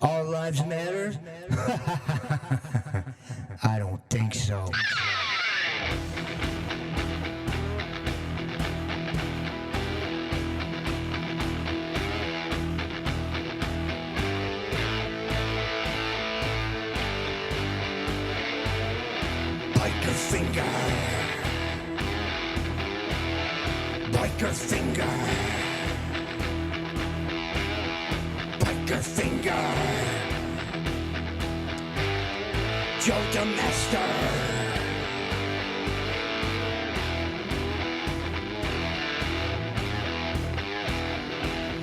All lives matter? I don't think so. Biker finger. Biker finger. Biker finger. Joe DeMaster.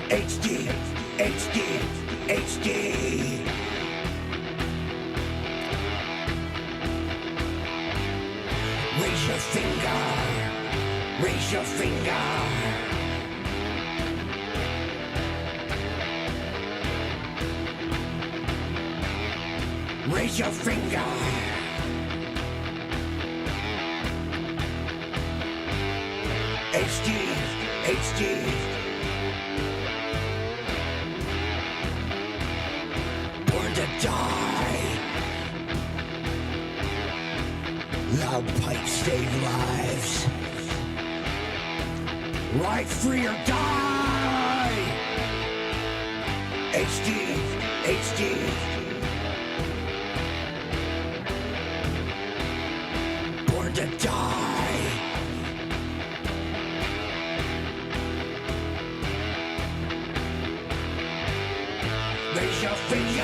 HD, HD, HD. Raise your finger. Raise your finger. Raise your finger. HD, HD. Born to die. Loud pipes save lives. Ride free or die. HD, HD. Born to die. Raise your finger.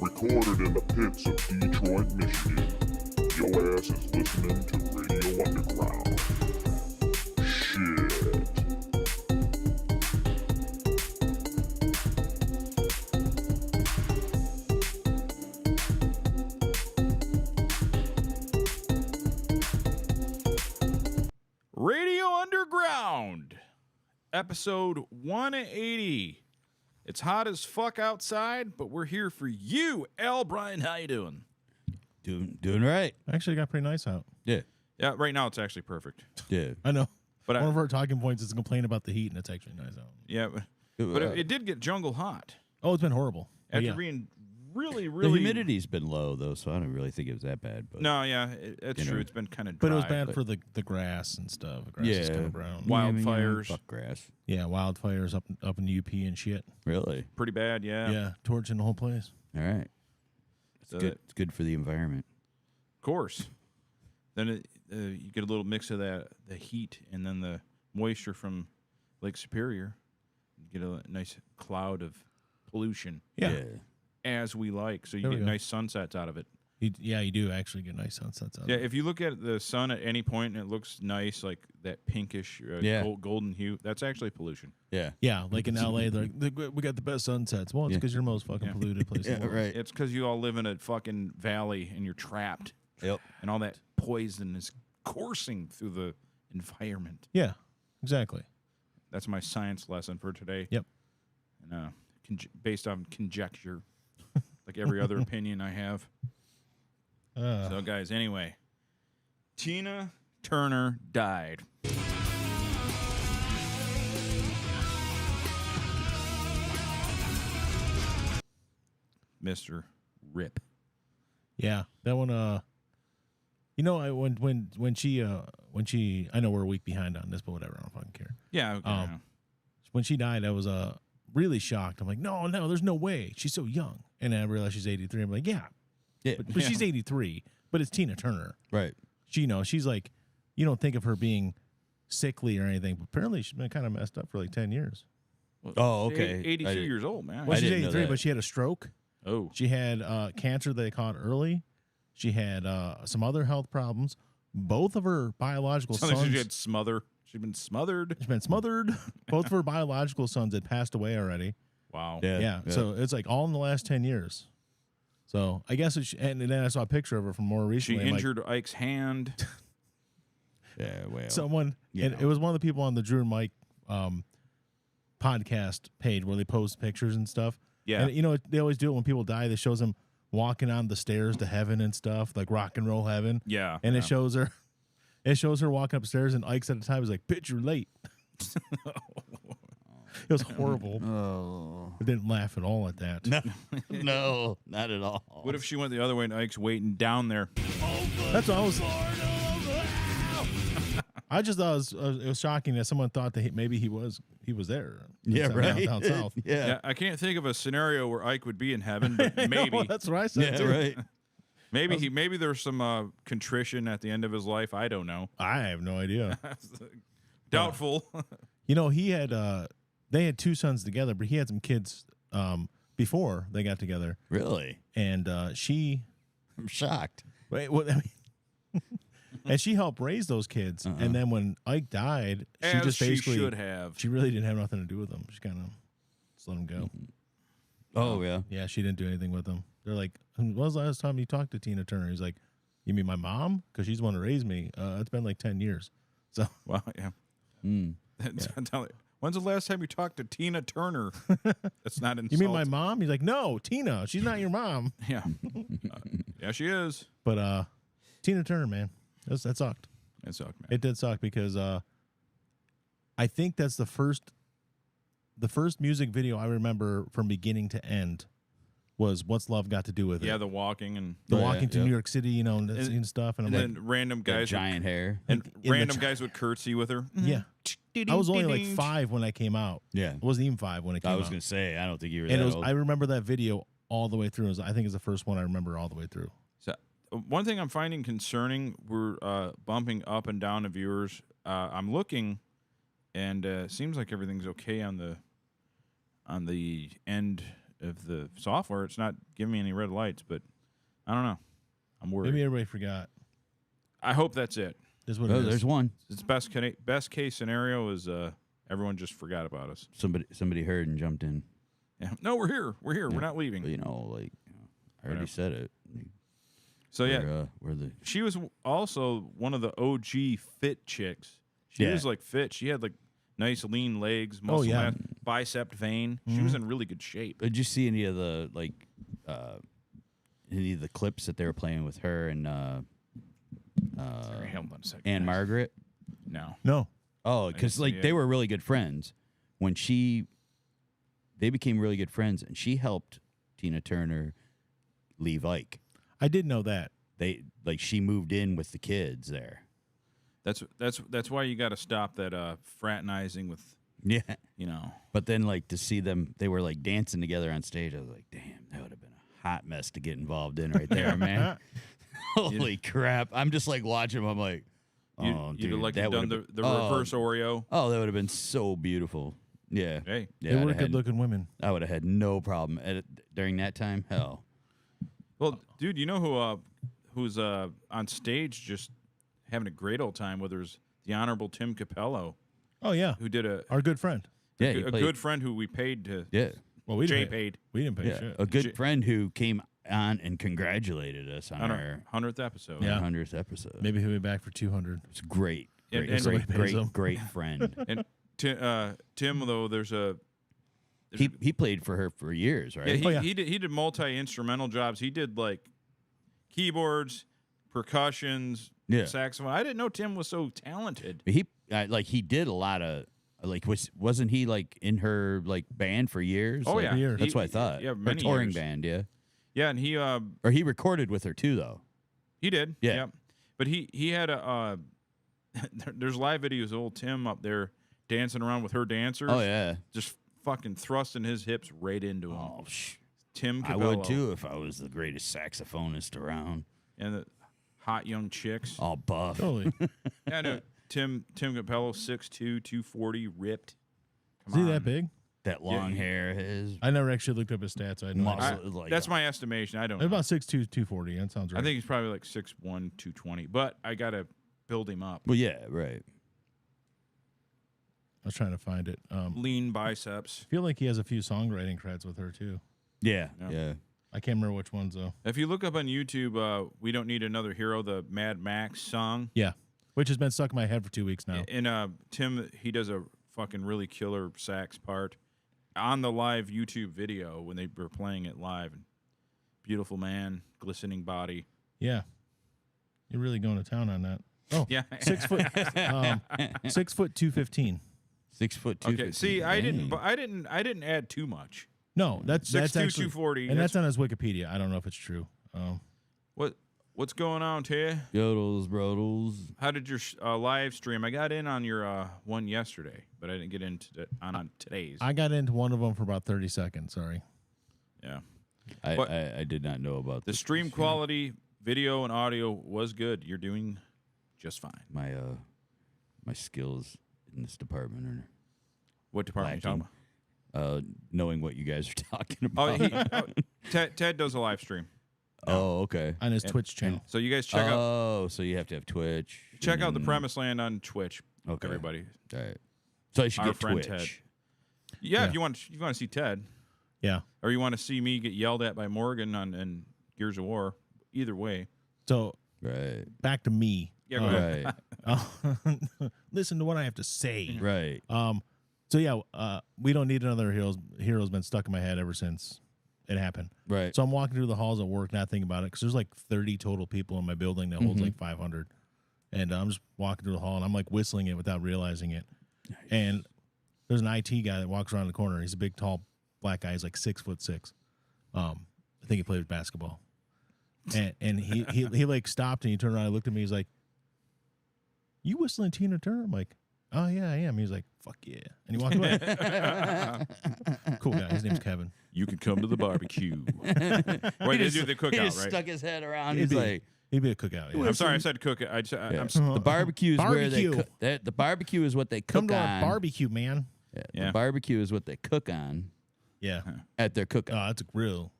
Recorded in the pits of Detroit, Michigan. Your ass is listening to Radio Underground. Shit. Radio Underground, episode 180. It's hot as fuck outside, but we're here for you. Al, Brian, how you doing? Doing right. Actually, it got pretty nice out. Yeah. Yeah, right now it's actually perfect. Yeah. I know. But One of our talking points is to complain about the heat, and it's actually nice out. Yeah, but it did get jungle hot. Oh, it's been horrible. But After yeah. being really, The really... humidity's been low, though, so I don't really think it was that bad. But No, yeah, it's You true. know. It's been kind of dry. But it was bad for the grass and stuff. The grass is Yeah. kind of brown. Wow. Wildfires. Fuck grass. Yeah, wildfires up in UP and shit. Really? Pretty bad, yeah. Yeah, torching the whole place. All right. It's So good. It's good for the environment. Of course. Then you get a little mix of the heat and then the moisture from Lake Superior. You get a nice cloud of pollution, Yeah. as we like. So you There we get go. nice sunsets out of it. You do actually get nice sunsets out Yeah, of it. if you look at the sun at any point and it looks nice, like that pinkish, Yeah. golden hue, that's actually pollution. Yeah. Yeah, like in LA, they're like, we got the best sunsets. Well, it's Yeah. because you're the most fucking Yeah. polluted place in Yeah. the world. Right. It's because you all live in a fucking valley and you're trapped, Yep. and all that poison is coursing through the environment. Yeah, exactly. That's my science lesson for today. Yep. And based on conjecture, like every other opinion I have. So, guys, anyway, Tina Turner died. Mr. Rip. Yeah, that one. You know, when she, I know we're a week behind on this, but whatever, I don't fucking care. Yeah. Okay. When she died, I was really shocked. I'm like, no, there's no way. She's so young, and I realized she's 83. I'm like, yeah, Yeah. but she's 83. but it's Tina Turner. Right. She's like, you don't think of her being sickly or anything, but apparently she's been kind of messed up for like 10 years. Oh, okay. 82 I didn't- years old, man. Well, I she's didn't know 83, that. but she had a stroke. Oh. She had cancer that they caught early. She had some other health problems. Both of her biological Sounds like sons. she had smother. She'd been smothered. She's been smothered. Both of her biological sons had passed away already. Wow. Yeah. So it's like all in the last 10 years. So I guess and then I saw a picture of her from more She recently. I'm like, injured Ike's hand. Yeah, well. someone, you and know. it was one of the people on the Drew and Mike podcast page where they post pictures and stuff. Yeah. And they always do it when people die. They shows them walking on the stairs to heaven and stuff, like rock and roll heaven. Yeah. And yeah. it shows her. It shows her walking upstairs, and Ike's at the time was like, "Bitch, you're late." It was horrible. Oh. I didn't laugh at all at that. No, no, not at all. What if she went the other way and Ike's waiting down there? That's what I was. I just thought it was shocking that someone thought that maybe he was there. Yeah, right. Down south. Yeah. Yeah, I can't think of a scenario where Ike would be in heaven, but maybe. No, that's what I said. Yeah, too. right. Maybe there's some contrition at the end of his life. I don't know. I have no idea. Doubtful. He had they had two sons together, but he had some kids before they got together, Really? and she. I'm shocked. Wait, what? I mean, and she helped raise those kids, and then when Ike died, she As just she basically should have. She really didn't have nothing to do with them. She kind of just let them go. Oh, yeah. Yeah, she didn't do anything with them. They're like, "When was the last time you talked to Tina Turner?" He's like, "You mean my mom? Because she's the one who raised me. It's been like 10 years." So Well, yeah. Mm. When's the last time you talked to Tina Turner? That's not insult. you mean my mom? He's like, "No, Tina. She's not your mom." Yeah. Yeah, she is. But Tina Turner, man, that sucked. It sucked, man. It did suck because I think that's the first music video I remember from beginning to end was "What's Love Got to Do with It." Yeah, the walking and The Oh, yeah, walking to yeah. New York City, and that And- scene stuff, and I'm and like, then random Got guys giant hair. and the random ch- guys would curtsy with her. yeah. I was only like 5 when I came out. Yeah. I wasn't even 5 when it came I out. was going to say, I don't think you were And that it was. old. I remember that video all the way through. I think it's the first one I remember all the way through. So, one thing I'm finding concerning, we're bumping up and down the viewers. I'm looking, and it seems like everything's okay on the end of the software. It's not giving me any red lights, but I don't know. I'm worried. Maybe everybody forgot. I hope that's it. That's what Oh, it is. there's one. Its best case scenario is everyone just forgot about us. Somebody heard and jumped in. Yeah. No, we're here. We're here. We're not leaving. But, I already Whatever. said it. So yeah, We're the she was also one of the OG fit chicks. She Yeah. was like fit. She had like nice lean legs, muscle yeah. mass, bicep vein. She was in really good shape. Did you see any of the clips that they were playing with her and Sorry, hold on a second. Anne guys. Margaret? No. No. Oh, because see like it. they were really good friends. When they became really good friends, and she helped Tina Turner leave Ike. I did know that. She moved in with the kids there. That's why you got to stop that fraternizing with, Yeah. you know. But then, to see them, they were like dancing together on stage. I was like, damn, that would have been a hot mess to get involved in right there, man. Holy crap! I'm just like watching them. I'm like, You, oh, you'd dude, have liked that to done would've the been- reverse Oreo. Oh, that would have been so beautiful. Yeah. Hey. Yeah, They I'd were have had- good-looking women. I would have had no problem during that time. Hell, Well, dude, you know who's on stage just having a great old time with her is the Honorable Tim Capello, Oh yeah, who did our good friend. yeah, he a played- good friend who we paid to. yeah, Well, we Jay didn't pay. paid We didn't pay yeah, shit. a good J- friend who came on and congratulated us on on our our 100th episode. Yeah. 100th episode. Maybe he'll be back for 200. It's great, And- great, and- great, Somebody pays him. great friend. And Tim, though, there's He played for her for years, right? yeah, Oh, yeah. he did multi instrumental jobs. He did like keyboards, percussions, Yeah. saxophone. I didn't know Tim was so talented. He did a lot of wasn't he like in her like band for years? Oh Like, yeah, years. that's what I thought. Yeah, Her many touring years. band, yeah. Yeah, and he Or he recorded with her too, though. He did. Yeah. Yep. But he had a there's live videos of old Tim up there dancing around with her dancers. Oh yeah. Just fucking thrusting his hips right into him. Tim I Cabello. would too if I was the greatest saxophonist around. And hot young chicks. All buff. Totally. Yeah, I know. Tim Capello, 6'2", 240, ripped. Is he that big? That long hair. His I never actually looked up his stats. I know. muscle. That's my estimation. I don't know. About 6'2", 240. That sounds right. I think he's probably like 6'1", 220. But I got to build him up. Well, yeah, right. I was trying to find it. Lean biceps. I feel like he has a few songwriting credits with her too. Yeah, Yeah. yeah. I can't remember which ones though. If you look up on YouTube, We Don't Need Another Hero, the Mad Max song. Yeah, which has been stuck in my head for 2 weeks now. And Tim, he does a fucking really killer sax part on the live YouTube video when they were playing it live. Beautiful man, glistening body. Yeah, you're really going to town on that. Oh, Yeah. 6 foot, 6 foot 215. 6 foot 2. Okay. See, I didn't add too much. No, that's 6'2", actually 240. and that's on his Wikipedia. I don't know if it's true. What's going on, Ted? Yodels, brodels. How did your live stream? I got in on your one yesterday, but I didn't get into on today's. I got into one of them for about 30 seconds. Sorry. Yeah. I did not know about The this stream this year. quality, video and audio was good. You're doing just fine. My my skills in this department are What department are you talking about? knowing what you guys are talking Oh, about. Ted does a live stream. Oh, okay. On his Twitch channel. So you guys check out Oh, so you have to have Twitch. the Premise Land on Twitch. Okay. Everybody. All right. So I should Our get friend Twitch. Ted. Yeah, Yeah. if you want to see Ted, Yeah. or you want to see me get yelled at by Morgan on Gears of War. Either way. So Right. back to me. Yeah, go ahead. Right. Listen to what I have to say. right. So yeah, we don't need another hero's been stuck in my head ever since it happened. Right. So I'm walking through the halls at work, not thinking about it, because there's like 30 total people in my building that holds like 500, and I'm just walking through the hall and I'm like whistling it without realizing it. And there's an IT guy that walks around the corner. He's a big, tall, black guy. He's like 6'6". I think he played basketball. And he like stopped and he turned around and looked at me. He's like, "You whistling Tina Turner?" I'm like, "Oh yeah, I am." He's like, "Fuck yeah!" And he walked away. Cool guy. His name's Kevin. You can come to the barbecue. Wait, they do the He cookout, just right? stuck his head around. He'd He's be, like, he'd be a cookout. Yeah. I'm sorry, I said cook it. the barbecue is where they Barbecue. the barbecue is what they cook Come to on. our barbecue, man. Yeah. The barbecue is what they cook on Yeah. at their cookout. Oh, that's a grill.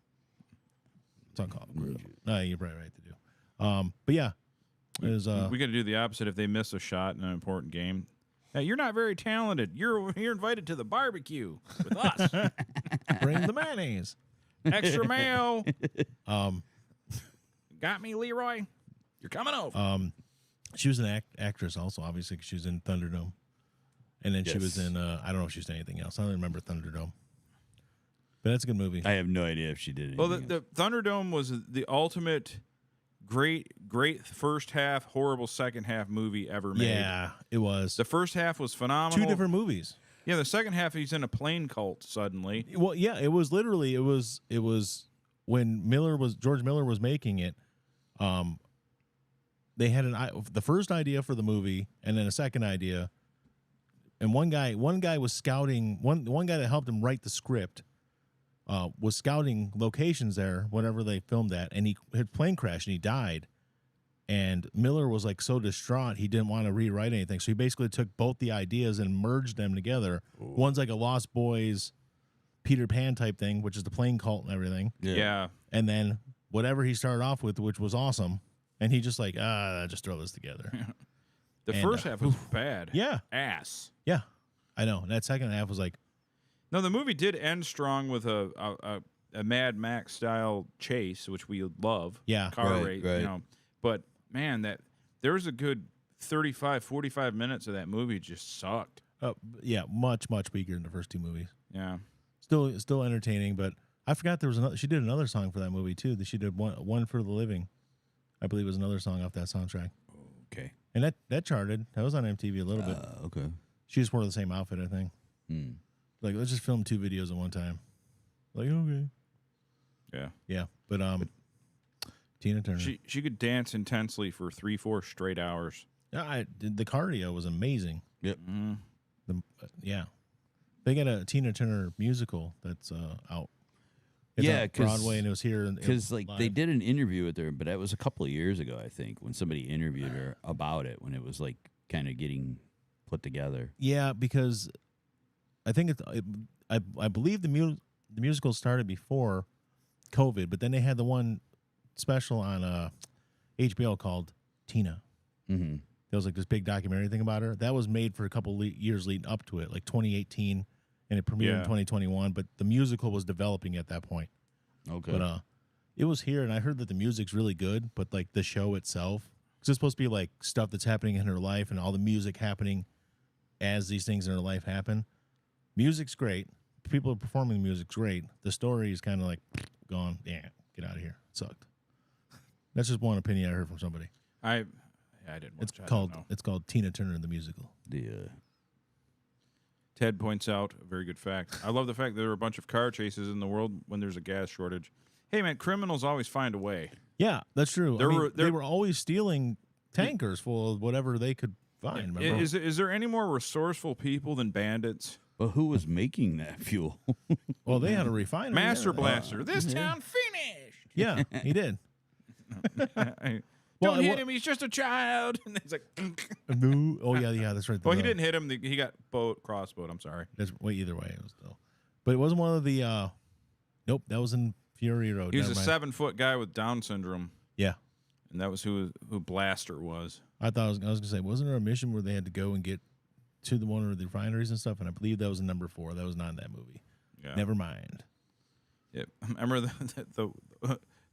It's not called a grill. No, you're probably right to do. But yeah, it was We got to do the opposite if they miss a shot in an important game. Hey, you're not very talented. You're invited to the barbecue with us. bring the mayonnaise. Extra mayo. Um, Got me, Leroy. You're coming over. she was an actress also, obviously, 'cause she was in Thunderdome, and then she was Yes. in I don't know if she was in anything else. I don't remember Thunderdome, but that's a good movie. I have no idea if she did it. Well, the Thunderdome was the ultimate great first half, horrible second half movie ever made. Yeah, it was The first half was phenomenal. two different movies. Yeah, the second half he's in a plane cult suddenly. Well, yeah, it was literally it was when George Miller was making it. They had the first idea for the movie, and then a second idea, and one guy was scouting. One guy that helped him write the script was scouting locations there whenever they filmed that, and he had plane crash and he died. And Miller was like so distraught he didn't want to rewrite anything, so he basically took both the ideas and merged them together. Ooh. One's like a Lost Boys, Peter Pan type thing, which is the plane cult and everything. Yeah. And then whatever he started off with, which was awesome, and he just like just throw this together. The first half was bad. Yeah, Ass. yeah, I know. And that second half was like, No, the movie did end strong with a Mad Max style chase, which we love. Yeah. Car Right, race, right. you know. But man, there was a good 35, 45 minutes of that movie just sucked. yeah, much weaker than the first two movies. Yeah. Still entertaining, but I forgot there was another. She did another song for that movie too. That she did one for the Living, I believe, was another song off that soundtrack. okay. And that charted. That was on MTV a little bit. Okay. She just wore the same outfit, I think. Like, let's just film two videos at one time. Like, okay. Yeah. Yeah, but Tina Turner. She could dance intensely for 3-4 straight hours. Yeah, the cardio was amazing. Yep. Yeah, they got a Tina Turner musical that's out. It's Yeah, on 'cause- Broadway, and it was here. Because like they did an interview with her, but that was a couple of years ago, I think, when somebody interviewed her about it when it was like kind of getting put together. Yeah, because I think I believe the musical started before COVID, but then they had the one special on HBO called Tina. Mm-hmm. There was like this big documentary thing about her that was made for a couple years leading up to it, like 2018, and it premiered in 2021. But the musical was developing at that point. Okay. But it was here, and I heard that the music's really good. But like the show itself, because it's supposed to be like stuff that's happening in her life and all the music happening as these things in her life happen. Music's great. People are performing the music's great. The story is kind of like gone. Yeah, get out of here. It sucked. That's just one opinion I heard from somebody. I didn't watch. It's called Tina Turner the Musical. Ted points out a very good fact. I love the fact that there are a bunch of car chases in the world when there's a gas shortage. Hey, man, criminals always find a way. Yeah, that's true. They There- were always stealing tankers full of whatever they could find. Remember? Is there any more resourceful people than bandits? But who was making that fuel? Well, they had a refinery. Master yeah. Blaster. This town finished. Yeah, he did. Don't hit him. He's just a child. And he's like, No. Oh yeah, that's right. well, he didn't hit him. He got crossbowed. I'm sorry. That's either way it was though. But it wasn't one of the. Nope, that was in Fury Road. He was Never a mind. 7-foot guy with Down syndrome, Yeah, and that was who Blaster was. I was gonna say, wasn't there a mission where they had to go and get to the one of the refineries and stuff? And I believe that was in number 4. That was not in that movie. Yeah. Never mind. Yep. I remember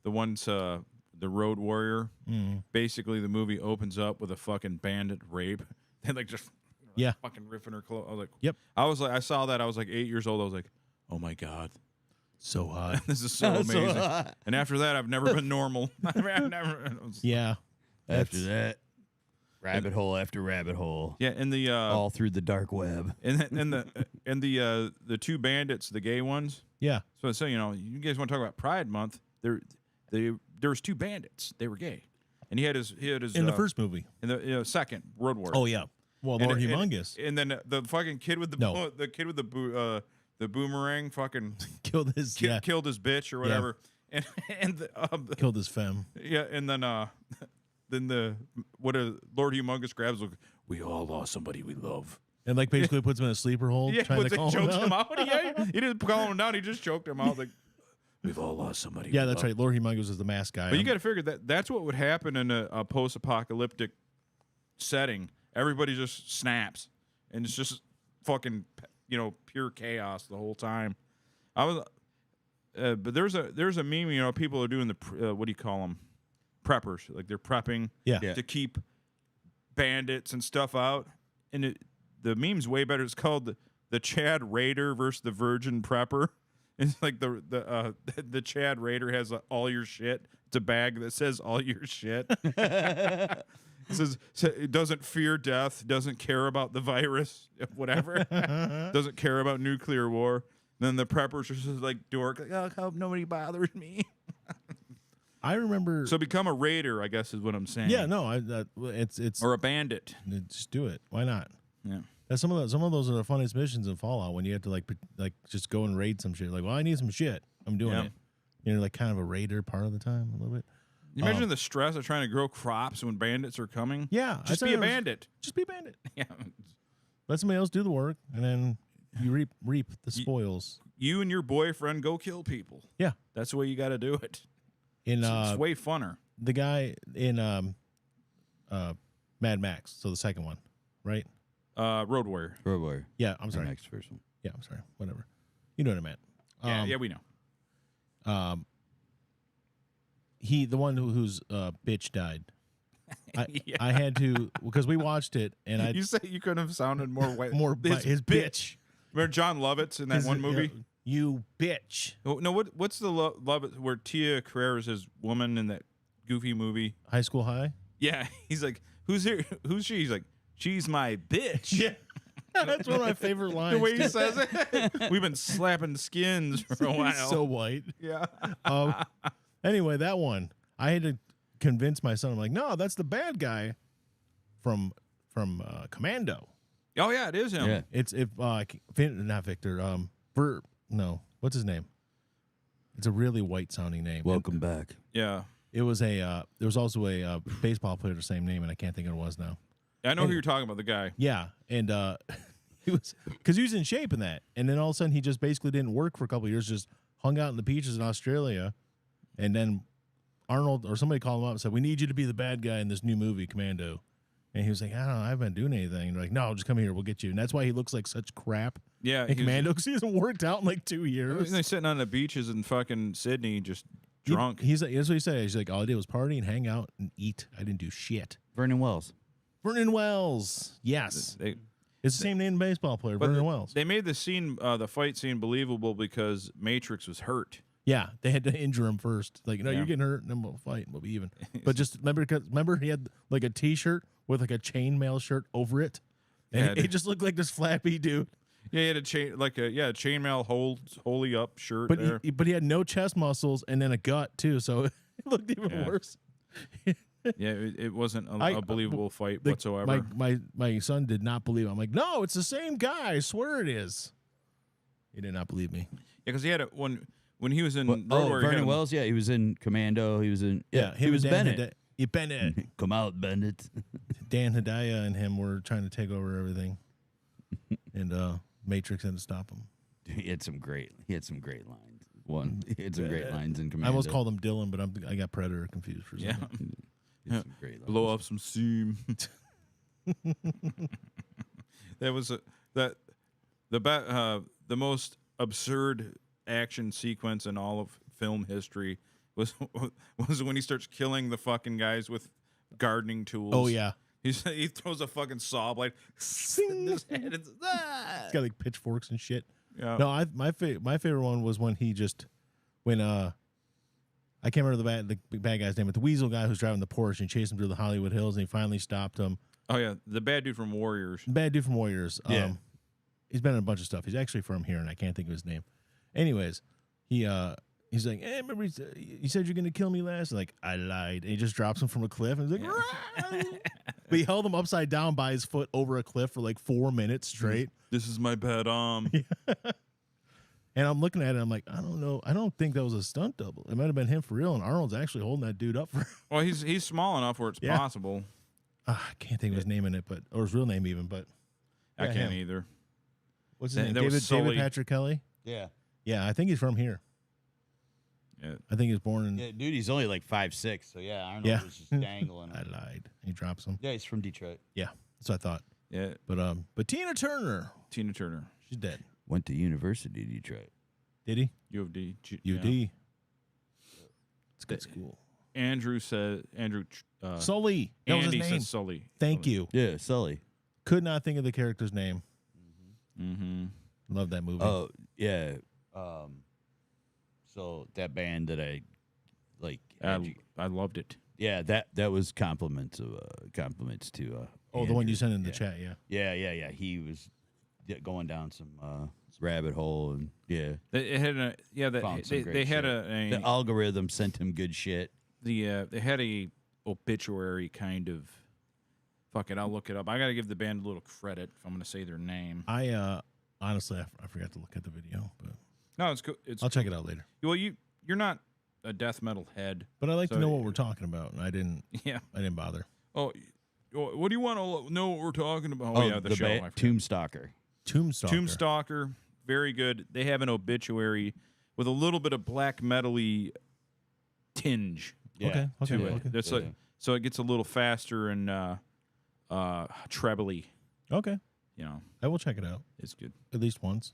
the ones the Road Warrior. Basically, the movie opens up with a fucking bandit rape. They like just Yeah. fucking ripping her clothes. I was like, Yep. I saw that. I was like 8 years old. I was like, oh my god, So hot. this is so amazing. And after that, I've never been normal. I've never. Yeah. After that, rabbit hole after rabbit hole, Yeah, and the all through the dark web. and the two bandits, the gay ones. Yeah. So you guys want to talk about Pride Month? There was two bandits. They were gay, and he had his In the first movie. in the second Road Warrior. Oh yeah. Well, And- Lord and- Humongous And then the fucking kid with No. the boomerang fucking killed his killed his bitch or whatever. And killed his femme. yeah, and then Lord Humongous grabs. Like, we all lost somebody we love. And like basically puts him in a sleeper hold, Yeah, trying but to they calm him choked him down. out. Yeah, he didn't call him down. He just choked him out. Like, we've all lost somebody. Yeah, we that's love. right. Lord Humongous is the mask guy. But you got to figure that's what would happen in a post-apocalyptic setting. Everybody just snaps, and it's just fucking pure chaos the whole time. But there's a meme. People are doing the what do you call them? Preppers. Like they're prepping Yeah. to keep bandits and stuff out. And the meme's way better. It's called the Chad Raider versus the Virgin Prepper. It's like the Chad Raider has all your shit. It's a bag that says all your shit. It says it doesn't fear death, doesn't care about the virus, whatever. Doesn't care about nuclear war. Then the preppers are just like dork, like, oh, I hope nobody bothers me. I remember. So become a raider, I guess is what I'm saying. yeah, no, it's Or a bandit. just do it. Why not? Yeah. That's some of those are the funniest missions in Fallout when you have to like just go and raid some shit. Like, well, I need some shit. I'm doing Yeah. it. You're like kind of a raider part of the time, a little bit. You imagine the stress of trying to grow crops when bandits are coming? Yeah, Just I'd be say a bandit. Just be a bandit. Yeah. Let somebody else do the work, and then you reap the spoils. You and your boyfriend go kill people. Yeah. That's the way you got to do it. In It's way funner. the guy in Mad Max, so the second one, right? Road Warrior. Road Warrior. Yeah, I'm sorry. Next first one. Yeah, I'm sorry. Whatever. You know what I meant. Yeah, we know. The one whose bitch died. Yeah. I had to because we watched it, and I You say you couldn't have sounded more white. more his bitch. Remember John Lovitz in that His- one movie? You bitch. Oh, no, what's the Lovitz where Tia Carrera's his woman in that goofy movie? High School High. Yeah, he's like, who's here? Who's she? He's like, she's my bitch. Yeah, that's one of my favorite lines. The way he says it. We've been slapping skins for a while. He's so white. yeah. Anyway, that one I had to convince my son. I'm like, no, that's the bad guy from Commando. Oh yeah, it is him. Yeah. It's not Victor. No, what's his name? It's a really white sounding name. Welcome back. Yeah. It was there was also a baseball player with the same name, and I can't think of what it was now. I know who you're talking about, the guy. Yeah, and he was because he was in shape in that, and then all of a sudden he just basically didn't work for a couple of years, just hung out in the beaches in Australia, and then Arnold or somebody called him up and said, "We need you to be the bad guy in this new movie, Commando." And he was like, "I don't know, I haven't been doing anything." And they're like, "No, just come here, we'll get you." And that's why he looks like such crap Yeah. in Commando, because he hasn't worked out in like 2 years. They're sitting on the beaches in fucking Sydney, just drunk. He's like, that's what he said. He's like, all I did was party and hang out and eat. I didn't do shit. Vernon Wells. Vernon Wells, yes, They- it's the same name baseball player, but Vernon Wells. They made the scene, the fight scene, believable because Matrix was hurt. Yeah, they had to injure him first. Like, no, Yeah. you're getting hurt, and then we'll fight, and we'll be even. But just remember he had like a T-shirt with like a chainmail shirt over it, and Yeah, he just looked like this flappy dude. Yeah, he had a chainmail wholly up shirt But there. he had no chest muscles and then a gut too, so it looked even Yeah. worse. Yeah, it wasn't a I- believable fight The- whatsoever. My son did not believe it. I'm like, no, it's the same guy. I swear it is. He did not believe me. Yeah, because he had it when he was in Road Oh, Warrior, he had Vernon him- Wells. Yeah, he was in Commando. He was in. Yeah, he him was and Dan Bennett. Bennett. Come out, Bennett. Dan Hedaya and him were trying to take over everything, and Matrix had to stop him. He had some great lines. He had some great lines in Commando. I almost called him Dylan, but I got Predator confused for a yeah, second. He had some great lines. blow up some steam. That was the most absurd action sequence in all of film history was when he starts killing the fucking guys with gardening tools. Oh yeah, he throws a fucking saw blade in his head. It's, he's got like pitchforks and shit. yeah. No, my favorite one was when I can't remember the bad guy's name, but the weasel guy who's driving the Porsche and chased him through the Hollywood Hills, and he finally stopped him. Oh yeah, the bad dude from Warriors. Bad dude from Warriors. Yeah. He's been in a bunch of stuff. He's actually from here, and I can't think of his name. Anyways, he's like, "Hey, remember you said you're gonna kill me last?" And like, I lied. And he just drops him from a cliff, and he's like, "Rah!" But he held him upside down by his foot over a cliff for like 4 minutes straight. This is my bad arm. And I'm looking at it, I'm like, I don't know. I don't think that was a stunt double. It might have been him for real, and Arnold's actually holding that dude up for. Well, he's small enough where it's Yeah. possible. I can't think of his name in it, or his real name even. But I Yeah, can't him. either. what's his name? That was David Sully. Patrick Kelly. Yeah. Yeah, I think he's from here. Yeah. I think he was born in. Yeah, dude, he's only like 5'6", so yeah, I don't know. Yeah. Was just dangling. I lied. He drops him. Yeah, he's from Detroit. Yeah, that's what I thought. Yeah, But Tina Turner, Tina Turner, she's dead. Went to University of Detroit. Did he? U of D. UD. Yeah. It's a good school. Andrew said Sully. That was Andy his name. says Sully. Thank you. Yeah, Sully. Could not think of the character's name. Mm-hmm. Love that movie. Oh yeah. So that band that I like. I loved it. Yeah, that was compliments to. the one you Andrew. sent in the Yeah. chat. Yeah. Yeah. He was going down some rabbit hole, and yeah, It had Found some they great had shit. the algorithm sent him good shit. they had a obituary kind of. Fuck it, I'll look it up. I got to give the band a little credit if I'm going to say their name. I honestly I forgot to look at the video, but No, it's good. It's I'll check it out later. well, you're not a death metal head. But I like So- to know what we're talking about, and I didn't Yeah. bother. Oh, what do you want to know what we're talking about? Oh, yeah, the show. I forgot. Tombstalker. Tombstalker. Tombstalker, very good. They have an obituary with a little bit of black metal-y tinge Yeah. Okay. to it. Okay. It's Yeah. like, so it gets a little faster and trebly. Okay. You know, I will check it out it's good. at least once.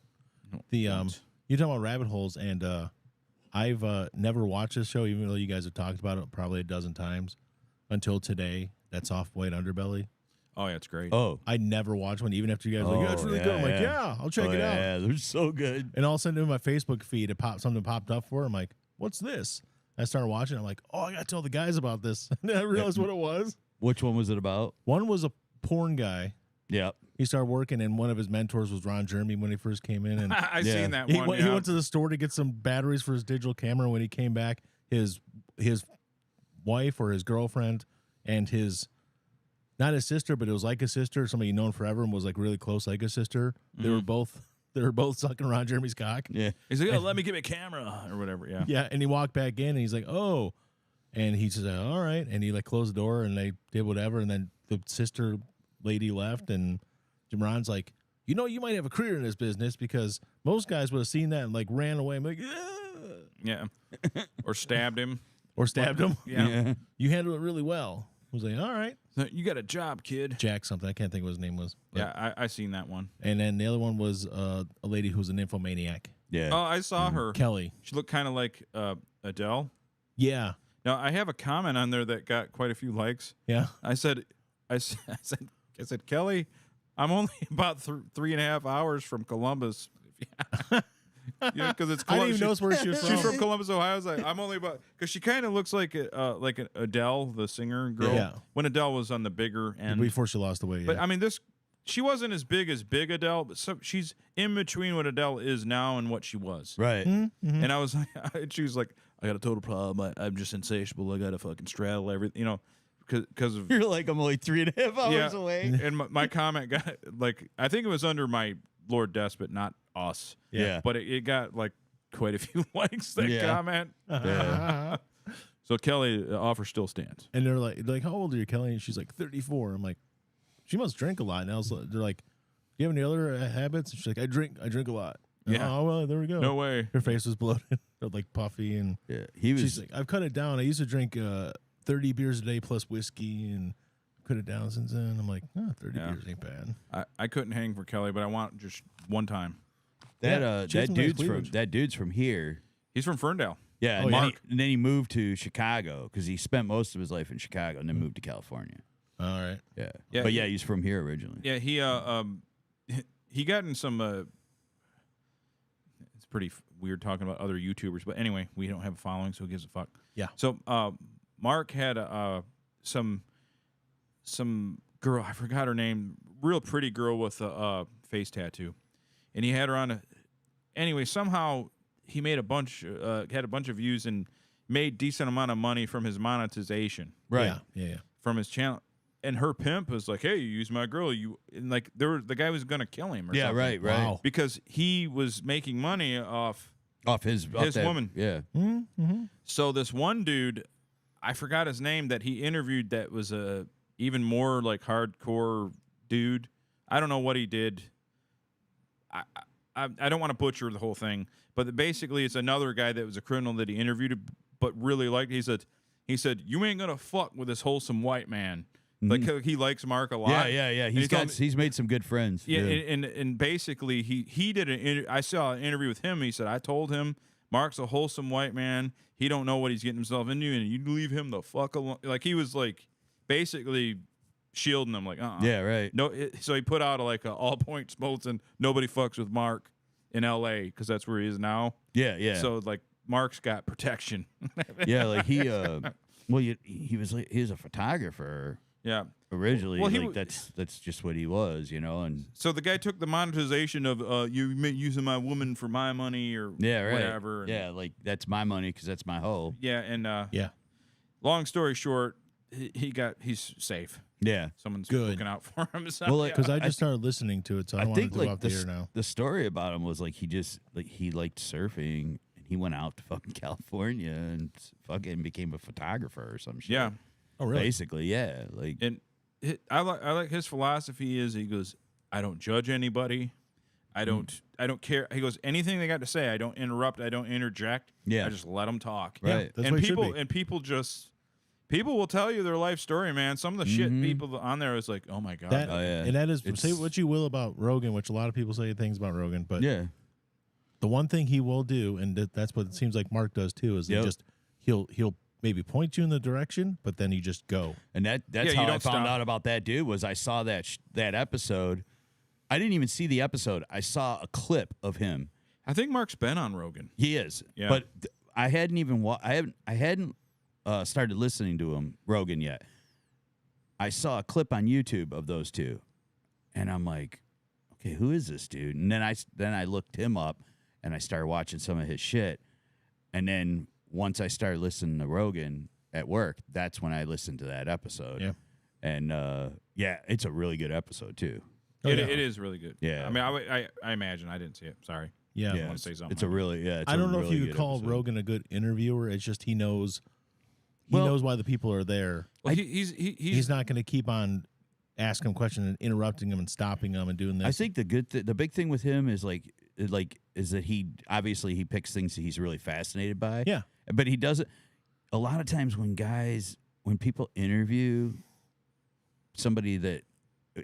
No, The don't. you talking about rabbit holes, and I've never watched this show, even though you guys have talked about it probably a dozen times until today. That Soft White Underbelly. Oh yeah, it's great. Oh. I never watched one, even after you guys were like, yeah, it's really good. I'm like, yeah, I'll check it out. Yeah, they're so good. And all of a sudden in my Facebook feed, something popped up for it. I'm like, what's this? I started watching. I'm like, oh, I got to tell the guys about this. And then I realized what it was. Which one was it about? One was a porn guy. Yep. He started working, and one of his mentors was Ron Jeremy when he first came in. And I Yeah. seen that he, one. he yeah. went to the store to get some batteries for his digital camera. When he came back, his wife or his girlfriend and not his sister, but it was like a sister, somebody known forever and was like really close, like a sister. They were both they were both sucking around Jeremy's cock. Yeah. He's like, oh, let me get my camera or whatever. Yeah. Yeah, and he walked back in, and he's like, "Oh," and he says, "All right," and he like closed the door, and they did whatever, and then the sister lady left, and Jim Ron's like, "You know, you might have a career in this business because most guys would have seen that and like ran away, and be like, Yeah. Or stabbed him. or stabbed him. Yeah. You handled it really well." I was like, "All right, So, you got a job, kid. Jack something. I can't think what his name was." But- Yeah, I seen that one. and then the other one was a lady who was an nymphomaniac, Yeah. Oh, I saw her. Kelly. She looked kind of like Adele. Yeah, Now, I have a comment on there that got quite a few likes. yeah. I said, Kelly, I'm only about 3.5 hours from Columbus. Yeah, because it's I didn't Columbus. even notice where she was from. She's from Columbus, Ohio. I was like, I'm only about because she kind of looks like an Adele, the singer girl. Yeah. When Adele was on the bigger end. Before she lost the weight. But Yeah. I mean, she wasn't as big Adele, but she's in between what Adele is now and what she was. Right. Mm-hmm. And I was like, she was like, I got a total problem. I'm just insatiable. I got to fucking straddle everything, because of You're like, I'm only 3.5 hours away. And my comment got like, I think it was under my Lord Despot, not us. Yeah. But it got like quite a few likes, that Yeah. comment. Yeah. So Kelly, the offer still stands. And they're like, "How old are you, Kelly?" And she's like, 34. I'm like, "She must drink a lot." And they're like, "Do you have any other habits?" And she's like, I drink a lot." And, Yeah. "Oh, well, there we go." No way. Her face was bloated, like puffy, and Yeah. He was. she's like, "I've cut it down. I used to drink 30 beers a day plus whiskey, and cut it down since then." I'm like, 30 Yeah. beers ain't bad. I couldn't hang for Kelly, but I want just one time. that she has that some nice dude's from cleavage. that dude's from here. He's from Ferndale. Yeah. Oh, and, yeah. and then he moved to Chicago because he spent most of his life in Chicago and then moved to California. All right. Yeah. Yeah, But yeah, he's from here originally. Yeah, he got in some. It's pretty weird talking about other YouTubers, but anyway, we don't have a following, so who gives a fuck? Yeah. So Mark had some girl, I forgot her name, real pretty girl with a face tattoo, and he had her on a. Anyway, somehow he made had a bunch of views and made decent amount of money from his monetization. Right. Yeah. From his channel. And her pimp was like, "Hey, you use my girl." And like the guy was gonna kill him. Or Yeah. something. Right. Right. Wow. Because he was making money off. Off his that- woman. Yeah. Mm-hmm. So this one dude, I forgot his name, that he interviewed that was a even more like hardcore dude. I don't know what he did. I don't want to butcher the whole thing, but basically it's another guy that was a criminal that he interviewed, but really liked. He said, "You ain't gonna fuck with this wholesome white man." Like he likes Mark a lot. Yeah. And He's made some good friends. Yeah, and basically he did I saw an interview with him. He said, "I told him Mark's a wholesome white man. He don't know what he's getting himself into, and you leave him the fuck alone." Like he was like basically shielding him, like Yeah. Right. no. So he put out a all points Bolton. Nobody fucks with Mark in L.A. because that's where he is now. Yeah. Yeah. So like Mark's got protection. yeah. Like he. Well, he was a photographer Yeah. originally. Well, he like that's just what he was, and So the guy took the monetization of you using my woman for my money or yeah, right. whatever. And, Yeah, like that's my money because that's my hoe. Yeah, and Yeah. long story short, he's safe. Yeah. Someone's Good. looking out for him. So, Well, yeah. Because I just started listening to it, so I don't want to go off the air now. the story about him was like he liked surfing and he went out to fucking California and fucking became a photographer or some shit. Yeah, Oh, really? Basically, yeah. Like and I like his philosophy is he goes, I don't judge anybody. I don't care. He goes, anything they got to say, I don't interrupt. I don't interject. Yeah. I just let them talk. Right. That's and what it should people be. people will tell you their life story, man. Some of the shit people on there is like, oh my god. That, Oh, yeah. And that is, It's- say what you will about Rogan, which a lot of people say things about Rogan, but yeah. the one thing he will do, and that's what it seems like Mark does too, is Yep. he'll maybe point you in the direction, but then you just go. And that's Yeah, you how I don't found stop. out about that dude was I saw that episode. I didn't even see the episode. I saw a clip of him. I think Mark's been on Rogan. He is. Yeah. But I hadn't even I hadn't started listening to him Rogan yet. I saw a clip on YouTube of those two, and I'm like, okay, who is this dude? And then I looked him up, and I started watching some of his shit, and then once I started listening to Rogan at work, that's when I listened to that episode. Yeah. And yeah, it's a really good episode too. Oh, yeah. It is really good. Yeah. I mean, I imagine. I didn't see it. Sorry. Yeah. I want to say something. It's a really I don't know if you could could call Rogan a good interviewer. It's just he knows why the people are there. Well, he's He's not going to keep on asking him questions and interrupting him and stopping him and doing this. I think the big thing with him is is that he obviously he picks things that he's really fascinated by. Yeah. But he doesn't. A lot of times when people interview somebody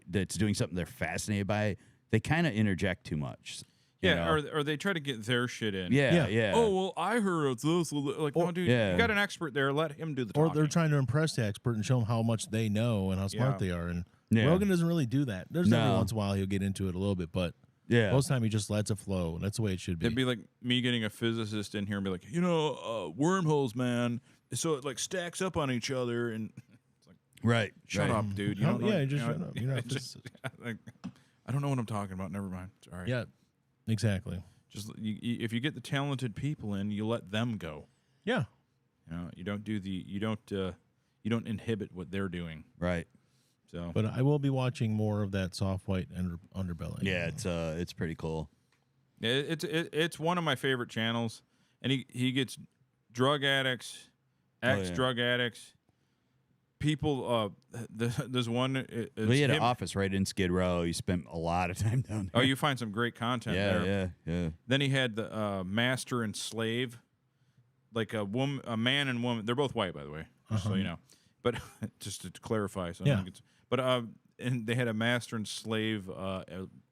that's doing something they're fascinated by, they kind of interject too much. you know? or they try to get their shit in. Yeah, Yeah. yeah. Oh well, I heard it's this. Like, no, dude, yeah. you got an expert there. Let him do the or talking. they're trying to impress the expert and show them how much they know and how smart Yeah. they are. And Yeah. Rogan doesn't really do that. There's every No. once in a while he'll get into it a little bit, but yeah. most of the time he just lets it flow, and that's the way it should be. It'd be like me getting a physicist in here and be like, wormholes, man. So it like stacks up on each other, and Right. shut right. up, dude. You Oh, don't know, yeah, just you know, shut up. You're not a just- like, I don't know what I'm talking about. Never mind. Sorry. Yeah, exactly. Just if you get the talented people in, you let them go. Yeah. You don't you don't inhibit what they're doing. Right. So But I will be watching more of that soft white underbelly. Yeah, it's pretty cool. it's one of my favorite channels, and he gets drug addicts, ex-drug addicts, people. There's one. He had an office right in Skid Row. He spent a lot of time down there. Oh, you find some great content there. Yeah. Then he had the master and slave, like a man and woman. They're both white, by the way, just so you know. But just to clarify, so Yeah. but and they had a master and slave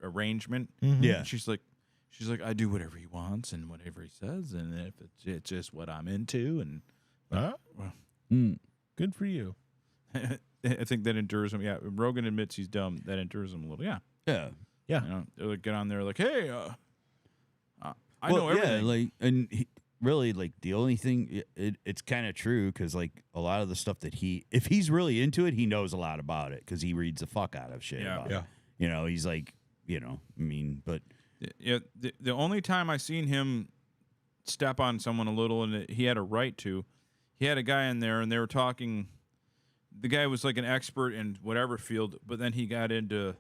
arrangement. Yeah. And she's like, I do whatever he wants and whatever he says, and if it's just what I'm into, and Huh? Mm. Good for you. I think that endures him. Yeah, Rogan admits he's dumb. That endures him a little. Yeah, Yeah. Yeah. they're like, get on there, like, hey, I Well, know everything. Yeah, like, and really, like, the only thing, it's kind of true because, like, a lot of the stuff that if he's really into it, he knows a lot about it because he reads the fuck out of shit Yeah. about Yeah. it. You know, he's like, but Yeah, the only time I seen him step on someone a little, and he had a right to, he had a guy in there, and they were talking. The guy was like an expert in whatever field, but then he got into,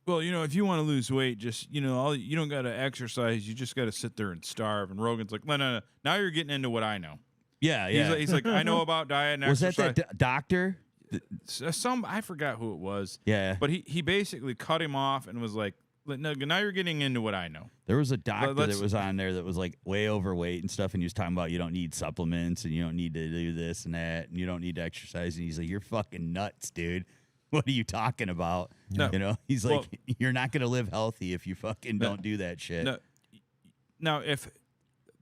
well, if you want to lose weight, just you don't got to exercise, you just got to sit there and starve. And Rogan's like, no, now you're getting into what I know. yeah. He's like, I know about diet and Was exercise. that doctor? I forgot who it was. Yeah. But he basically cut him off and was like, no, now you're getting into what I know. There was a doctor Let's- that was on there that was like way overweight and stuff, and he was talking about you don't need supplements and you don't need to do this and that and you don't need to exercise. And he's like, you're fucking nuts, dude. What are you talking about? No. He's Well- like, you're not gonna live healthy if you fucking don't do that shit. Now, if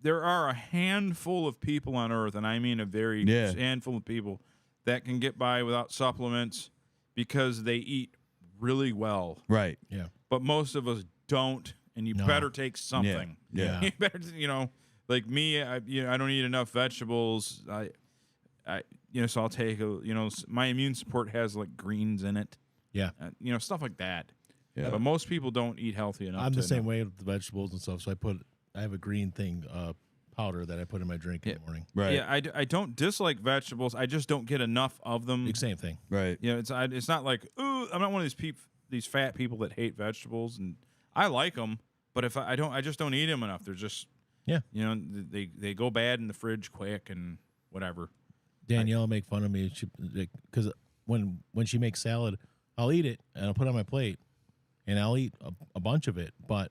there are a handful of people on Earth, and I mean a very Yeah. handful of people that can get by without supplements because they eat really well, Right. Yeah. but most of us don't, and you No. better take something. Yeah. You better, like me, I don't eat enough vegetables. So I'll take my immune support has like greens in it, Yeah. stuff like that. Yeah. But most people don't eat healthy enough. I'm the to same know. way with the vegetables and stuff. So I have a green thing, powder that I put in my drink in the morning. Right. Yeah, I don't dislike vegetables. I just don't get enough of them. Same thing. Right. It's not like, ooh, I'm not one of these fat people that hate vegetables, and I like them, but if I just don't eat them enough. They're just Yeah. they go bad in the fridge quick and whatever. Danielle will make fun of me because when she makes salad, I'll eat it and I'll put it on my plate, and I'll eat a bunch of it, but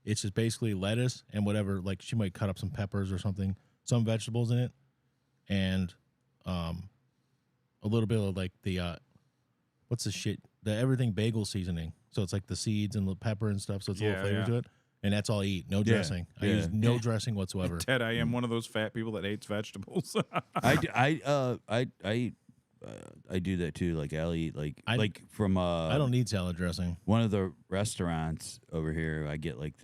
it's just basically lettuce and whatever. Like she might cut up some peppers or something, some vegetables in it, and a little bit of like the what's the shit, the everything bagel seasoning. So it's like the seeds and the pepper and stuff. So it's a little flavor to it, and that's all I eat. No dressing. I use no dressing whatsoever. Ted, I am one of those fat people that hates vegetables. I do that too. Like I'll eat I from I don't need salad dressing. one of the restaurants over here. I get like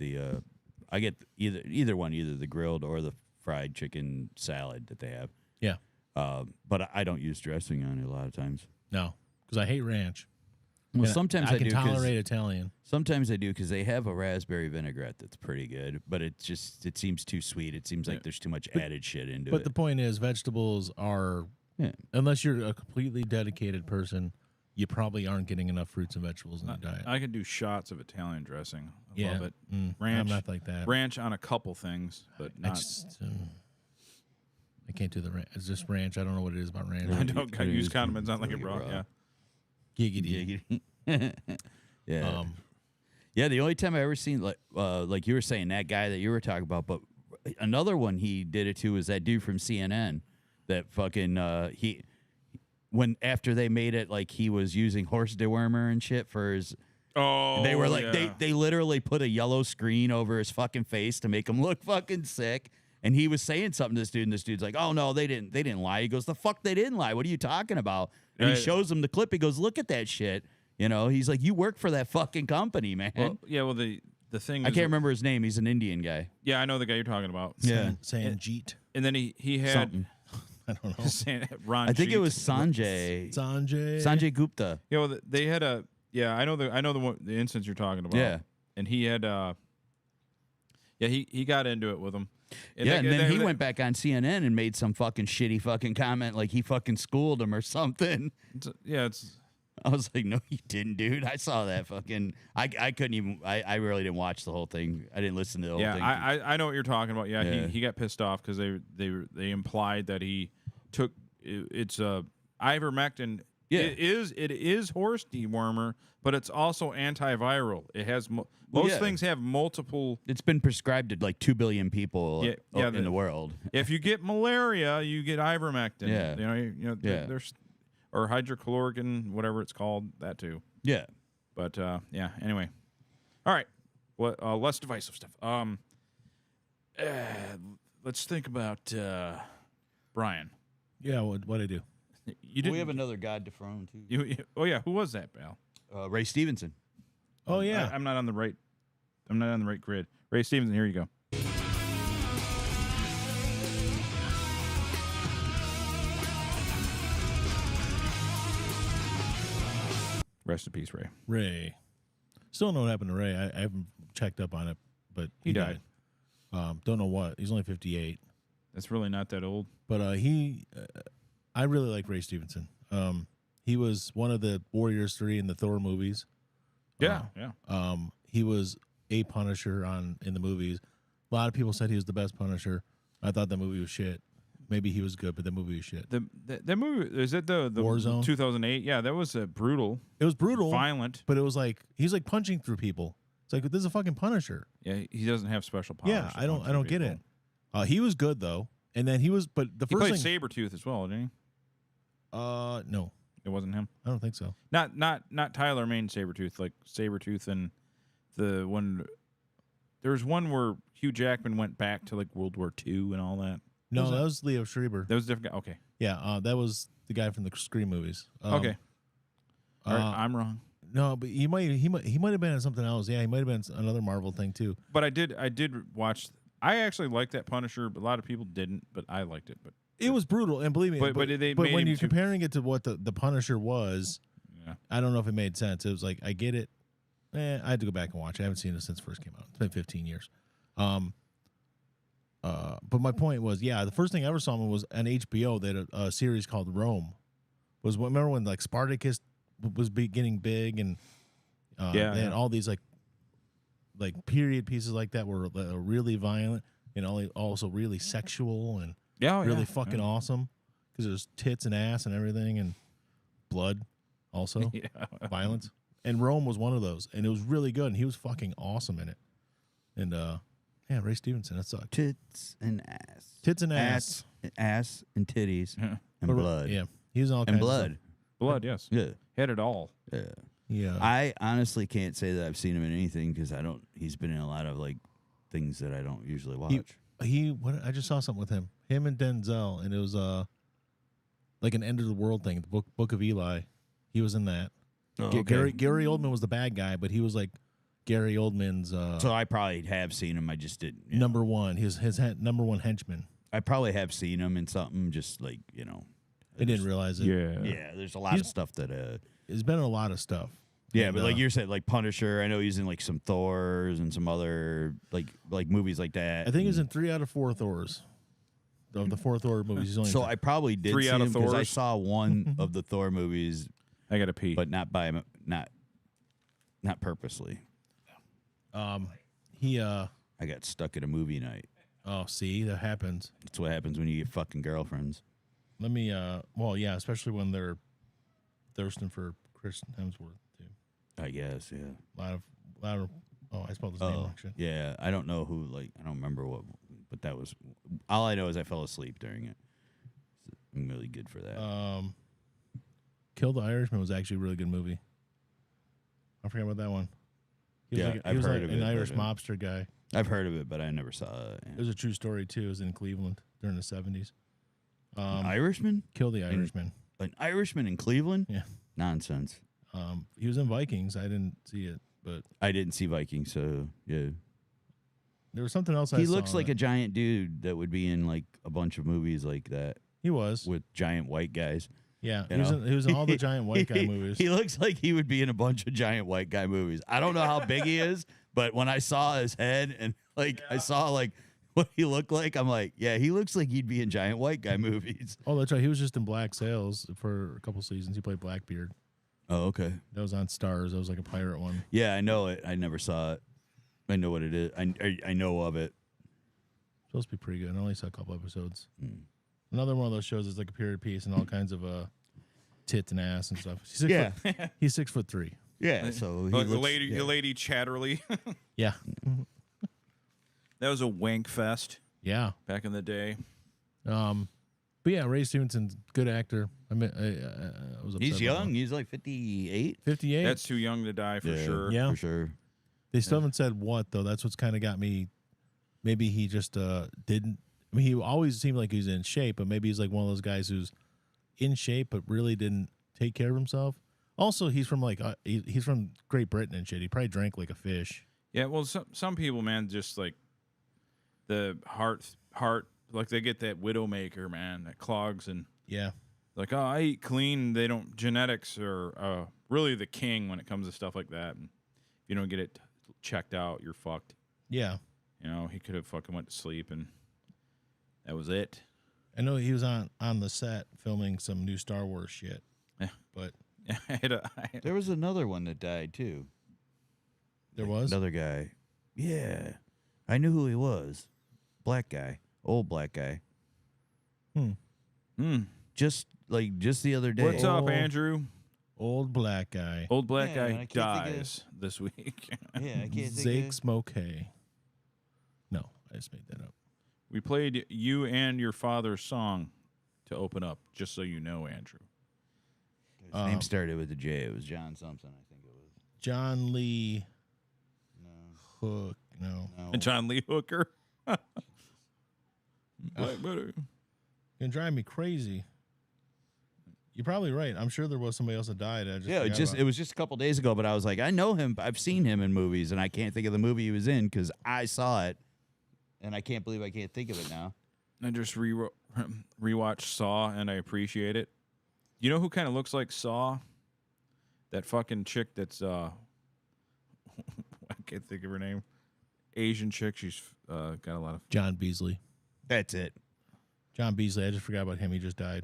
I get either one, either the grilled or the fried chicken salad that they have. Yeah. But I don't use dressing on it a lot of times. No, because I hate ranch. Well, And sometimes I I can do 'cause- tolerate Italian. Sometimes I do because they have a raspberry vinaigrette that's pretty good, but it seems too sweet. It seems like there's too much added shit into But it. the point is, vegetables are, Yeah. unless you're a completely dedicated person, you probably aren't getting enough fruits and vegetables in your diet. I could do shots of Italian dressing. I Yeah. love it. I'm Ranch, not like that. ranch on a couple things, but I not. just, I can't do the ranch. It's just ranch. I don't know what it is about ranch. I don't use condiments on like a broth. Yeah. Giggity. Yeah. Yeah, the only time I ever seen like you were saying, that guy that you were talking about, but another one he did it to was that dude from CNN that fucking when after they made it like he was using horse dewormer and shit for his. Oh, They were like yeah. they literally put a yellow screen over his fucking face to make him look fucking sick. And he was saying something to this dude, and this dude's like, "Oh no, they didn't lie." He goes, "The fuck they didn't lie? What are you talking about?" And he shows him the clip. He goes, "Look at that shit." You know, he's like, "You work for that fucking company, man." Well, yeah. Well, the thing I is, can't remember his name. He's an Indian guy. Yeah, I know the guy you're talking about. Yeah. Sanjeet. And then he had Something. I don't know. Ron. I think it Jeet. was Sanjay. Sanjay Gupta. Yeah, well, they had a. Yeah, I know the instance you're talking about. Yeah. And he had. Yeah, he got into it with him. And then he went back on CNN and made some fucking shitty fucking comment like he fucking schooled him or something. It's. I was like, no, you didn't, dude. I saw that fucking. I couldn't even. I really didn't watch the whole thing. I didn't listen to the whole Yeah, thing. I know what you're talking about. Yeah, Yeah. He got pissed off because they implied that he took it's ivermectin. Yeah. it is horse dewormer, but it's also antiviral. It has most yeah. things have multiple. It's been prescribed to like 2 billion people in the world. If you get malaria, you get ivermectin. Yeah. you know Yeah. there's or hydrochloroquine, whatever it's called, that too. Yeah. But yeah. Anyway, all right. Less divisive stuff. Let's think about Brian. Yeah, what I do? You didn't. We have another God dethroned too. Oh yeah, who was that, pal? Ray Stevenson. Oh yeah, I'm not on the right. I'm not on the right grid. Ray Stevenson, here you go. Rest in peace, Ray. Ray. Still don't know what happened to Ray. I haven't checked up on it, but He died. Don't know what. He's only 58. That's really not that old. But I really like Ray Stevenson. He was one of the Warriors 3 in the Thor movies. Yeah. He was a Punisher in the movies. A lot of people said he was the best Punisher. I thought the movie was shit. Maybe he was good, but the movie was shit. The movie, is it the Warzone? 2008? Yeah, that was brutal, It was brutal, violent. but it was like he's like punching through people. It's like, this is a fucking Punisher. Yeah, he doesn't have special powers. Yeah, to I punch don't get people. it. He was good though, and then he was. But the He first played thing, Sabretooth as well, didn't he? no, It wasn't him. I don't think so. Not Tyler Mane Sabretooth, like Sabretooth and the one. There was one where Hugh Jackman went back to like World War II and all that. No, that was Leo Schreiber. That was a different guy. Okay. Yeah, that was the guy from the Scream movies. Okay. All right, I'm wrong. No, but he might have been in something else. Yeah, he might have been another Marvel thing too. But I did watch. I actually liked that Punisher, but a lot of people didn't. But I liked it. But It was brutal, and believe me. But they but made when him you're too- comparing it to what the Punisher was, yeah. I don't know if it made sense. It was like, I get it. I had to go back and watch. I haven't seen it since it first came out. It's been 15 years. But my point was, yeah, the first thing I ever saw him was on HBO. That a series called Rome remember when like Spartacus was getting big, and they had all these like period pieces like that were really violent and also really sexual and really fucking awesome because there's tits and ass and everything and blood also violence. And Rome was one of those, and it was really good, and he was fucking awesome in it. And yeah, Ray Stevenson, that sucked. Tits and ass. Tits and ass. Ass and titties and But, blood. Yeah, he was in all kinds And blood. Blood, yes. Yeah. Had it all. Yeah. Of stuff. Yeah, I honestly can't say that I've seen him in anything because he's been in a lot of like things that I don't usually watch. I just saw something with him and Denzel, and it was like an end of the world thing. The Book of Eli. He was in that. Oh, okay. Gary Oldman was the bad guy, but he was like Gary Oldman's So I probably have seen him. I just didn't. You know. number one. His number one henchman. I probably have seen him in something just like, I didn't realize it. Yeah, there's a lot of stuff that He's been in a lot of stuff. yeah, And, but like you said, like Punisher, I know he's in like some Thors and some other like movies like that. I think he's in 3 out of 4 Thors. Of the 4 Thor movies, he's only So I probably did 3 see out him of because I Thors? saw one of the Thor movies I gotta pee. but not not purposely. He I got stuck at a movie night. oh, see, that happens. That's what happens when you get fucking girlfriends. Let me well, yeah, especially when they're thirsting for Chris Hemsworth too. I guess, yeah. A lot of oh, I spelled his name wrong. Shit. Yeah. I don't know who. Like, I don't remember what, but that was all I know is I fell asleep during it. I'm really good for that. Kill the Irishman was actually a really good movie. I forgot about that one. He was I've heard of an it, Irish but, mobster guy. I've heard of it, but I never saw it. It was a true story too. It was in Cleveland during the 70s. An Irishman? Kill the Irishman. An Irishman in Cleveland? Yeah. Nonsense. He was in Vikings. I didn't see it, but I didn't see Vikings, so yeah. there was something else. He looks like a giant dude that would be in like a bunch of movies like that He was. with giant white guys. Yeah, You he was in all the giant white guy movies. He looks like he would be in a bunch of giant white guy movies. I don't know how big he is, but when I saw his head and like I saw like what he looked like, I'm like, yeah, he looks like he'd be in giant white guy movies. Oh, that's right. He was just in Black Sails for a couple seasons. He played Blackbeard. Oh, okay. That was on Stars. That was like a pirate one. Yeah, I know it. I never saw it. I know what it is. I know of it. Supposed to be pretty good. I only saw a couple episodes. Another one of those shows is like a period piece and all kinds of tit and ass and stuff. He's 6'3". Yeah, so he the looks, lady Chatterley. Yeah. That was a wank fest Yeah. back in the day. But yeah, Ray Stevenson's good actor. I mean, I was upset He's about young. that. He's like 58. 58. That's too young to die for sure. Yeah. for sure. They still haven't said what though. That's what's kind of got me. Maybe he just didn't. I mean, he always seemed like he was in shape, but maybe he's like one of those guys who's in shape but really didn't take care of himself. Also, he's from like he's from Great Britain and shit. He probably drank like a fish. Yeah, well, some people, man, just like the heart, like they get that widowmaker, man, that clogs and Yeah. like, oh, I eat clean. They don't genetics are really the king when it comes to stuff like that. And if you don't get it checked out, you're fucked. Yeah. You know, he could have fucking went to sleep and that was it. I know he was on the set filming some new Star Wars shit. Yeah. But There was another one that died too. there was Another guy. Yeah. I knew who he was. Black guy. Old black guy. Just the other day. What's up, Andrew? old black guy. Old black Yeah, I guy can't think of- dies this week. Yeah, I can't Zake think of... Smokey. No, I just made that up. We played you and your father's song to open up, just so you know, Andrew. His name started with a J. It was John something, I think it was. John Lee Hook. No. And John Lee Hooker. Black Butter. Gonna drive me crazy. You're probably right. I'm sure there was somebody else that died. I just Yeah, forgot about it was just a couple days ago, but I was like, I know him. I've seen him in movies, and I can't think of the movie he was in because I saw it, and I can't believe I can't think of it now. I just rewatched Saw, and I appreciate it. You know who kind of looks like Saw? That fucking chick that's I can't think of her name. Asian chick. She's got a lot of. John Beasley. That's it. John Beasley. I just forgot about him. He just died.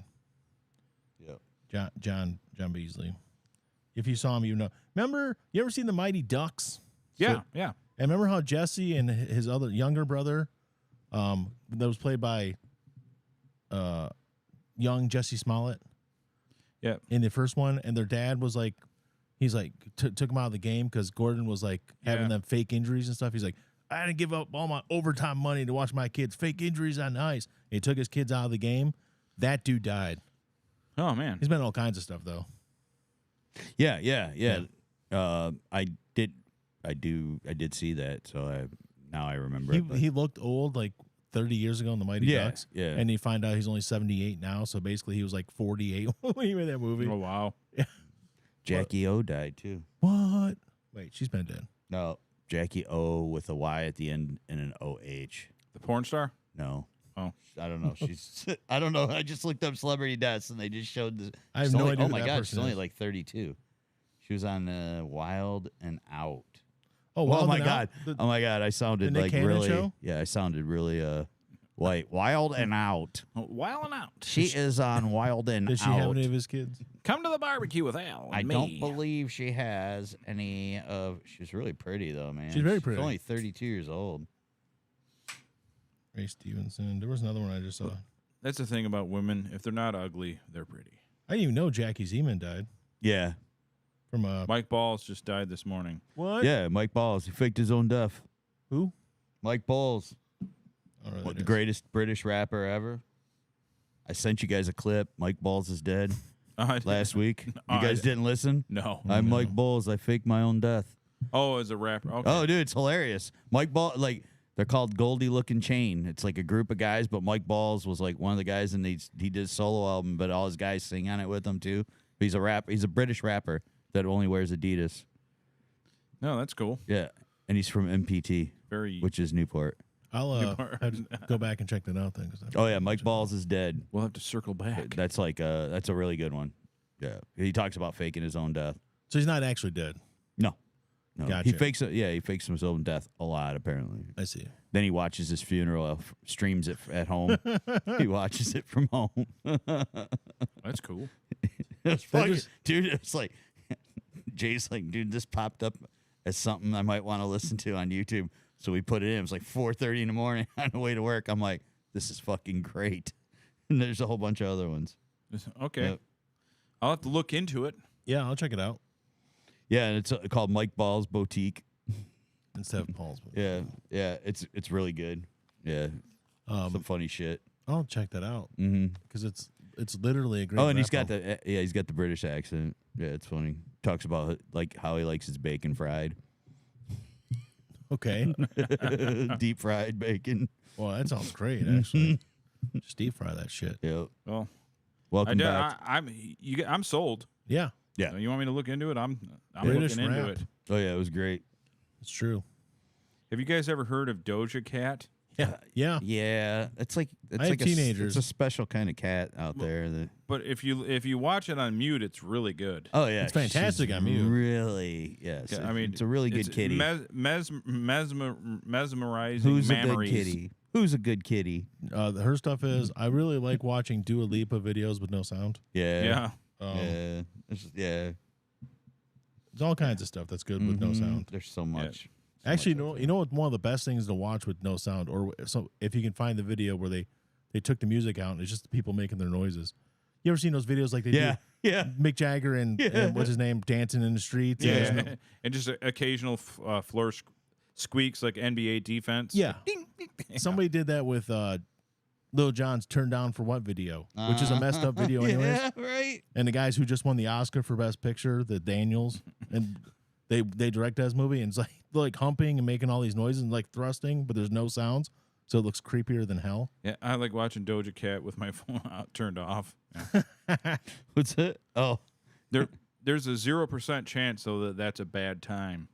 Yep. John Beasley. If you saw him, you know. Remember, you ever seen the Mighty Ducks? Yeah, yeah. And remember how Jesse and his other younger brother, that was played by young Jesse Smollett Yeah. in the first one, and their dad was like, he's like, took him out of the game because Gordon was like having them fake injuries and stuff. He's like, I didn't give up all my overtime money to watch my kids fake injuries on ice. And he took his kids out of the game. That dude died. Oh man. He's been in all kinds of stuff though. Yeah. I did see that, so now I remember. He looked old like 30 years ago in the Mighty Ducks. Yeah. And you find out he's only 78 now. So basically he was like 48 when he made that movie. Oh wow. Jackie O died too. What? Wait, she's been dead. No, Jackie O with a Y at the end and an OH. The porn star? No. Oh. I don't know. I don't know. I just looked up celebrity deaths and they just showed the. I have she's no only- idea Oh who my that God, person she's only is. like 32. She was on Wild and Out. Oh, Oh Wild my and God! Out? Oh my God! I sounded Nick like Cannon really. show? Yeah, I sounded really. Like Wild and Out. Wilding out. She is on Wild and Does she Out. have any of his kids? Come to the barbecue with Al. And I me. don't believe she has any of. She's really pretty though, man. She's very pretty. She's only 32 years old. Ray Stevenson. There was another one I just saw. That's the thing about women. If they're not ugly, they're pretty. I didn't even know Jackie Zeman died Yeah, from Mike Balls just died this morning. what? yeah. Mike Balls. He faked his own death. Who? Mike Balls, I don't know who what, that the is. greatest British rapper ever. I sent you guys a clip. Mike Balls is dead last week. You guys didn't listen? No. I'm Mike Balls. I faked my own death. Oh, as a rapper. Okay. Oh, dude, it's hilarious. Mike Ball, like they're called Goldie Looking Chain. It's like a group of guys, but Mike Balls was like one of the guys, and he did a solo album, but all his guys sing on it with him too. He's a rapper. He's a British rapper that only wears Adidas. No, that's cool. Yeah, and he's from MPT, Very. which is Newport. I'll have to go back and check that out then. Oh yeah, Mike Balls is dead. We'll have to circle back. That's like that's a really good one. Yeah, he talks about faking his own death. So he's not actually dead. No, Gotcha. he fakes it. Yeah, he fakes his own death a lot apparently. I see. Then he watches his funeral, streams it at home. He watches it from home. That's cool. It's fucking, dude. It's like Jay's like, dude, this popped up as something I might want to listen to on YouTube. So we put it in. It was like 4:30 in the morning on the way to work. I'm like, this is fucking great. And there's a whole bunch of other ones. Okay. Yep. I'll have to look into it. Yeah, I'll check it out Yeah, and it's called Mike Balls Boutique. instead of Paul's. Yeah, yeah, it's really good. Yeah, some funny shit. I'll check that out Mm-hmm. because it's literally a great. Oh, and he's rap got album. he's got the British accent. Yeah, it's funny. Talks about like how he likes his bacon fried, Okay. deep fried bacon. Well, that sounds great. Actually, just deep fry that shit. Yep. Well, Welcome back. I'm sold. Yeah, Yeah. So you want me to look into it? I'm British looking into rap. it. Oh yeah, it was great. it's true. Have you guys ever heard of Doja Cat? Yeah, yeah. Yeah, it's like I have teenagers. It's a special kind of cat out there. That But if you watch it on mute, it's really good. oh yeah, It's fantastic she's on mute. Really, yes. I mean, it's a really good it's kitty. mesmerizing Who's memories. a good kitty? Who's a good kitty? Her stuff is. I really like watching Dua Lipa videos with no sound. Yeah, Yeah. yeah, yeah. There's all kinds of stuff that's good with no Mhm. sound. There's so much. Actually, you know what? One of the best things to watch with no sound, or so if you can find the video where they took the music out and it's just the people making their noises. You ever seen those videos like they Yeah, do yeah. Mick Jagger and what's his name dancing in the streets? and there's Yeah. no- And just occasional floor squeaks like NBA defense. yeah. Somebody did that with Lil Jon's "Turn Down for What" video, which is a messed up video, anyways. Yeah, right. And the guys who just won the Oscar for Best Picture, the Daniels, and they direct that movie, and it's like they're like humping and making all these noises and like thrusting, but there's no sounds, so it looks creepier than hell. Yeah, I like watching Doja Cat with my phone turned off. Yeah. What's it? Oh, There's a 0% chance though that that's a bad time.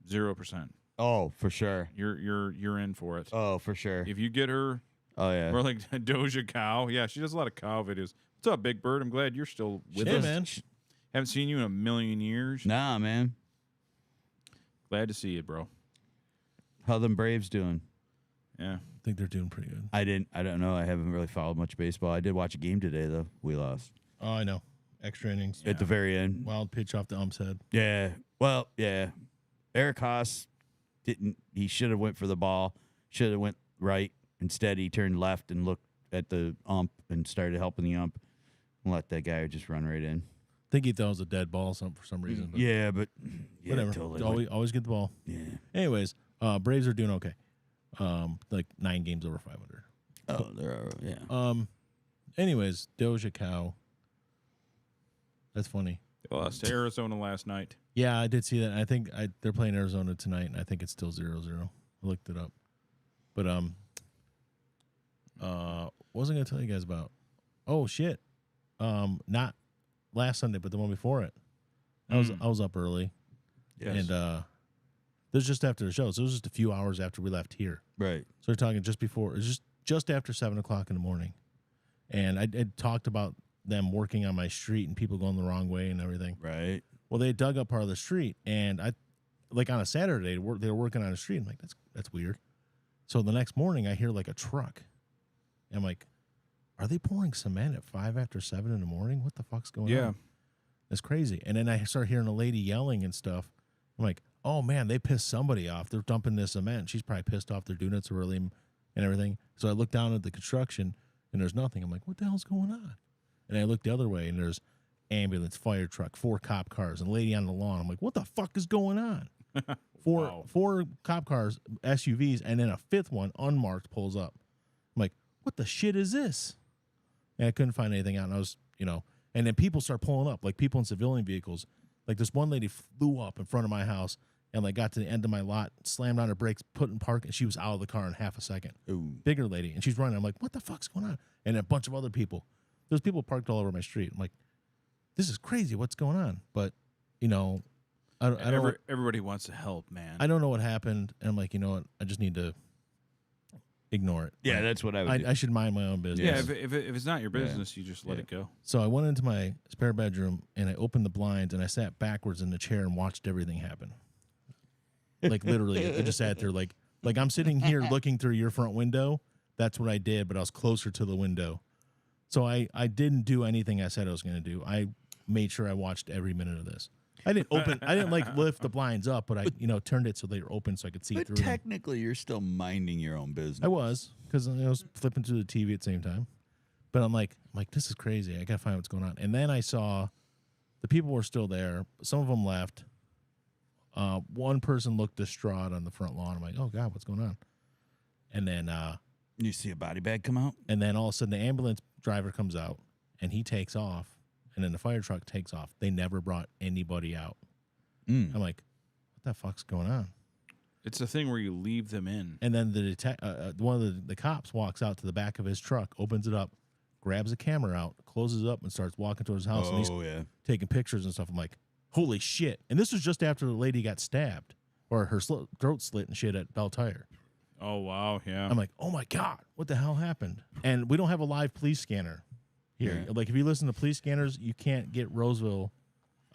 0%. oh, for sure. You're in for it. Oh, for sure. If you get her, Oh yeah. or like Doja Cow, yeah, she does a lot of cow videos. What's up, Big Bird? I'm glad you're still with Hey, us. man. Haven't seen you in a million years. Nah, man. Glad to see you, bro. How them Braves doing? Yeah. I think they're doing pretty good. I don't know. I haven't really followed much baseball. I did watch a game today though. We lost Oh, I know. Extra innings. at the very end. Wild pitch off the ump's head. Yeah. Well, yeah. Eric Haas didn't. He should have went for the ball. Should have went right. Instead, he turned left and looked at the ump and started helping the ump and let that guy just run right in. I think he thought it was a dead ball for some reason. But Yeah, but yeah, whatever. totally. Always get the ball. Yeah. Anyways, Braves are doing okay. Like 9 games over 500. Oh, there are. Yeah. Anyways, Doja Cow. That's funny. They lost to Arizona last night. Yeah, I did see that. I think they're playing Arizona tonight, and I think it's still 0-0. I looked it up. But what was I gonna tell you guys about? Oh shit. Not last Sunday, but the one before it. I was up early. Yes. And this was just after the show. So it was just a few hours after we left here. Right. So we're talking just before, it was just after 7:00 in the morning. And I talked about them working on my street and people going the wrong way and everything. Right. Well, they dug up part of the street, and I, like on a Saturday, they were working on a street. I'm like, that's weird. So the next morning, I hear like a truck And I'm like, are they pouring cement at 5 after 7 in the morning? What the fuck's going on? It's crazy. And then I start hearing a lady yelling and stuff. I'm like, oh man, they pissed somebody off. They're dumping this cement. She's probably pissed off. They're doing it so early and everything. So I look down at the construction and there's nothing. I'm like, what the hell's going on? And I look the other way and there's ambulance, fire truck, 4 cop cars, and a lady on the lawn. I'm like, what the fuck is going on? Four cop cars, SUVs, and then a 5th one unmarked pulls up. I'm like, what the shit is this? And I couldn't find anything out. And I was, and then people start pulling up, like people in civilian vehicles. Like this one lady flew up in front of my house and like got to the end of my lot, slammed on her brakes, put in park, and she was out of the car in half a second. Ooh. Bigger lady. And she's running. I'm like, what the fuck's going on? And a bunch of other people. There's people parked all over my street. I'm like, this is crazy. What's going on? But, I don't Everybody wants to help, man. I don't know what happened. And I'm like, you know what? I just need to ignore it. Yeah, Like, that's what I would do. I should mind my own business. Yeah, if it's not your business, you just let it go. So I went into my spare bedroom and I opened the blinds and I sat backwards in the chair and watched everything happen. Like literally, I just sat there like I'm sitting here looking through your front window. That's what I did, but I was closer to the window. So I didn't do anything I said I was going to do. I made sure I watched every minute of this. I didn't like lift the blinds up, but I turned it so they were open so I could see But through them. technically, you're still minding your own business. I was, because I was flipping through the TV at the same time. But I'm like, this is crazy. I gotta find what's going on. And then I saw the people were still there. Some of them left. One person looked distraught on the front lawn. I'm like, oh God, what's going on? And then You see a body bag come out? all of a sudden the ambulance driver comes out and he takes off, and then the fire truck takes off. They never brought anybody out. I'm like, what the fuck's going on? It's a thing where you leave them in. And then one of the cops walks out to the back of his truck, opens it up, grabs a camera out, closes it up, and starts walking towards his house. And he's taking pictures and stuff. I'm like, holy shit. And this was just after the lady got stabbed or her throat slit and shit at Bell Tire. Oh, wow, yeah. I'm like, oh my God, what the hell happened? And we don't have a live police scanner here. Yeah. Like if you listen to police scanners, you can't get Roseville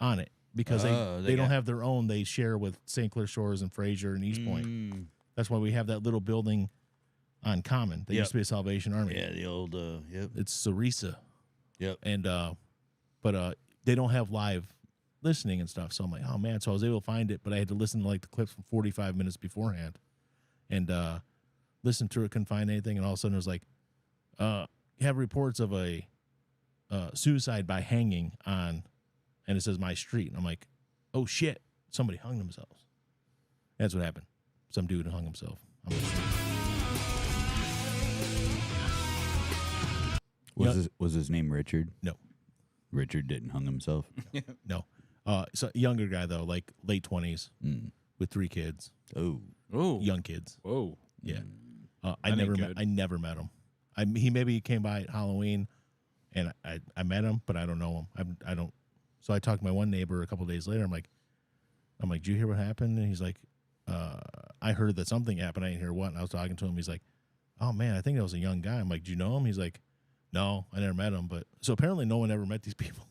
on it because they don't have their own. They share with St. Clair Shores and Fraser and East Point. That's why we have that little building on Common. That used to be a Salvation Army. Yeah, the old, It's Sarisa. Yep. And but they don't have live listening and stuff. So I'm like, oh man. So I was able to find it, but I had to listen to like the clips from 45 minutes beforehand, and listen through it. Couldn't find anything, and all of a sudden it was like, you have reports of a suicide by hanging on, and it says my street, and I'm like, oh shit, somebody hung themselves. That's what happened. Some dude hung himself. Was his name Richard? No. Richard didn't hung himself. No. So a younger guy though, like late 20s, with 3 kids. Oh. Young kids. Whoa. Yeah. That I ain't never met him. He maybe came by at Halloween, and I met him, but I don't know him. I don't. So I talked to my one neighbor a couple of days later. I'm like, did you hear what happened? And he's like, I heard that something happened. I didn't hear what. And I was talking to him. He's like, oh man, I think that was a young guy. I'm like, do you know him? He's like, no, I never met him. But so apparently no one ever met these people.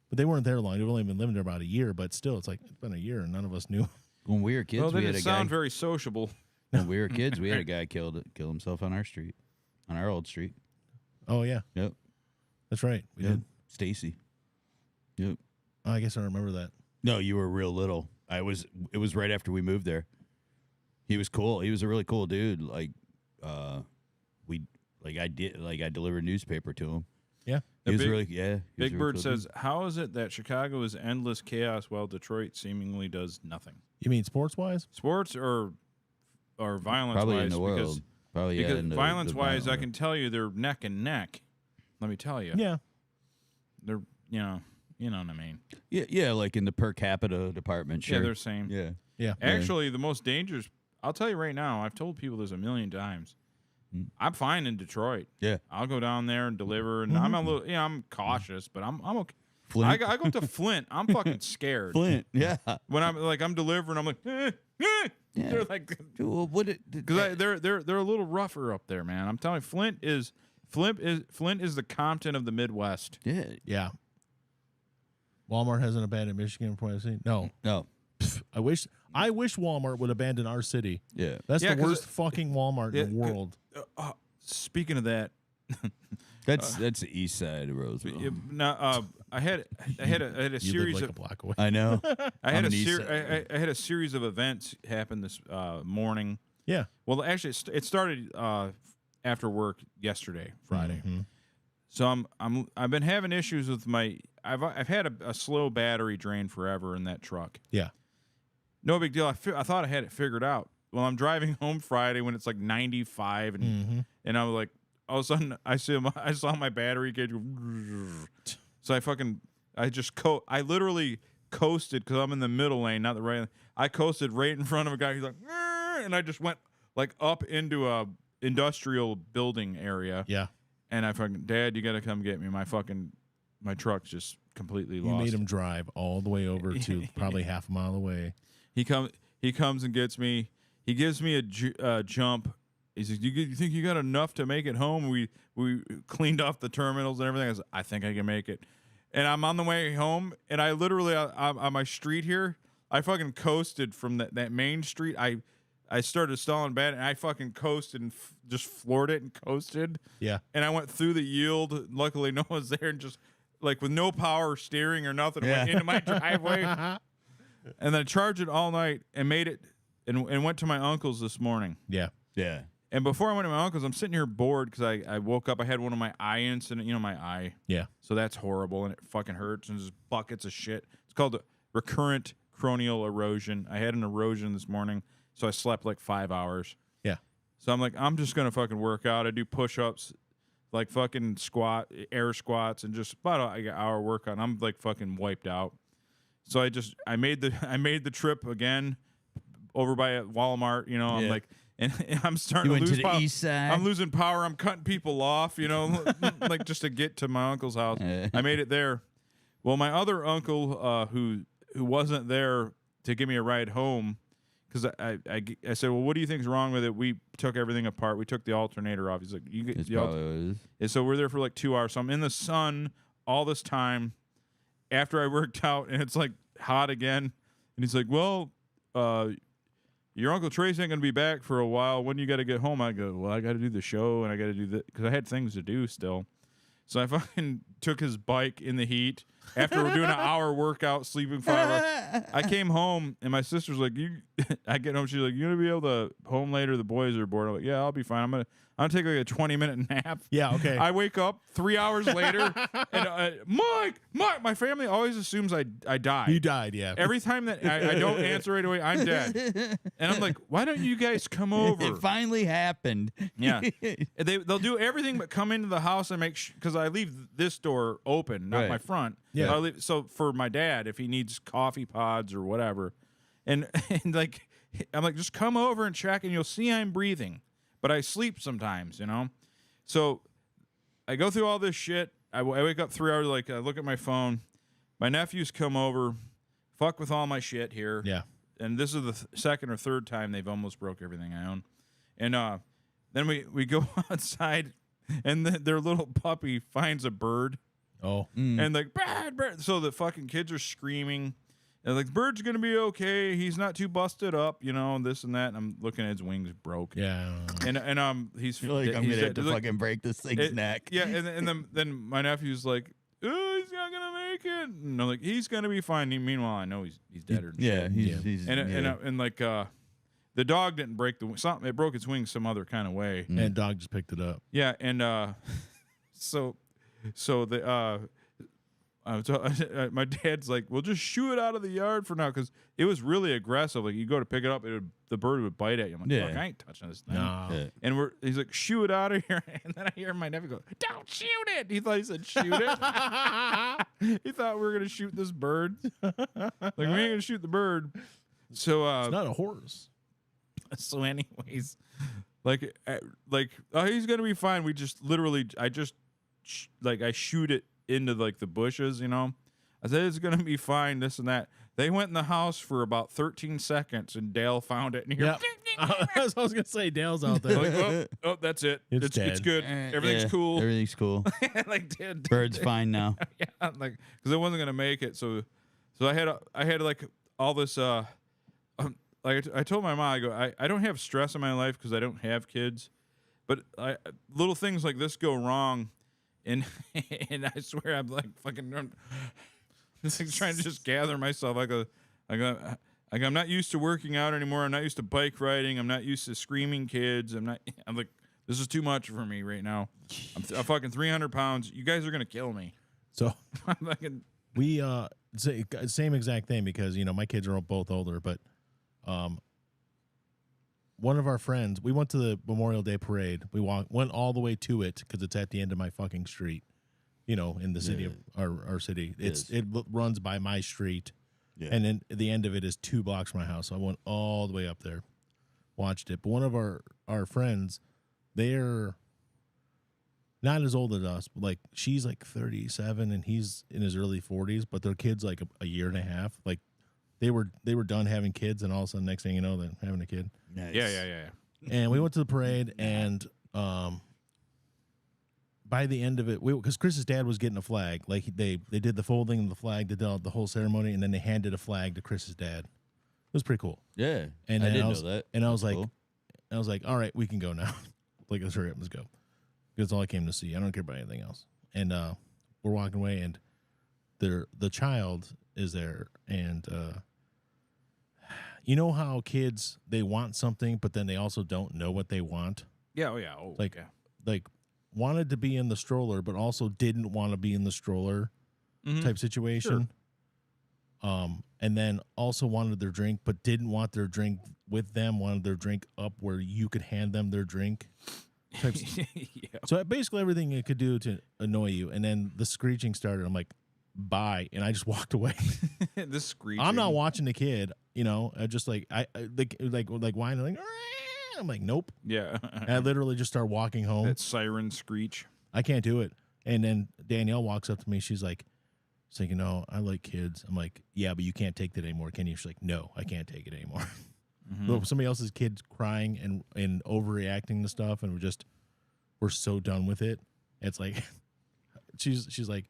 But they weren't there long. They've only been living there about a year. But still, it's been a year, and none of us knew. When we were kids, Well, they we had didn't a guy. sound very sociable. When we were kids, we had a guy kill himself on our street, on our old street. Oh yeah, Yep. that's right. We did. Stacy. Yep. Oh, I guess I remember that. No, you were real little. It was right after we moved there. He was cool. He was a really cool dude. I delivered newspaper to him. Yeah. He was Big- really, yeah. he was a Big really Bird cool says, dude. how is it that Chicago is endless chaos while Detroit seemingly does nothing? You mean sports wise? Sports or violence-wise? Probably in the world. Probably, yeah. Because in the violence-wise, violent I can tell you they're neck and neck. Let me tell you. Yeah. They're, you know what I mean. Yeah, like in the per capita department, sure. Yeah, they're same. Yeah. Yeah. Actually, the most dangerous, I'll tell you right now, I've told people this a million times. I'm fine in Detroit. Yeah. I'll go down there and deliver, and I'm a little, I'm cautious, but I'm okay. Flint. I go to Flint. I'm fucking scared. Flint, yeah. When I'm delivering, I'm like, Yeah. they're like, Well, because they're a little rougher up there, man. I'm telling you, Flint is the Compton of the Midwest. yeah. Yeah. Walmart hasn't abandoned Michigan from what I've seen. No. I wish Walmart would abandon our city. Yeah. That's Yeah, the 'cause worst fucking Walmart in the world. speaking of that, That's the east side of Roseville. I had a You series live like of a block away. I know. I had I'm a an east side. I had a series of events happen this morning. Yeah. Well, actually, it started after work yesterday, Friday. Mhm. So I've been having issues with my. I've had a slow battery drain forever in that truck. Yeah. No big deal. I thought I had it figured out. Well, I'm driving home Friday when it's like 95, and I was like, all of a sudden I saw my battery gauge go. So I literally coasted because I'm in the middle lane, not the right lane. I coasted right in front of a guy. He's like, and I just went like up into a industrial building area. Yeah. And I fucking, Dad, you got to come get me. My truck's just completely You lost. made him drive all the way over to probably half a mile away. He comes and gets me. He gives me a jump. He says, "You think you got enough to make it home?" We cleaned off the terminals and everything. I said, "I think I can make it." And I'm on the way home, and I literally on my street here, I fucking coasted from that main street. I started stalling bad, and I fucking coasted and just floored it and coasted. Yeah. And I went through the yield. Luckily, no one's there, and just like with no power steering or nothing, went into my driveway. And then I charged it all night and made it, and went to my uncle's this morning. Yeah. Yeah. And before I went to my uncle's, I'm sitting here bored because I woke up. I had one of my eye incident, my eye. Yeah. So that's horrible, and it fucking hurts, and there's buckets of shit. It's called recurrent corneal erosion. I had an erosion this morning, so I slept like 5 hours. Yeah. So I'm like, I'm just going to fucking work out. I do push-ups, like fucking air squats, and just about an hour workout. And I'm like fucking wiped out. So I made the trip again over by Walmart, I'm Yeah. like, and I'm starting You to went lose to the power. east side? I'm losing power. I'm cutting people off, like just to get to my uncle's house. I made it there. Well, my other uncle, who wasn't there to give me a ride home, because I said, well, what do you think's wrong with it? We took everything apart. We took the alternator off. He's like, you get It's the probably what it is. and so we're there for like 2 hours. So I'm in the sun all this time after I worked out, and it's like hot again. And he's like, well, your Uncle Trace ain't going to be back for a while. When you got to get home? I go, well, I got to do the show, and I got to do that because I had things to do still. So I fucking took his bike in the heat after we're doing an hour workout, sleeping 5 hours. I came home, and my sister's like, I get home, she's like, you going to be able to home later? The boys are bored. I'm like, yeah, I'll be fine. I'm gonna take like a 20-minute nap. Yeah, okay. I wake up 3 hours later, and Mike, my family always assumes I died. You died, yeah. Every time that I don't answer right away, I'm dead. And I'm like, why don't you guys come over? It finally happened. Yeah, they'll do everything but come into the house and make because I leave this door open, not Right. my front. Yeah. So for my dad, if he needs coffee pods or whatever, and like I'm like, just come over and check, and you'll see I'm breathing, but I sleep sometimes, So I go through all this shit. I wake up 3 hours. Like I look at my phone. My nephews come over, fuck with all my shit here. Yeah. And this is the second or third time they've almost broke everything I own. And then we go outside, and their little puppy finds a bird, Oh. and like, bird. So the fucking kids are screaming, and like, bird's gonna be okay. He's not too busted up, and this and that. And I'm looking at his wings broke. Yeah. And he's I feel like I'm he's gonna have to like- fucking break this thing's neck. Yeah, and then my nephew's like, oh, he's not gonna make it. And I'm like, he's gonna be fine. Meanwhile, I know he's dead or Yeah, shit. he's And like the dog didn't break something. It broke its wings some other kind of way. And dog just picked it up. Yeah, and so the my dad's like, well, just shoo it out of the yard for now, because it was really aggressive. Like you go to pick it up, the bird would bite at you. I'm like, Yeah. fuck, I ain't touching this thing. No. Yeah. And he's like, shoo it out of here. And then I hear my nephew go, don't shoot it. He thought he said shoot it. He thought we were gonna shoot this bird. Like we ain't gonna shoot the bird. So It's not a horse. so anyways, like oh, he's gonna be fine. We just literally I shoot it into like the bushes, I said it's gonna be fine, this and that. They went in the house for about 13 seconds, and Dale found it, and he Yeah. I was gonna say Dale's out there. like, oh, that's it. It's It's dead. good. Everything's Yeah, cool. Everything's cool. Like, dude, Bird's fine now. yeah, like because I wasn't gonna make it. So I had like all this. Like I told my mom, I go, I don't have stress in my life because I don't have kids, But little things like this go wrong, and and I swear I'm like fucking just like trying to just gather myself. I'm not used to working out anymore. I'm not used to bike riding. I'm not used to screaming kids. I'm like, this is too much for me right now. I'm fucking 300 pounds. You guys are gonna kill me. So I'm fucking. we same exact thing because my kids are both older, but one of our friends, we went to the Memorial Day parade. We went all the way to it because it's at the end of my fucking street. In the city of our city, it runs by my street, and then the end of it is 2 blocks from my house. So I went all the way up there, watched it. But one of our friends, they're not as old as us. But like she's like 37 and he's in his early 40s. But their kid's like a year and a half. Like they were done having kids, and all of a sudden, next thing you know, they're having a kid. Nice. Yeah. And we went to the parade, and by the end of it, because Chris's dad was getting a flag, like they did the folding of the flag, did the whole ceremony, and then they handed a flag to Chris's dad. It was pretty cool. Yeah, And I then didn't was, know that. And I was That's like, cool. all right, we can go now. Like, let's hurry up, let's go. That's all I came to see. I don't care about anything else. And we're walking away, and the child is there, and you know how kids, they want something, but then they also don't know what they want. Yeah. Oh yeah. Oh, Like, yeah. like wanted to be in the stroller, but also didn't want to be in the stroller type situation. And then also wanted their drink, but didn't want their drink with them, wanted their drink up where you could hand them their drink. Yeah. So basically everything it could do to annoy you. And then the screeching started. I'm like, bye. And I just walked away. This screeching. I'm not watching the kid, I just like whining, like, I'm like, nope. Yeah. And I literally just start walking home. That siren screech. I can't do it. And then Danielle walks up to me. She's like, I like kids. I'm like, yeah, but you can't take that anymore, can you? She's like, no, I can't take it anymore. Somebody else's kid's crying and overreacting to stuff, and we're so done with it. It's like, she's like,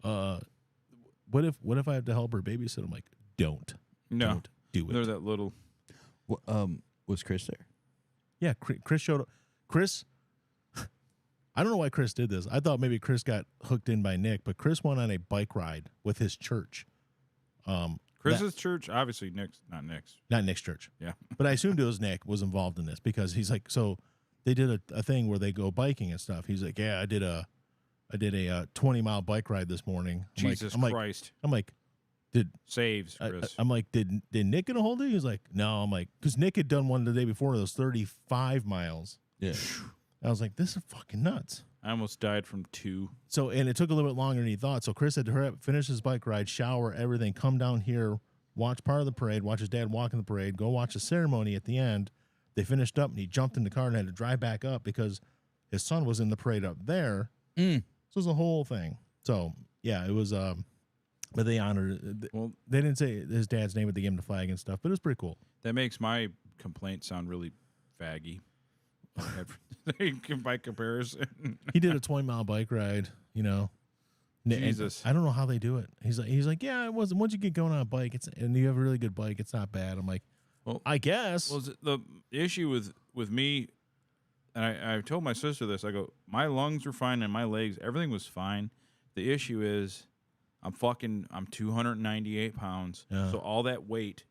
what if I have to help her babysit? I'm like, don't do it. They're that little. Was Chris there? Yeah, Chris showed up. Chris, I don't know why Chris did this. I thought maybe Chris got hooked in by Nick, but Chris went on a bike ride with his church. Chris's church, obviously not Nick's. Not Nick's church. Yeah. But I assumed it was Nick was involved in this because he's like, so they did a thing where they go biking and stuff. He's like, yeah, I did a 20-mile bike ride this morning. Jesus Christ. I'm like, did Saves, Chris. I'm like, did Nick get a hold of you? He's like, no. I'm like, because Nick had done one the day before, those 35 miles. Yeah. I was like, this is fucking nuts. I almost died from 2. So, and it took a little bit longer than he thought. So Chris had to hurry up, finish his bike ride, shower, everything, come down here, watch part of the parade, watch his dad walk in the parade, go watch the ceremony at the end. They finished up, and he jumped in the car and had to drive back up because his son was in the parade up there. So it was a whole thing. So, yeah, it was, but they honored, Well, they didn't say his dad's name, but they gave him the flag and stuff, but it was pretty cool. that makes my complaint sound really faggy. By comparison. He did a 20-mile bike ride, Jesus. And I don't know how they do it. He's like, yeah, it wasn't. Once you get going on a bike, and you have a really good bike, it's not bad. I'm like, well, I guess. Well, the issue with me, and I told my sister this. I go, my lungs were fine and my legs, everything was fine. The issue is, I'm 298 pounds. Yeah. So all that weight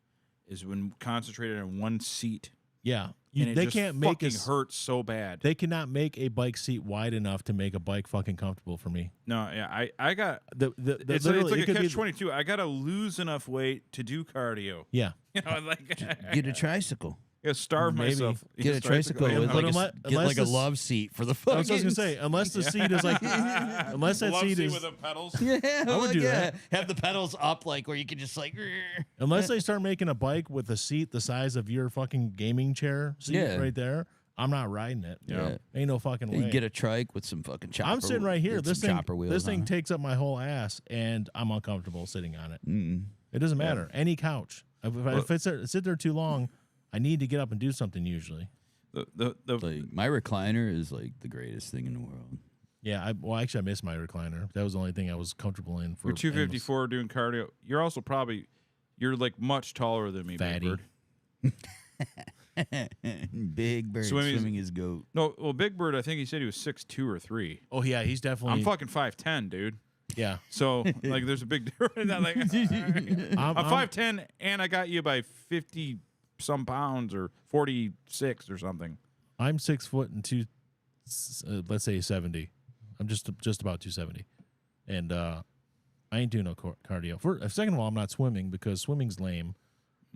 is when concentrated in one seat. Yeah. And they just can't make fucking hurts so bad. They cannot make a bike seat wide enough to make a bike fucking comfortable for me. No, yeah, I got it's literally, like it a could be- catch-22. I gotta lose enough weight to do cardio. Yeah. Get a tricycle. I starve Maybe. myself. Get a tricycle with But like a love seat for the I was fucking. just gonna say, unless the seat is like, unless that Love seat is, with the pedals. Yeah, I would do that. Have the pedals up like where you can just like. unless they start making a bike with a seat the size of your fucking gaming chair seat Yeah. right there, I'm not riding it. Yeah. Ain't no fucking way. You get a trike with some fucking chopper. I'm sitting right here. with This some thing, chopper wheels this thing on it. takes up my whole ass, and I'm uncomfortable sitting on it. Mm. It doesn't matter. Any couch. If I sit there too long, I need to get up and do something usually. The Like my recliner is like the greatest thing in the world. Yeah, actually I miss my recliner. That was the only thing I was comfortable in for. you're 254 doing cardio. You're also you're like much taller than me, Fatty. Big Bird. Big Bird swimming his goat. No, well, Big Bird, I think he said he was 6'2" or 3. Oh yeah, he's definitely. I'm fucking 5'10", dude. Yeah. So like, there's a big difference. I'm, I'm 5'10", and I got you by 50 some pounds or 46 or something. I'm 6 foot and let's say 70. I'm just about 270, and I ain't doing no cardio. Second of all, I'm not swimming because swimming's lame,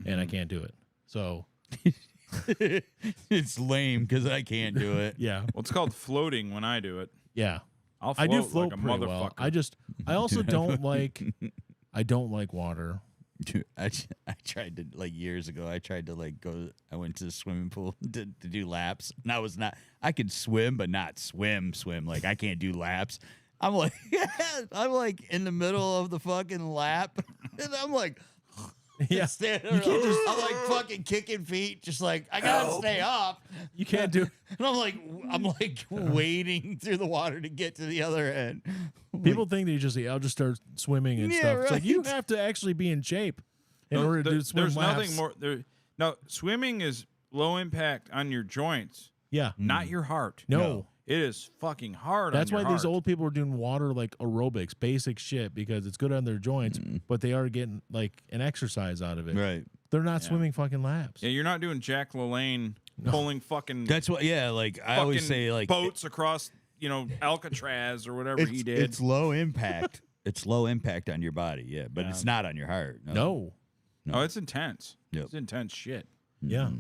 and I can't do it. So It's lame because I can't do it. yeah, Well, it's called floating when I do it. yeah. I'll I float do float like a pretty motherfucker. well. I also don't like. I don't like water. Dude, I tried to, like, years ago, I tried to, like, I went to the swimming pool to do laps, and I could swim, but not swim. Like, I can't do laps. I'm like, I'm like in the middle of the fucking lap, and I'm like, Yeah, standing around, I'm like fucking kicking feet, just like, I gotta stay up. you can't do. And I'm like wading through the water to get to the other end. People think that you just I'll just start swimming and Yeah, stuff. It's like you right. have to actually be in shape in No, order to do swim there's laps. nothing more there. No, swimming is low impact on your joints, Yeah, not your heart. no. It is fucking hard. That's on why your these heart. old people are doing water like aerobics, basic shit, because it's good on their joints, but they are getting like an exercise out of it. Right. They're not swimming fucking laps. Yeah, you're not doing Jack LaLanne pulling fucking That's what, yeah, like, I always fucking say, like, boats across, Alcatraz or whatever he did. it's low impact. It's low impact on your body, yeah, but it's not on your heart. No. Oh, it's intense. Yep. It's intense shit. Yeah.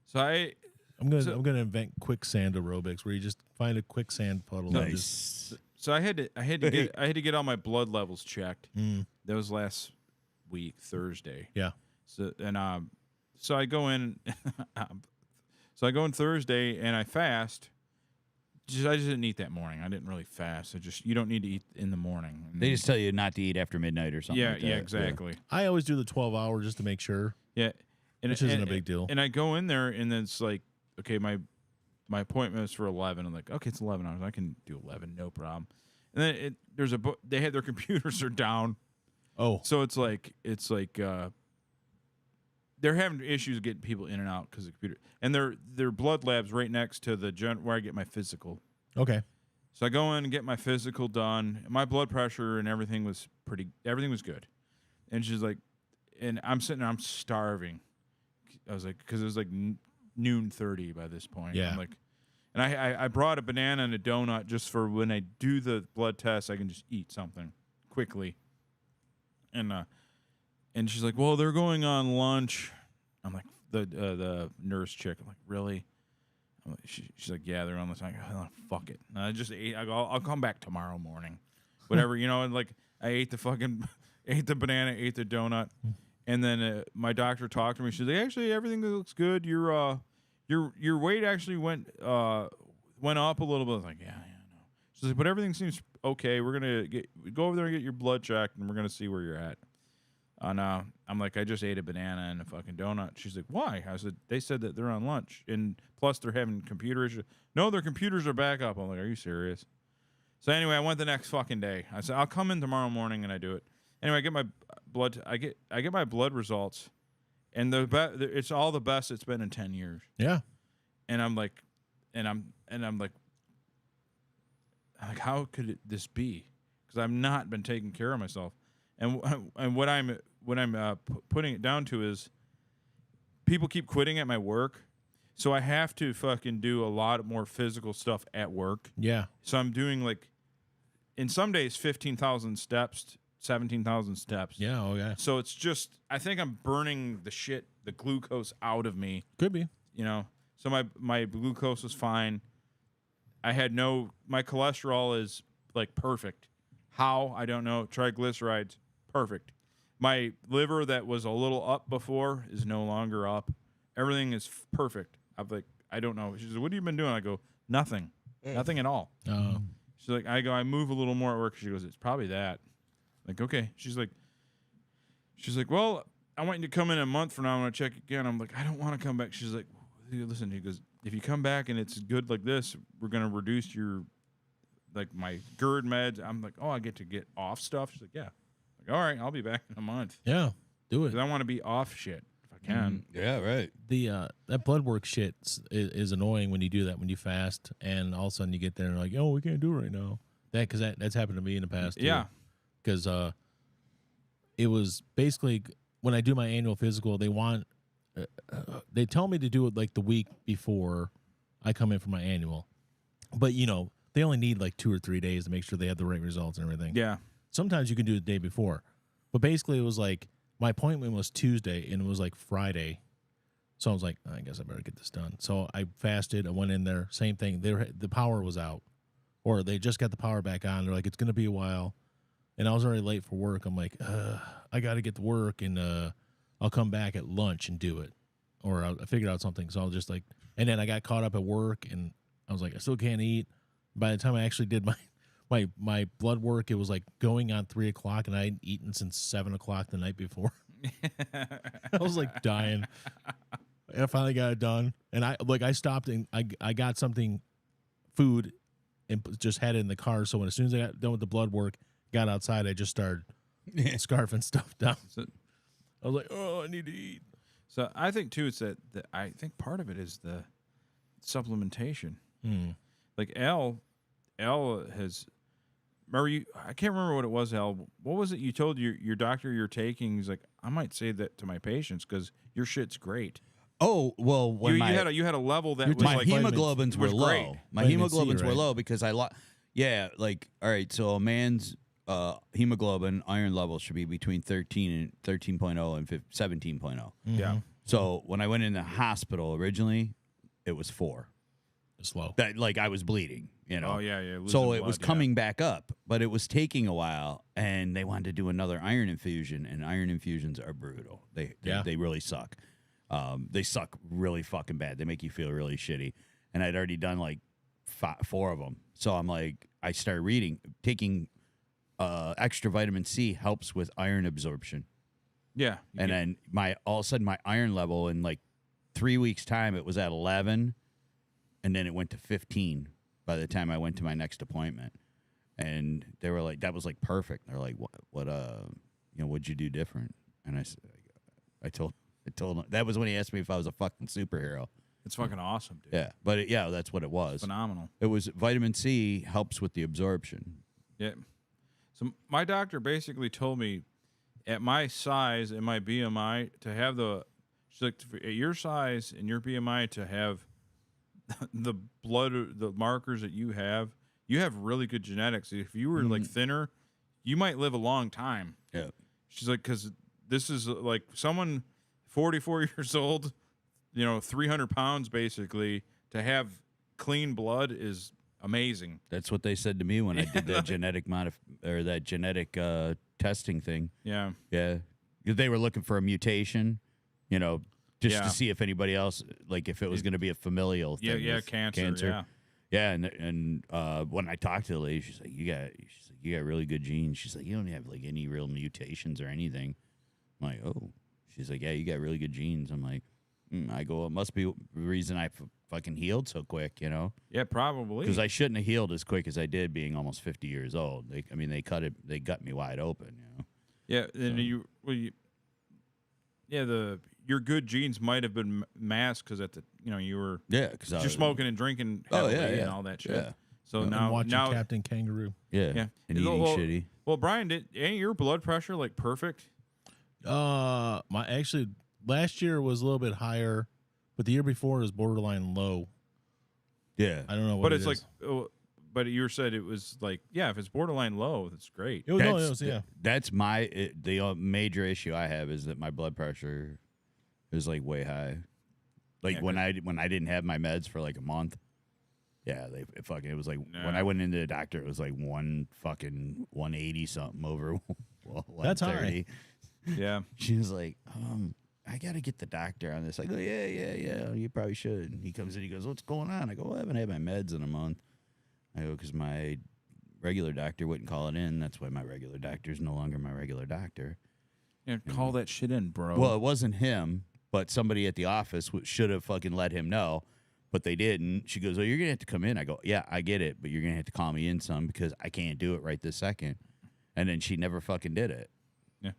So I'm gonna invent quicksand aerobics where you just find a quicksand puddle. And just, Nice. So I had to get all my blood levels checked. That was last week, Thursday. yeah. So I go in, Thursday and I fast. I just didn't eat that morning. I didn't really fast. You don't need to eat in the morning. They just tell you not to eat after midnight or something. yeah, like that. yeah, exactly. I always do the 12-hour just to make sure. Yeah, Which isn't a big deal. And I go in there and then it's like, okay, my appointment is for 11. I'm like, okay, it's 11 hours. I can do 11, no problem. And then they had their computers are down. Oh, So it's like they're having issues getting people in and out because of the computer. And their blood lab's right next to where I get my physical. okay. So I go in and get my physical done. My blood pressure and everything was good. And she's like, and I'm sitting there, I'm starving. I was like, because it was like noon 30 by this point. Yeah. I'm like, and I brought a banana and a donut just for when I do the blood test, I can just eat something quickly. And she's like, well, they're going on lunch. I'm like, the nurse chick. I'm like, really? I'm like, she's like, yeah, they're on lunch. I'm like, oh, fuck it. And I just ate. I go, I'll come back tomorrow morning. Whatever, and like I ate the banana, ate the donut. And then my doctor talked to me. She's like, actually, everything looks good. Your weight actually went up a little bit. I was like, yeah, no. She's like, but everything seems okay. We're gonna go over there and get your blood checked, and we're gonna see where you're at. And I'm like, I just ate a banana and a fucking donut. She's like, why? I said, they said that they're on lunch, and plus they're having computer issues. No, their computers are back up. I'm like, are you serious? So anyway, I went the next fucking day. I said, I'll come in tomorrow morning, and I do it. Anyway, I get my blood. I get my blood results, and it's all the best it's been in 10 years. Yeah. And I'm like, how could this be? Because I've not been taking care of myself, and what I'm putting it down to is people keep quitting at my work, so I have to fucking do a lot more physical stuff at work. Yeah. So I'm doing like, in some days, 15,000 steps. 17,000 steps. Yeah. Oh, yeah. So it's just, I think I'm burning the glucose out of me, Could be. So my glucose was fine. My cholesterol is like perfect. How? I don't know. Triglycerides, perfect. My liver that was a little up before is no longer up. Everything is perfect. I'm like, I don't know. She says, what have you been doing? I go, nothing. Nothing at all. She's like, I move a little more at work. She goes, it's probably that. Like, okay. She's like, well, I want you to come in a month from now. I'm going to check again. I'm like, I don't want to come back. She's like, listen, he goes, if you come back and it's good like this, we're going to reduce my GERD meds. I'm like, oh, I get to get off stuff. She's like, yeah. Like, all right, I'll be back in a month. Yeah. Do it. Because I want to be off shit. I can. Yeah, right. The that blood work shit is annoying when you do that, when you fast, and all of a sudden you get there and like, oh, we can't do it right now. That's happened to me in the past. Yeah. Because it was basically when I do my annual physical, they tell me to do it like the week before I come in for my annual, but they only need like 2 or 3 days to make sure they have the right results and everything. Yeah. Sometimes you can do it the day before, but basically it was like my appointment was Tuesday and it was like Friday. So I was like, I guess I better get this done. So I fasted. I went in there. Same thing. The power was out, or they just got the power back on. They're like, it's going to be a while. And I was already late for work. I'm like, I got to get to work, and I'll come back at lunch and do it. Or I figured out something. So I was just like, and then I got caught up at work, and I was like, I still can't eat. By the time I actually did my blood work, it was like going on 3 o'clock, and I hadn't eaten since 7 o'clock the night before. I was like dying. And I finally got it done. And I stopped and I got something, food, and just had it in the car. So as soon as I got done with the blood work, got outside, I just started scarfing stuff down. So, I was like, oh, I need to eat. so I think too, it's that I think part of it is the supplementation. Like Al has. Remember you? I can't remember what it was, Al. What was it you told your doctor you're taking? He's like, I might say that to my patients because your shit's great. Oh, well, when You had a level that was my like hemoglobins were was low. great. My Vitamin C, hemoglobins were right? low because yeah, like, all right, so a man's hemoglobin iron level should be between 13.0 and 17.0. Yeah. So when I went in the hospital originally, it was 4. Slow. That, like, I was bleeding, Oh yeah, yeah. So losing it was blood, coming back up, but it was taking a while, and they wanted to do another iron infusion, and iron infusions are brutal. They really suck. They suck really fucking bad. They make you feel really shitty. And I'd already done like 4 of them. So I'm like, I started reading. Taking extra vitamin C helps with iron absorption. Yeah. And then all of a sudden my iron level in like 3 weeks' time, it was at 11, and then it went to 15 by the time I went to my next appointment. And they were like, that was like perfect. They're like, what what'd you do different? And I told him. That was when he asked me if I was a fucking superhero. it's fucking awesome, dude. Yeah, but that's what it was. Phenomenal. It was vitamin C helps with the absorption. Yeah. So my doctor basically told me at my size and my BMI to have she's like, at your size and your BMI to have the markers that you have really good genetics. If you were like thinner, you might live a long time. Yeah. She's like, because this is like someone 44 years old, 300 pounds basically, to have clean blood is amazing. That's what they said to me when I did that genetic testing thing. Yeah. Yeah. They were looking for a mutation, just Yeah. to see if anybody else, like if it was going to be a familial thing. Yeah, with cancer. Yeah. Yeah, and when I talked to the lady, she's like, you got really good genes. She's like, you don't have like any real mutations or anything. I'm like, oh. She's like, yeah, you got really good genes. I'm like, I go, it must be the reason I fucking healed so quick, Yeah, probably. because I shouldn't have healed as quick as I did, being almost 50 years old. They gut me wide open, Yeah, and your good genes might have been masked because at the you were Yeah, because you're smoking and drinking Oh, heavily yeah. and all that shit. Yeah. So And now watching Captain Kangaroo. Yeah, and eating shitty. Well, Brian, ain't your blood pressure like perfect? Last year was a little bit higher, but the year before was borderline low. Yeah, I don't know what But it it's is. like, but you said it was like, yeah, if it's borderline low, that's great. It was, yeah. That's the major issue I have is that my blood pressure is like way high. Like Yeah, when I didn't have my meds for like a month. Yeah, it was like when I No. went into the doctor, it was like 180 something over 130. That's high. Yeah. She was like, I got to get the doctor on this. I go, yeah, you probably should. And he comes in, he goes, what's going on? I go, well, I haven't had my meds in a month. I go, because my regular doctor wouldn't call it in. That's why my regular doctor is no longer my regular doctor. Yeah, call that shit in, bro. Well, it wasn't him, but somebody at the office should have fucking let him know, but they didn't. She goes, oh, you're going to have to come in. I go, yeah, I get it, but you're going to have to call me in some because I can't do it right this second. And then she never fucking did it. yeah.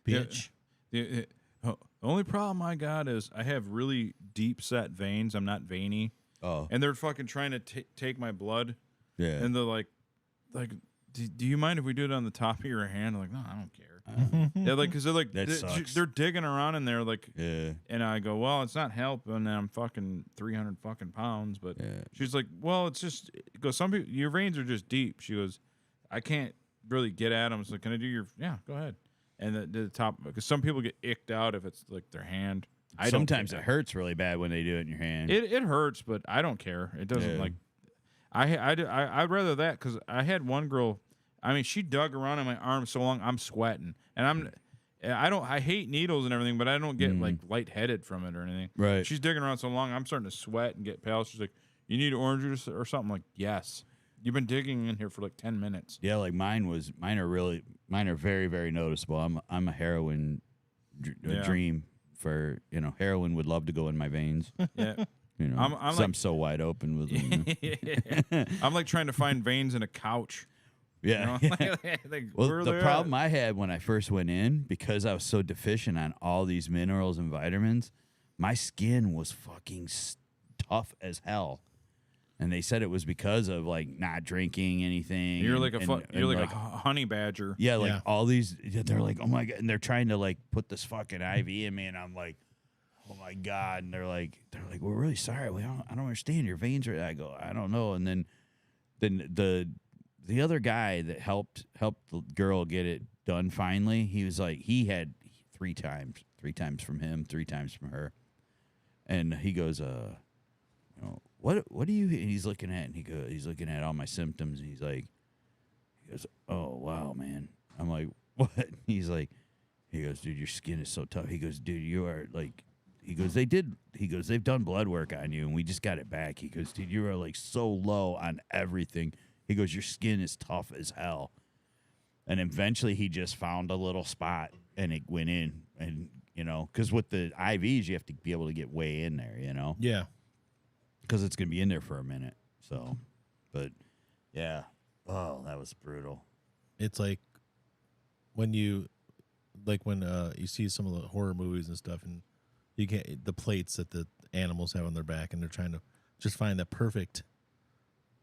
Bitch. The only problem I got is I have really deep set veins. I'm not veiny. Oh, And they're fucking trying to take my blood. yeah. And they're like, do you mind if we do it on the top of your hand? I'm like, no, I don't care. Yeah, like, because they're like, That sucks. they're digging around in there, like, Yeah. and I go, well, it's not helping. And I'm fucking 300 fucking pounds. But she's like, well, it's just, goes, some people, your veins are just deep. She goes, I can't really get at them. So can I do your, yeah, go ahead. And the top, because some people get icked out if it's like their hand. Sometimes it hurts really bad when they do it in your hand. It hurts, but I don't care. It doesn't like. I'd rather that because I had one girl. I mean, she dug around in my arm so long I'm sweating, and I hate needles and everything, but I don't get like lightheaded from it or anything. Right. She's digging around so long I'm starting to sweat and get pale. She's like, "You need orange juice or something?" I'm like, yes. You've been digging in here for like 10 minutes. Yeah, like mine are very, very noticeable. I'm a heroin dream for, heroin would love to go in my veins. Yeah. I'm so wide open with them. I'm like trying to find veins in a couch. Yeah. Well, the problem I had when I first went in, because I was so deficient on all these minerals and vitamins, my skin was fucking tough as hell. And they said it was because of like not drinking anything. You're like a honey badger. Yeah, like all these. They're like, oh my god, and they're trying to like put this fucking IV in me, and I'm like, oh my god. And they're like, we're really sorry. I don't understand. Your veins are. I go, I don't know. And then the other guy that helped the girl get it done finally, he was like, he had three times from him, 3 times from her, and he goes, what do you? And he's looking at, and he's looking at all my symptoms, and he goes, oh wow, man. I'm like, what? He goes, dude, your skin is so tough. He goes, dude, you are like, they've done blood work on you, and we just got it back. He goes, dude, you are like so low on everything. He goes, your skin is tough as hell. And eventually he just found a little spot, and it went in, and because with the IVs you have to be able to get way in there, Yeah. because it's going to be in there for a minute. So, but yeah. Oh, that was brutal. It's like when you see some of the horror movies and stuff, and you get the plates that the animals have on their back, and they're trying to just find that perfect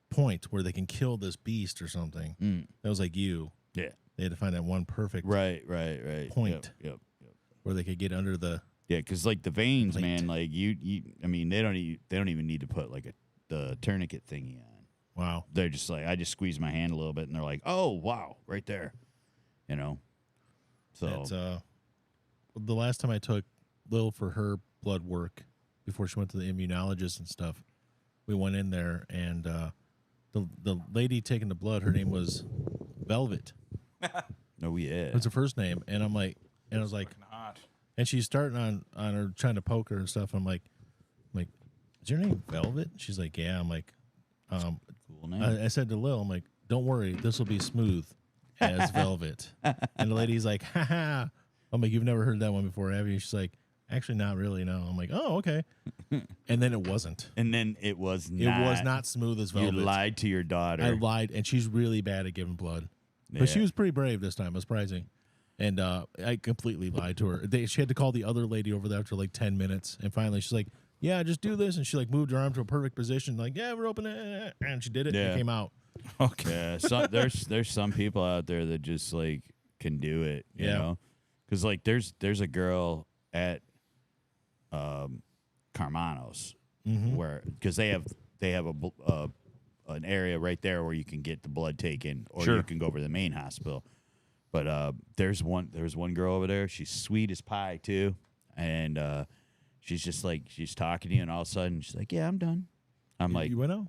point where they can kill this beast or something. That was like you. Yeah. They had to find that one perfect Right. point. Yep. Where they could get under the. Yeah, because like the veins, plate. man, like I mean, they don't even need to put like the tourniquet thingy on. Wow. They're just like, I just squeeze my hand a little bit, and they're like, oh wow, right there, So It's, the last time I took Lil for her blood work before she went to the immunologist and stuff, we went in there, and the lady taking the blood, her name was Velvet. oh yeah, That's her first name, and I was like, Hot. and she's starting on her, trying to poke her and stuff. I'm like, is your name Velvet? She's like, yeah. I'm like, cool name. I said to Lil, I'm like, don't worry, this will be smooth as velvet. And the lady's like, ha ha. I'm like, you've never heard that one before, have you? She's like, actually, not really, no. I'm like, oh, okay. And then it wasn't. And then it was It was not smooth as velvet. You lied to your daughter. I lied, and she's really bad at giving blood. But she was pretty brave this time. It was surprising. And I completely lied to her. She had to call the other lady over there after like 10 minutes. And finally, she's like, yeah, just do this. And she like moved her arm to a perfect position. Like, yeah, we're opening it. And she did it, and it came out. Okay. Yeah, there's some people out there that just like can do it, you know? Because like there's a girl at Carmanos where, because they have an area right there where you can get the blood taken, or you can go over to the main hospital. But there's one girl over there. She's sweet as pie too, and she's just like, she's talking to you, and all of a sudden she's like, yeah, I'm done. I'm like, You went out?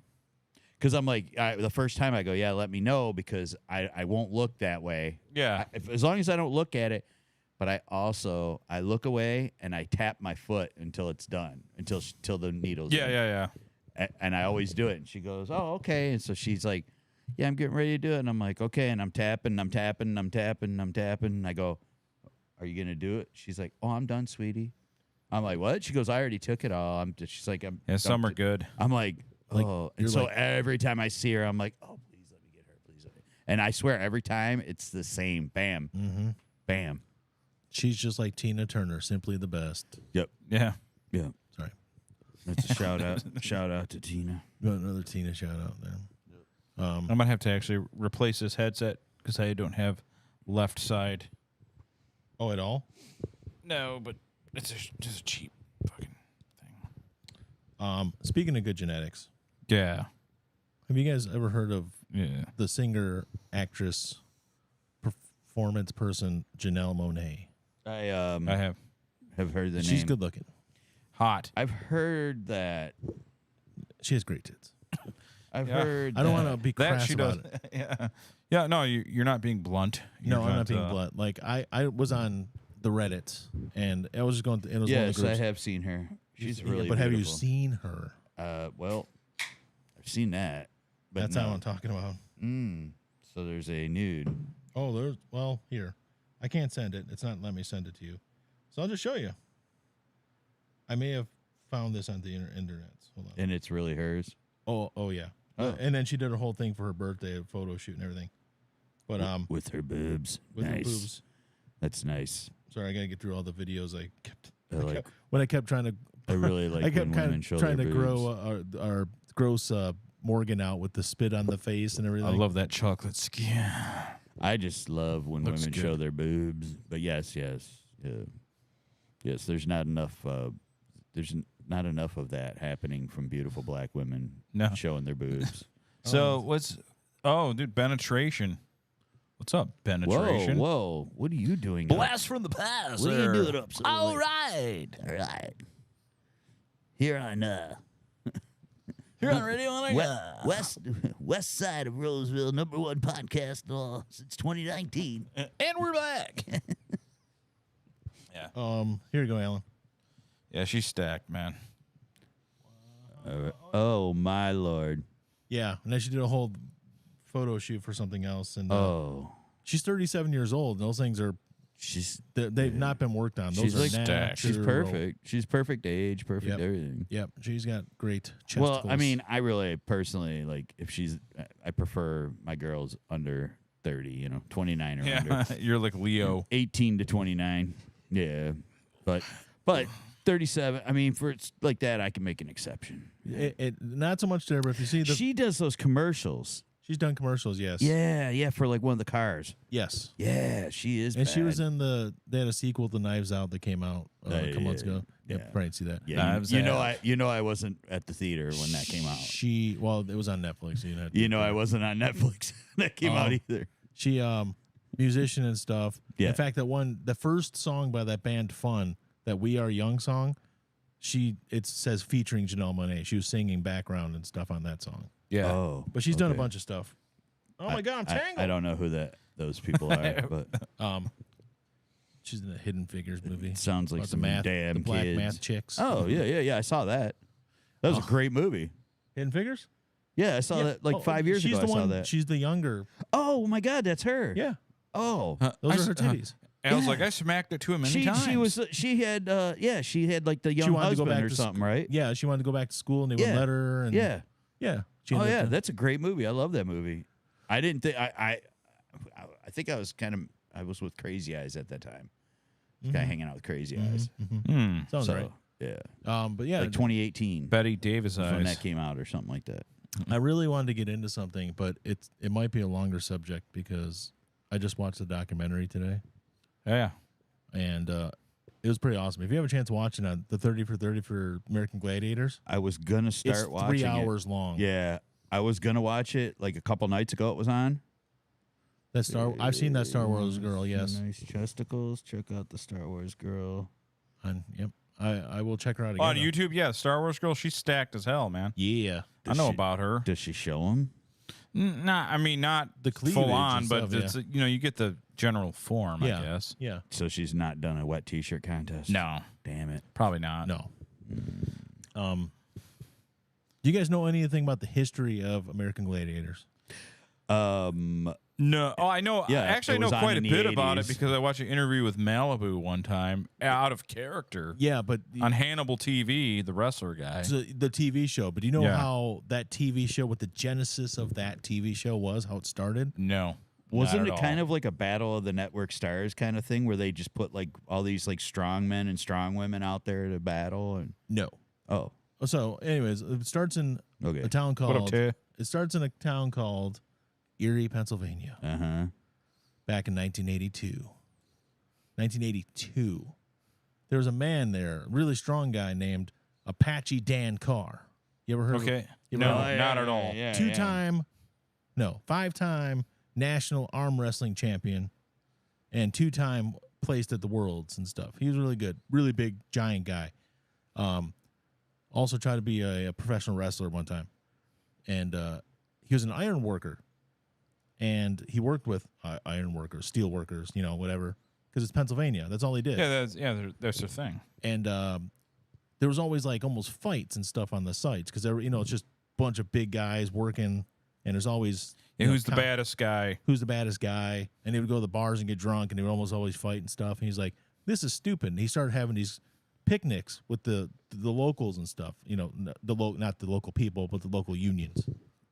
because I'm like, the first time I go, yeah, let me know, because I won't look that way. Yeah. As long as I don't look at it. But I look away and I tap my foot until it's done, until the needle's in. Yeah. And I always do it. And she goes, oh, okay. And so she's like, yeah, I'm getting ready to do it. And I'm like, okay. And I'm tapping. And I go, are you going to do it? She's like, oh, I'm done, sweetie. I'm like, what? She goes, I already took it all. She's like, Some are good. I'm like, oh. And so every time I see her, I'm like, oh, please let me get her. Please let me. And I swear every time it's the same. Bam. Bam. She's just like Tina Turner, simply the best. Yep. Yeah. Yeah. Sorry. That's a shout out. Shout out to Tina. Got another Tina shout out there. I might have to actually replace this headset because I don't have left side. Oh, at all? No, but it's just a cheap fucking thing. Speaking of good genetics, Yeah. have you guys ever heard of Yeah. the singer, actress, performance person Janelle Monáe? I have heard the name. She's good looking. hot. I've heard that. She has great tits. I've Yeah. heard. I don't that- want to be That crass she about does. it. Yeah. Yeah. No, you're not being blunt. No, You're I'm not being uh, blunt. Like I was on the Reddit, and I was just going. It was one of Yes, the I groups. have seen her. She's Yeah, really. but have you beautiful. seen her? Well, I've seen that. But That's no. how I'm talking about. So there's a nude. Oh, here. I can't send it. It's not letting me send it to you. So I'll just show you. I may have found this on the internet. Hold on. And it's really hers. Oh yeah. Oh. And then she did her whole thing for her birthday, a photo shoot and everything. But With her boobs. with nice. her boobs. That's nice. Sorry, I gotta get through all the videos I kept. I When I kept trying to. I really like I kept when kind women of show trying their to boobs. grow our gross Morgan out with the spit on the face and everything. I love that chocolate skin. I just love when Looks women good. show their boobs. But yes. Yes, there's not enough of that happening from beautiful black women No. showing their boobs. So dude, penetration. What's up, Whoa, penetration? whoa. What are you doing? up? Blast from the past. What are you there. doing up so All late? right. All right. Here on You're on radio. west side of Roseville, #1 podcast since 2019. And we're back. Here you go, Alan. Yeah, she's stacked, man. Oh my lord. Yeah, and then she did a whole photo shoot for something else, and Oh, she's 37 years old. And those things are she's they've not been worked on. Those she's are like stacked. she's natural. perfect. She's perfect age, perfect Yep. everything. Yep, she's got great chesticles. Well, I mean, I really personally like if I prefer my girls under 30, 29 or under. Yeah, you're like Leo. 18 to 29. Yeah. But 37, I mean, for it's like that, I can make an exception. it not so much there, but if you see She does those commercials. she's done commercials. Yes. Yeah, for like one of the cars. Yes. Yeah, she is. And she bad. was in they had a sequel to Knives Out that came out a couple months ago. yeah. Probably didn't see that. Yeah, Knives you know, Out. I wasn't at the theater when that came out. It was on Netflix. So you know, You know, I wasn't on Netflix when that came out either. She musician and stuff. Yeah. In fact, the first song by that band Fun, that We Are Young song, it says featuring Janelle Monáe. She was singing background and stuff on that song. Yeah. Oh, But she's done a okay. bunch of stuff. Oh my God, I'm tangled. I don't know who those people are, but She's in the Hidden Figures movie. sounds like About some damn the black kids. math chicks. Oh yeah, I saw that. That was a great movie. Hidden Figures? Yeah, I saw that like 5 years she's ago. The I saw one, that. She's the younger. Oh my God, that's her. Yeah. Oh, Those are her titties. I was Yeah. like, I smacked it to him many she times. she had like the She young wanted to go husband back or to something, sc- right? Yeah, she wanted to go back to school and they Yeah. would let her. And Yeah. Yeah. She Oh ended yeah, up that's a great movie. I love that movie. I didn't think I think I was with Crazy Eyes at that time. Kind of hanging out with Crazy Eyes. Sounds So right. yeah, But yeah, like 2018 Betty Davis was when eyes. that came out or something like that. I really wanted to get into something, but it might be a longer subject because I just watched the documentary today, Yeah. and it was pretty awesome. If you have a chance watching the 30 for 30 for American Gladiators, I was gonna start it's watching 3 hours it. long. Yeah, I was gonna watch it like a couple nights ago. It was on. I've seen that Star Wars girl. Yes, Nice chesticles. Check out the Star Wars girl. Yep. I will check her out again. On though. YouTube, yeah, Star Wars girl, she's stacked as hell, man. Yeah. I know she- about her. Does she show him? Not, I mean, not The cleavage full and on, but stuff, it's you get the general form, Yeah. I guess. Yeah. So she's not done a wet T-shirt contest. No, Damn it. probably not. No. Do you guys know anything about the history of American Gladiators? No. Oh, I know. Yeah, Actually, I it know was on quite a in the bit about it 80s. because I watched an interview with Malibu one time out of character Yeah, but on Hannibal TV, the wrestler guy. the TV show. But do you know Yeah. how that TV show, what the genesis of that TV show was, how it started? No. Wasn't Not it at kind all. of like a battle of the network stars kind of thing where they just put like all these like strong men and strong women out there to battle? And No. oh, So, anyways, it starts in okay. a town What up, called. Tay? It starts in a town called Erie, Pennsylvania, back in 1982. 1982. There was a man there, a really strong guy named Apache Dan Carr. You ever heard of Okay. You No, ever- not at all. Yeah, five-time national arm wrestling champion and 2-time placed at the Worlds and stuff. He was really good, really big, giant guy. Also tried to be a professional wrestler one time. And he was an iron worker. And he worked with iron workers, steel workers, whatever, because it's Pennsylvania. That's all he did. Yeah, that's their thing. And there was always like almost fights and stuff on the sites because it's just a bunch of big guys working, and there's always Who's the baddest guy? who's the baddest guy, and they would go to the bars and get drunk, and they would almost always fight and stuff. And he's like, "This is stupid." And he started having these picnics with the locals and stuff. Not the local people, but the local unions,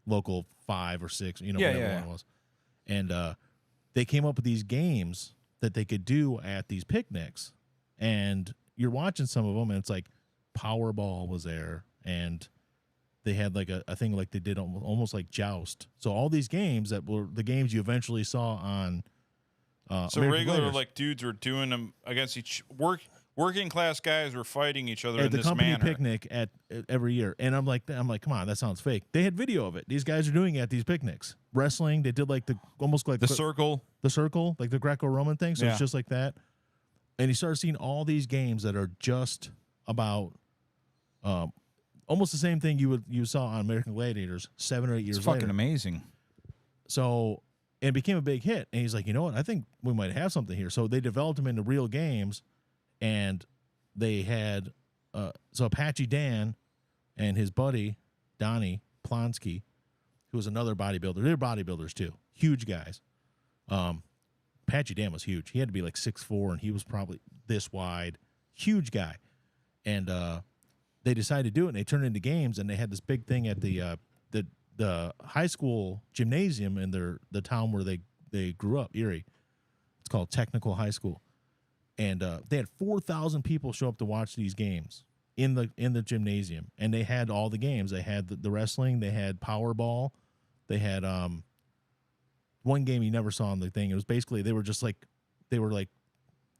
local 5 or 6, whatever one it was. And they came up with these games that they could do at these picnics, and you're watching some of them, and it's like Powerball was there, and they had like a thing like they did almost like Joust. So all these games that were the games you eventually saw on. So American regular Gladiators. like dudes were doing them against working class guys were fighting each other At in the this company manner. picnic at every year, and I'm like, come on, that sounds fake. They had video of it. These guys are doing it at these picnics, wrestling. They did like almost like The circle. the circle, like the Greco-Roman thing. So Yeah. it's just like that. And you start seeing all these games that are just about almost the same thing you saw on American Gladiators 7 or 8 years It's fucking later. amazing. So it became a big hit, and he's like, you know what? I think we might have something here. So they developed them into real games, and they had so Apache Dan and his buddy Donnie Plonsky, who was another bodybuilder. They're bodybuilders too, huge guys. Apache Dan was huge. He had to be like 6'4", and he was probably this wide, huge guy. And they decided to do it, and they turned it into games, and they had this big thing at the high school gymnasium in the town where they grew up, Erie. It's called Technical High School, and they had 4,000 people show up to watch these games in the gymnasium, and they had all the games. They had the wrestling, they had Powerball, they had one game you never saw on the thing. It was basically they were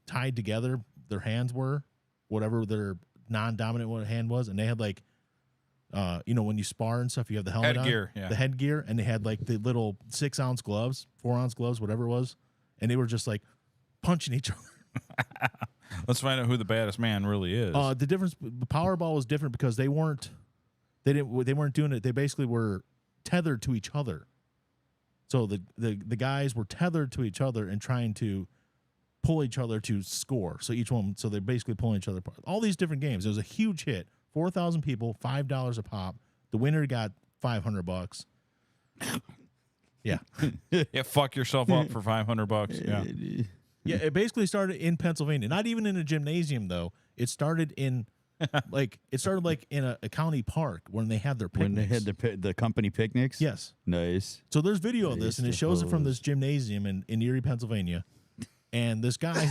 tied together. Their hands were whatever their non-dominant hand was, and they had like. When you spar and stuff, you have the helmet Headgear, on, yeah. the headgear, and they had like the little 6-ounce gloves, 4-ounce gloves, whatever it was, and they were just like punching each other. Let's find out who the baddest man really is. The difference, the Powerball was different because they weren't doing it. They basically were tethered to each other. So the guys were tethered to each other and trying to pull each other to score. So they're basically pulling each other apart. All these different games. It was a huge hit. 4,000 people, $5 a pop. The winner got $500. Yeah. Yeah, fuck yourself up for $500. Yeah. Yeah, it basically started in Pennsylvania. Not even in a gymnasium though. It started in in a county park when they had their picnics. When they had the company picnics? Yes. Nice. So there's video of this, and it shows it from suppose. this gymnasium in Erie, Pennsylvania. And this guy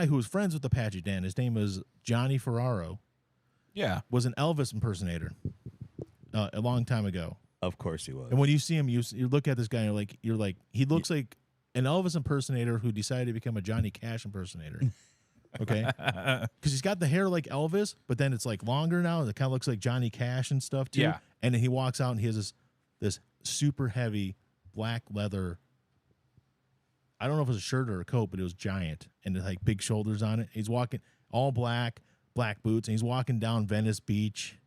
who was friends with Apache Dan, his name was Johnny Ferraro, Yeah. was an Elvis impersonator a long time ago. Of course he was. And when you see him, you look at this guy, and you're like, he looks like an Elvis impersonator who decided to become a Johnny Cash impersonator. Okay, because he's got the hair like Elvis, but then it's like longer now, and it kind of looks like Johnny Cash and stuff too. Yeah. And then he walks out, and he has this super heavy black leather. I don't know if it was a shirt or a coat, but it was giant and it had like big shoulders on it. He's walking all black boots, and he's walking down Venice Beach.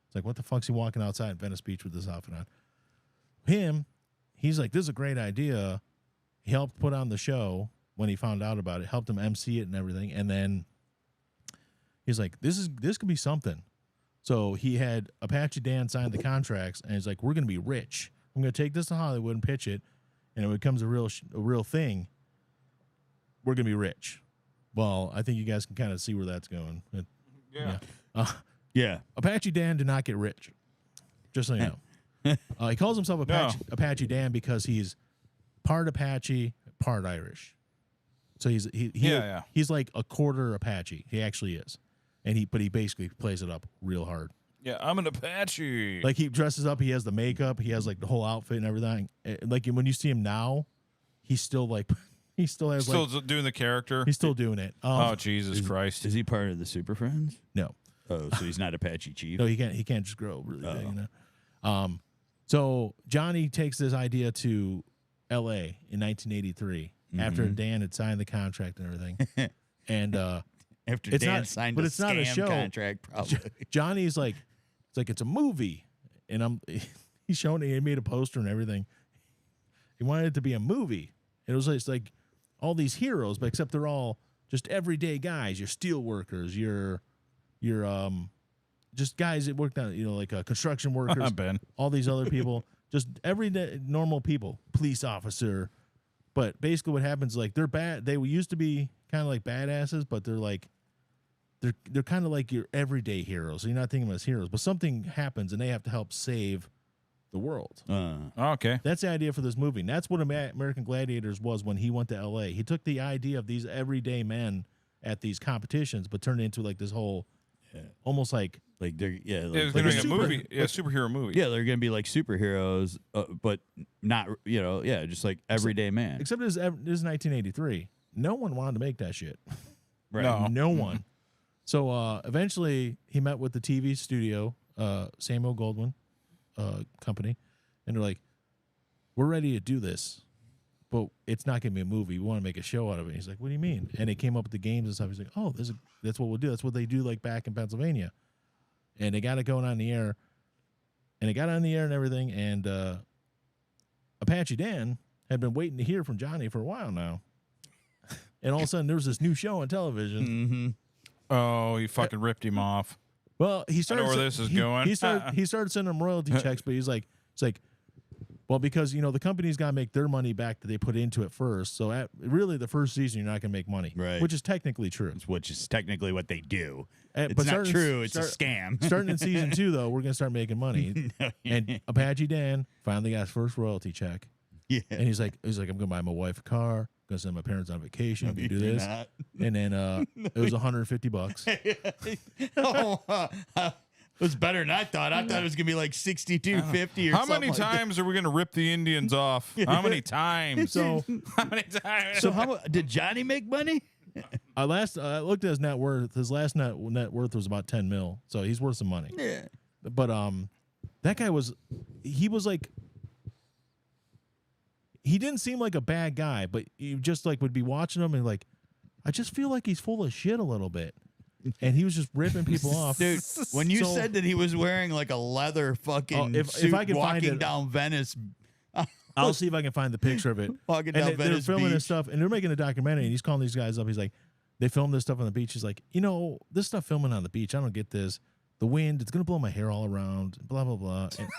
It's like, what the fuck's he walking outside Venice Beach with this outfit on? He's like, this is a great idea. He helped put on the show when he found out about it, helped him MC it and everything. And then he's like, this could be something. So he had Apache Dan sign the contracts, and he's like, we're going to be rich. I'm going to take this to Hollywood and pitch it. And it becomes a real thing. We're going to be rich. Well, I think you guys can kind of see where that's going. Yeah. Yeah. Apache Dan did not get rich, just so you know. He calls himself Apache Dan because he's part Apache, part Irish. So Yeah. he's like a quarter Apache. He actually is, but he basically plays it up real hard. Yeah, I'm an Apache. Like he dresses up, he has the makeup, he has like the whole outfit and everything. Like when you see him now, he's still like he still has still like doing the character. he's still doing it. Oh Jesus Christ! Is he part of the Super Friends? No, Oh, so he's not Apache Chief. no, he can't just grow really big. You know? So Johnny takes this idea to L.A. in 1983 after Dan had signed the contract and everything, and After it's Dan not- signed but a it's not a scam show. contract, probably. Johnny's like, it's a movie, and he's showing it. He made a poster and everything. He wanted it to be a movie. And it was it's like all these heroes, but except they're all just everyday guys. You're steel workers. You're just guys that worked on like construction workers. Ben. All these other people, just everyday normal people. Police officer. But basically, what happens like they're bad. They used to be kind of like badasses, but they're like. They're kind of like your everyday heroes. So you're not thinking of them as heroes, but something happens and they have to help save the world. Okay. That's the idea for this movie. And that's what American Gladiators was when he went to L.A. He took the idea of these everyday men at these competitions, but turned it into like this whole, almost like they're It was like, going to be a super- movie, a superhero movie. yeah, they're gonna be like superheroes, but not just like everyday man. except this is 1983. No one wanted to make that shit. Right. No. No one. So eventually he met with the TV studio, Samuel Goldwyn company, and they're like, we're ready to do this, but it's not going to be a movie. We want to make a show out of it. He's like, what do you mean? And they came up with the games and stuff. He's like, oh, that's what we'll do. That's what they do like back in Pennsylvania. And they got it going on the air. And it got on the air and everything. And Apache Dan had been waiting to hear from Johnny for a while now. And all of a sudden there was this new show on television. Mm-hmm. Oh, you fucking ripped him off. Well, he started. where this is going. He started sending him royalty checks, but it's like, well, because the company's got to make their money back that they put into it first. So really, the first season you're not going to make money, Right. Which is technically true. Which is technically what they do. But It's not starting- true. It's a start- scam. Starting in season 2, though, we're going to start making money. And Apache Dan finally got his first royalty check, Yeah. and he's like, I'm going to buy my wife a car. Going to send my parents on vacation. We do You're this, not. and then it was $150. It was better than I thought. I thought it was gonna be like 62.50 or How something. many like that. times are we going to rip the Indians off? How many times? So How many times? So did Johnny make money? I looked at his net worth. His last net worth was about 10 mil. So he's worth some money. Yeah. But that guy was like, he didn't seem like a bad guy, but you just like would be watching him and like, I just feel like he's full of shit a little bit. And he was just ripping people off. Dude, when you So- said that he was wearing like a leather fucking if suit I can find walking it- down Venice, I'll see if I can find the picture of it. Walking And down they're Venice filming Beach. this stuff, and they're making a documentary, and he's calling these guys up. He's like, they filmed this stuff on the beach. He's like, this stuff filming on the beach, I don't get this. The wind, it's going to blow my hair all around, blah, blah, blah. And,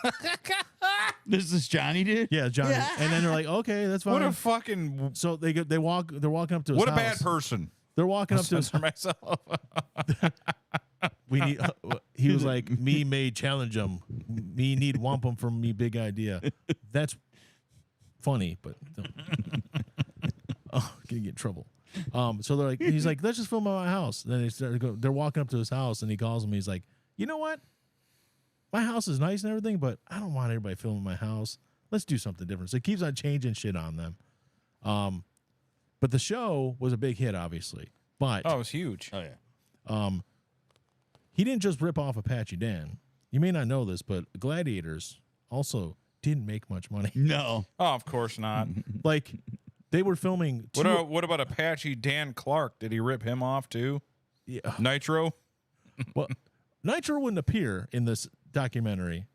this is Johnny, dude. yeah, Johnny. And then they're like, okay, that's fine. What a fucking. So they're walking up to his What a house. bad person. They're walking up to his Censor myself. we need he was like, me may challenge him. Me need wampum from me big idea. That's funny, but gonna get in trouble. So they're like, he's like, let's just film at my house. And then they're walking up to his house, and he calls him. He's like, you know what? My house is nice and everything, but I don't want everybody filming my house. Let's do something different. So he keeps on changing shit on them. But the show was a big hit, obviously. But Oh, it was huge. Oh yeah. he didn't just rip off Apache Dan. You may not know this, but Gladiators also didn't make much money. No. Oh, of course not. Like, they were filming What about Apache Dan Clark? Did he rip him off too? Yeah. Nitro? Well, Nitro wouldn't appear in this documentary.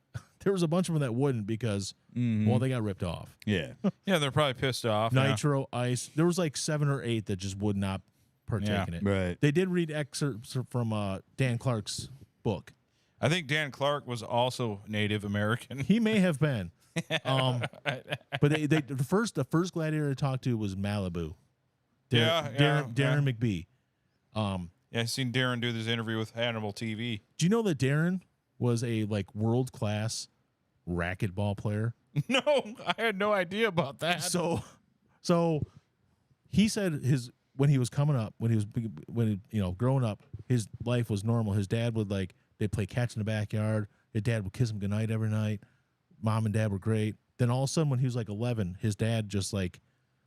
There was a bunch of them that wouldn't because, well, they got ripped off. Yeah. Yeah, they're probably pissed off. yeah. Nitro, Ice. There was like 7 or 8 that just would not partake Yeah. in it. Right. They did read excerpts from Dan Clark's book. I think Dan Clark was also Native American. He may have been. But the first gladiator I talked to was Malibu. Darren McBee. Yeah, I seen Darren do this interview with Hannibal TV. Do you know that Darren was a like world class racquetball player? No, I had no idea about that. So So he said when he was coming up, growing up, his life was normal. His dad would they'd play catch in the backyard. His dad would kiss him goodnight every night. Mom and dad were great. Then all of a sudden, when he was 11, his dad just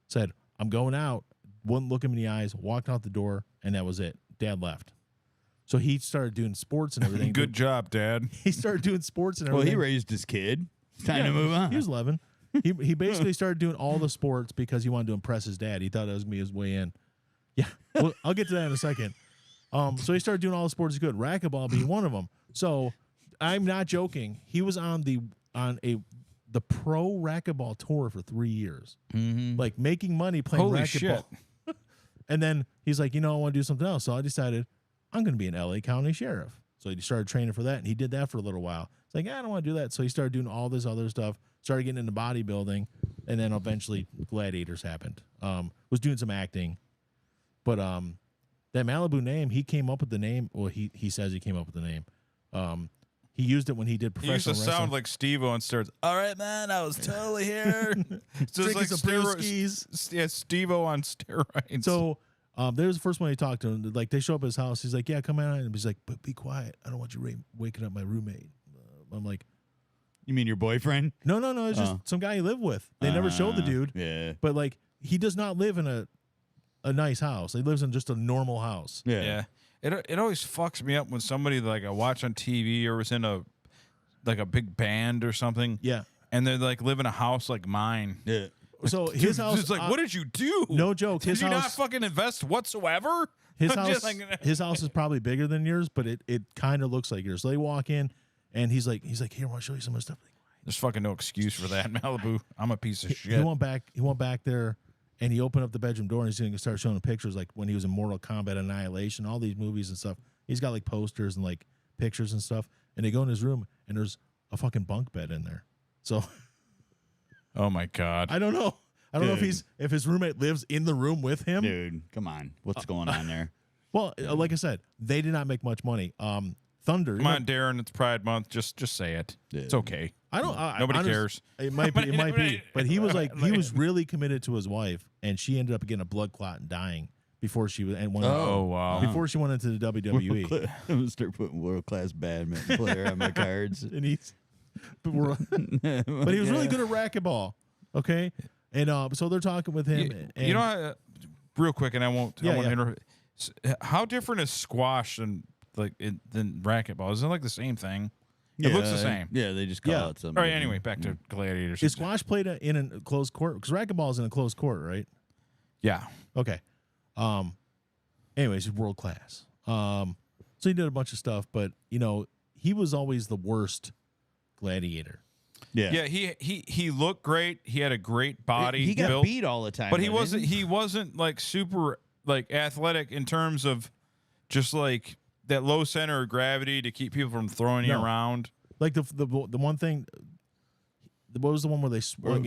said, "I'm going out." Wouldn't look him in the eyes. Walked out the door, and that was it. Dad left. So he started doing sports and everything. Good job, Dad. He started doing sports and Well, everything. he raised his kid. It's time to move on. He was 11. He basically started doing all the sports because he wanted to impress his dad. He thought that was going to be his way in. Yeah, well, I'll get to that in a second. So he started doing all the sports he's good, racquetball being one of them. So I'm not joking. He was on the pro racquetball tour for 3 years, making money playing Holy racquetball. shit. And then he's like, I want to do something else. So I decided I'm going to be an LA County sheriff. So he started training for that, and he did that for a little while. It's like, I don't want to do that. So he started doing all this other stuff, started getting into bodybuilding, and then eventually Gladiators happened. Was doing some acting. But that Malibu name, he came up with the name. Well, he says he came up with the name. He used it when he did He used professional to wrestling. sound like Steve-O and starts, all right, man, I was totally here. It's just Drinking some brewskis. Yeah, Steve-O on steroids. So there was the first one he talked to him. They show up at his house. He's like, yeah, come on. And he's like, but be quiet. I don't want you waking up my roommate. I'm like, You mean your boyfriend? no. It's just some guy he lived with. They never showed the dude. Yeah. But he does not live in a nice house. He lives in just a normal house. yeah. It always fucks me up when somebody I watch on TV or was in a big band or something. Yeah. And they're live in a house like mine. Yeah. So his house. It's what did you do? No joke. Did His you not house. fucking invest whatsoever? His I'm house. just His house is probably bigger than yours, but it kind of looks like yours. So they walk in, and he's like, here, I want to show you some of the stuff. There's fucking no excuse for that, Malibu. I'm a piece of shit. He went back there, and he opened up the bedroom door, and he's going to start showing pictures when he was in Mortal Kombat Annihilation, all these movies and stuff. He's got posters and pictures and stuff. And they go in his room, and there's a fucking bunk bed in there. So Oh my god. I don't know. I don't know Dude. if his roommate lives in the room with him. Dude, come on. What's going on there? Well, like I said, they did not make much money. Thunder. Come on, Darren. It's Pride Month. Just say it. It's okay. I don't. Nobody honest- cares. It might be. It might be. Nobody- But he was he was really committed to his wife, and she ended up getting a blood clot and dying before she went. Oh, wow. Before she went into the WWE. I'm going to start putting world-class badminton player on my cards. And but he was really good at racquetball. Okay, and so they're talking with him. And, You know, real quick, and I won't Yeah. interrupt. How different is squash than than racquetball? Is it the same thing? It looks the same. Yeah, they just call Yeah. it something. All right. Anyway, back to gladiators. is squash played in a closed court? Because racquetball is in a closed court, right? Yeah. Okay. Anyways, he's world class. So he did a bunch of stuff, but he was always the worst gladiator. Yeah. Yeah. He looked great. He had a great body. He got built, beat all the time. but he though, wasn't. didn't He wasn't super athletic in terms of just that low center of gravity to keep people from throwing you No. around. Like the one thing. What was the one where they swung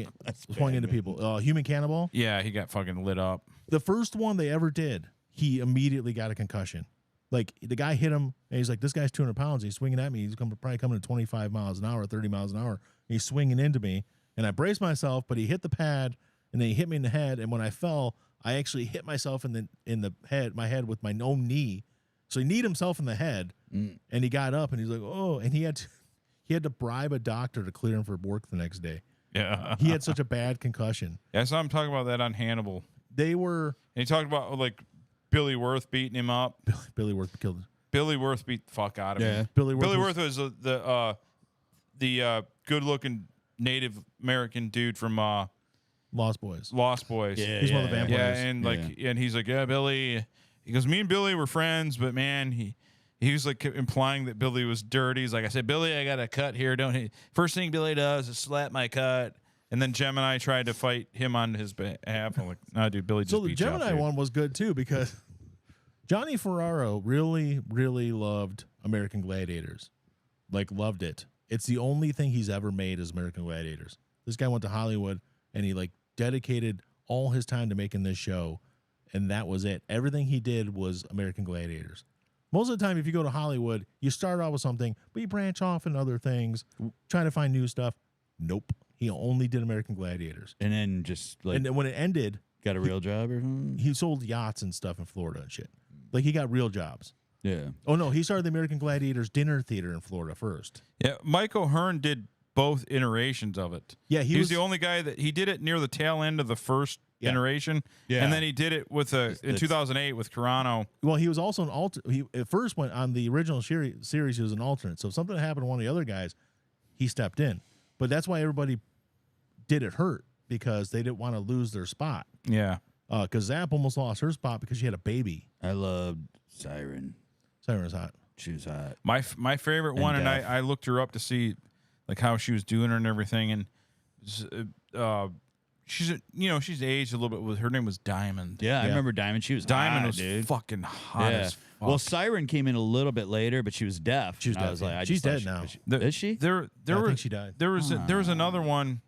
into people? Human Cannibal. Yeah, he got fucking lit up. The first one they ever did, he immediately got a concussion. The guy hit him, and he's like, "This guy's 200 pounds. He's swinging at me. He's probably coming at 25 miles an hour, 30 miles an hour. And he's swinging into me, and I braced myself, but he hit the pad, and then he hit me in the head. And when I fell, I actually hit myself in the head, my head with my own knee. So he kneed himself in the head, and he got up, and he's like, "Oh!" And he had to bribe a doctor to clear him for work the next day. Yeah. He had such a bad concussion. Yeah, I saw him talking about that on Hannibal. They were And he talked about Billy Worth beating him up. Billy Worth killed him. Billy Worth beat the fuck out of Yeah. him. Billy Worth was the good-looking Native American dude from Lost Boys. Lost Boys. Yeah, He's one of the Yeah, vampires. and Yeah. and he's like, yeah, Billy. He goes, me and Billy were friends, but man, he was implying that Billy was dirty. He's like, I said, Billy, I got a cut here. First thing Billy does is slap my cut. And then Gemini tried to fight him on his behalf. I'm like, no, dude, Billy just So the beat you up, Gemini dude." one was good too because Johnny Ferraro really, really loved American Gladiators. Loved it. It's the only thing he's ever made is American Gladiators. This guy went to Hollywood and he dedicated all his time to making this show, and that was it. Everything he did was American Gladiators. Most of the time, if you go to Hollywood, you start out with something, but you branch off in other things, trying to find new stuff. Nope. He only did American Gladiators. And then just like And then when it ended, got a real job or something. he sold yachts and stuff in Florida and shit. Like he got real jobs. Yeah. Oh no, he started the American Gladiators dinner theater in Florida first. Yeah, Mike O'Hearn did both iterations of it. Yeah, he was the only guy that he did it near the tail end of the first iteration. Yeah. And then he did it with in 2008 with Carano. Well, he was also an alternate. He at first went on the original series. He was an alternate. So if something happened to one of the other guys, he stepped in. But that's why everybody did it hurt, because they didn't want to lose their spot. Yeah. Because Zapp almost lost her spot because she had a baby. I loved Siren. Siren was hot. She was hot. My favorite one, and Death. I looked her up to see like how she was doing and everything, and she's aged a little bit. Her name was Diamond. Yeah, I remember Diamond. She was Diamond hot, was dude. fucking hot as fuck. Well, Siren came in a little bit later, but she was deaf. She was I deaf, was yeah. like, I She's just dead thought now. Is she? There I were, think she died. There was another one.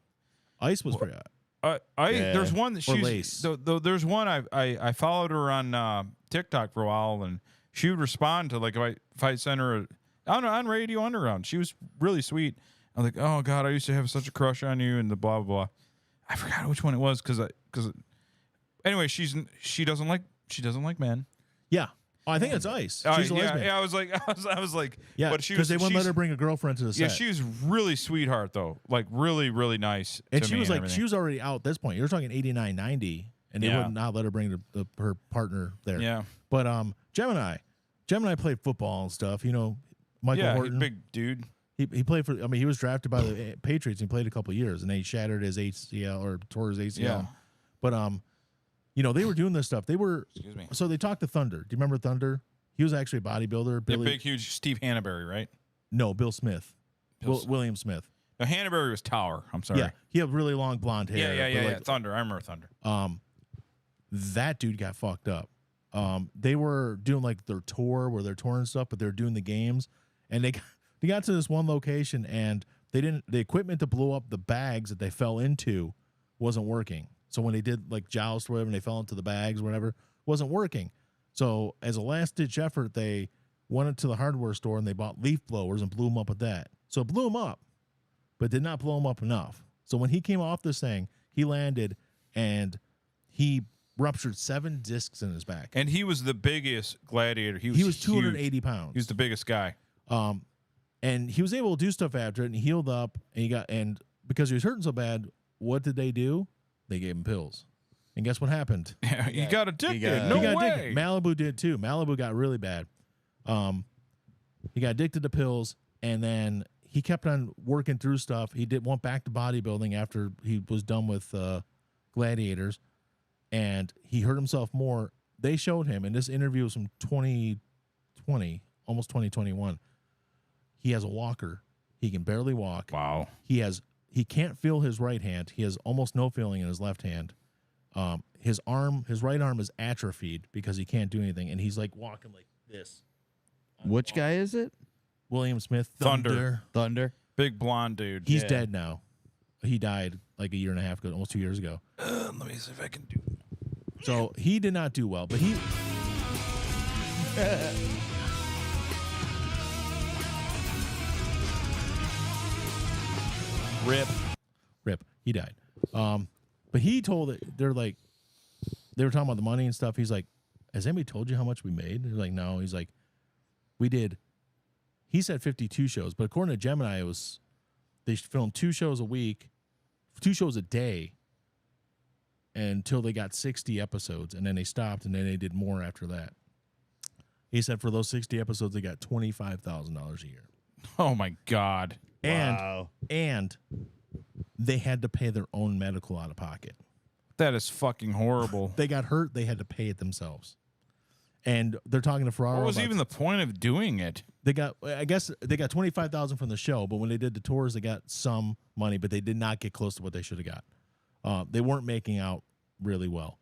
Ice was pretty hot. There's one that Or she's Lace. there's one I followed her on TikTok for a while, and she would respond to like if I sent her on Radio Underground. She was really sweet. I'm like, oh God, I used to have such a crush on you, and the blah blah blah. I forgot which one it was because anyway, she doesn't like men. Yeah. Oh, I think it's Ice. She's a lesbian. Yeah, I was like, Yeah, but she because was they wouldn't let she's- her bring a girlfriend to the set. Yeah, she was really sweetheart though, like really really nice. and to she me was like, everything. she was already out at this point. You're talking 89, 90, and they Yeah. would not let her bring her partner there. Yeah. But Gemini played football and stuff. You know, Michael yeah, he's Horton. a big dude. He played for. I mean, he was drafted by the Patriots. And he played a couple of years, and then he shattered his ACL or tore his ACL. Yeah. But they were doing this stuff. They were. Excuse me. So they talked to Thunder. Do you remember Thunder? He was actually a bodybuilder. Yeah, Billy. big huge Steve Hannaberry, right? No, Bill Smith. Bill William Smith. No, Hannaberry was Tower. I'm sorry. Yeah, he had really long blonde hair. Yeah, but like, Thunder. I remember Thunder. that dude got fucked up. They were doing like their tour where they're touring stuff, but they're doing the games, and they got to this one location, and the equipment to blow up the bags that they fell into wasn't working. So when they did like joust or whatever, and they fell into the bags or whatever, wasn't working. So as a last ditch effort, they went into the hardware store and they bought leaf blowers and blew them up with that. So it blew him up, but did not blow him up enough. So when he came off this thing, he landed and he ruptured 7 discs in his back. And he was the biggest gladiator. He was He was huge. 280 pounds. He was the biggest guy. And he was able to do stuff after it, and he healed up, and because he was hurting so bad, what did they do? They gave him pills. And guess what happened? He got addicted. got- no He got way. addicted. Malibu did too. Malibu got really bad. He got addicted to pills, and then he kept on working through stuff. He went back to bodybuilding after he was done with gladiators, and he hurt himself more. They showed him, and this interview was from 2020, almost 2021. He has a walker. He can barely walk. Wow. He can't feel his right hand. He has almost no feeling in his left hand. His right arm is atrophied because he can't do anything, and he's like walking like this. Which guy is it? William Smith, Thunder. Thunder. Big blonde dude. He's dead now. He died like a year and a half ago, almost 2 years ago. Let me see if I can do it. So he did not do well, but he. Rip. He died. But he told it. They were talking about the money and stuff. He's like, "Has anybody told you how much we made?" They're like, "No." He's like, "We did." He said 52 shows, but according to Gemini, they filmed 2 shows a week, 2 shows a day, until they got 60 episodes, and then they stopped, and then they did more after that. He said for those 60 episodes, they got $25,000 a year. Oh my God. And they had to pay their own medical out of pocket. That is fucking horrible. They got hurt, they had to pay it themselves. And they're talking to Ferraro. What was even the point of doing it? I guess they got $25,000 from the show, but when they did the tours, they got some money, but they did not get close to what they should have got. They weren't making out really well.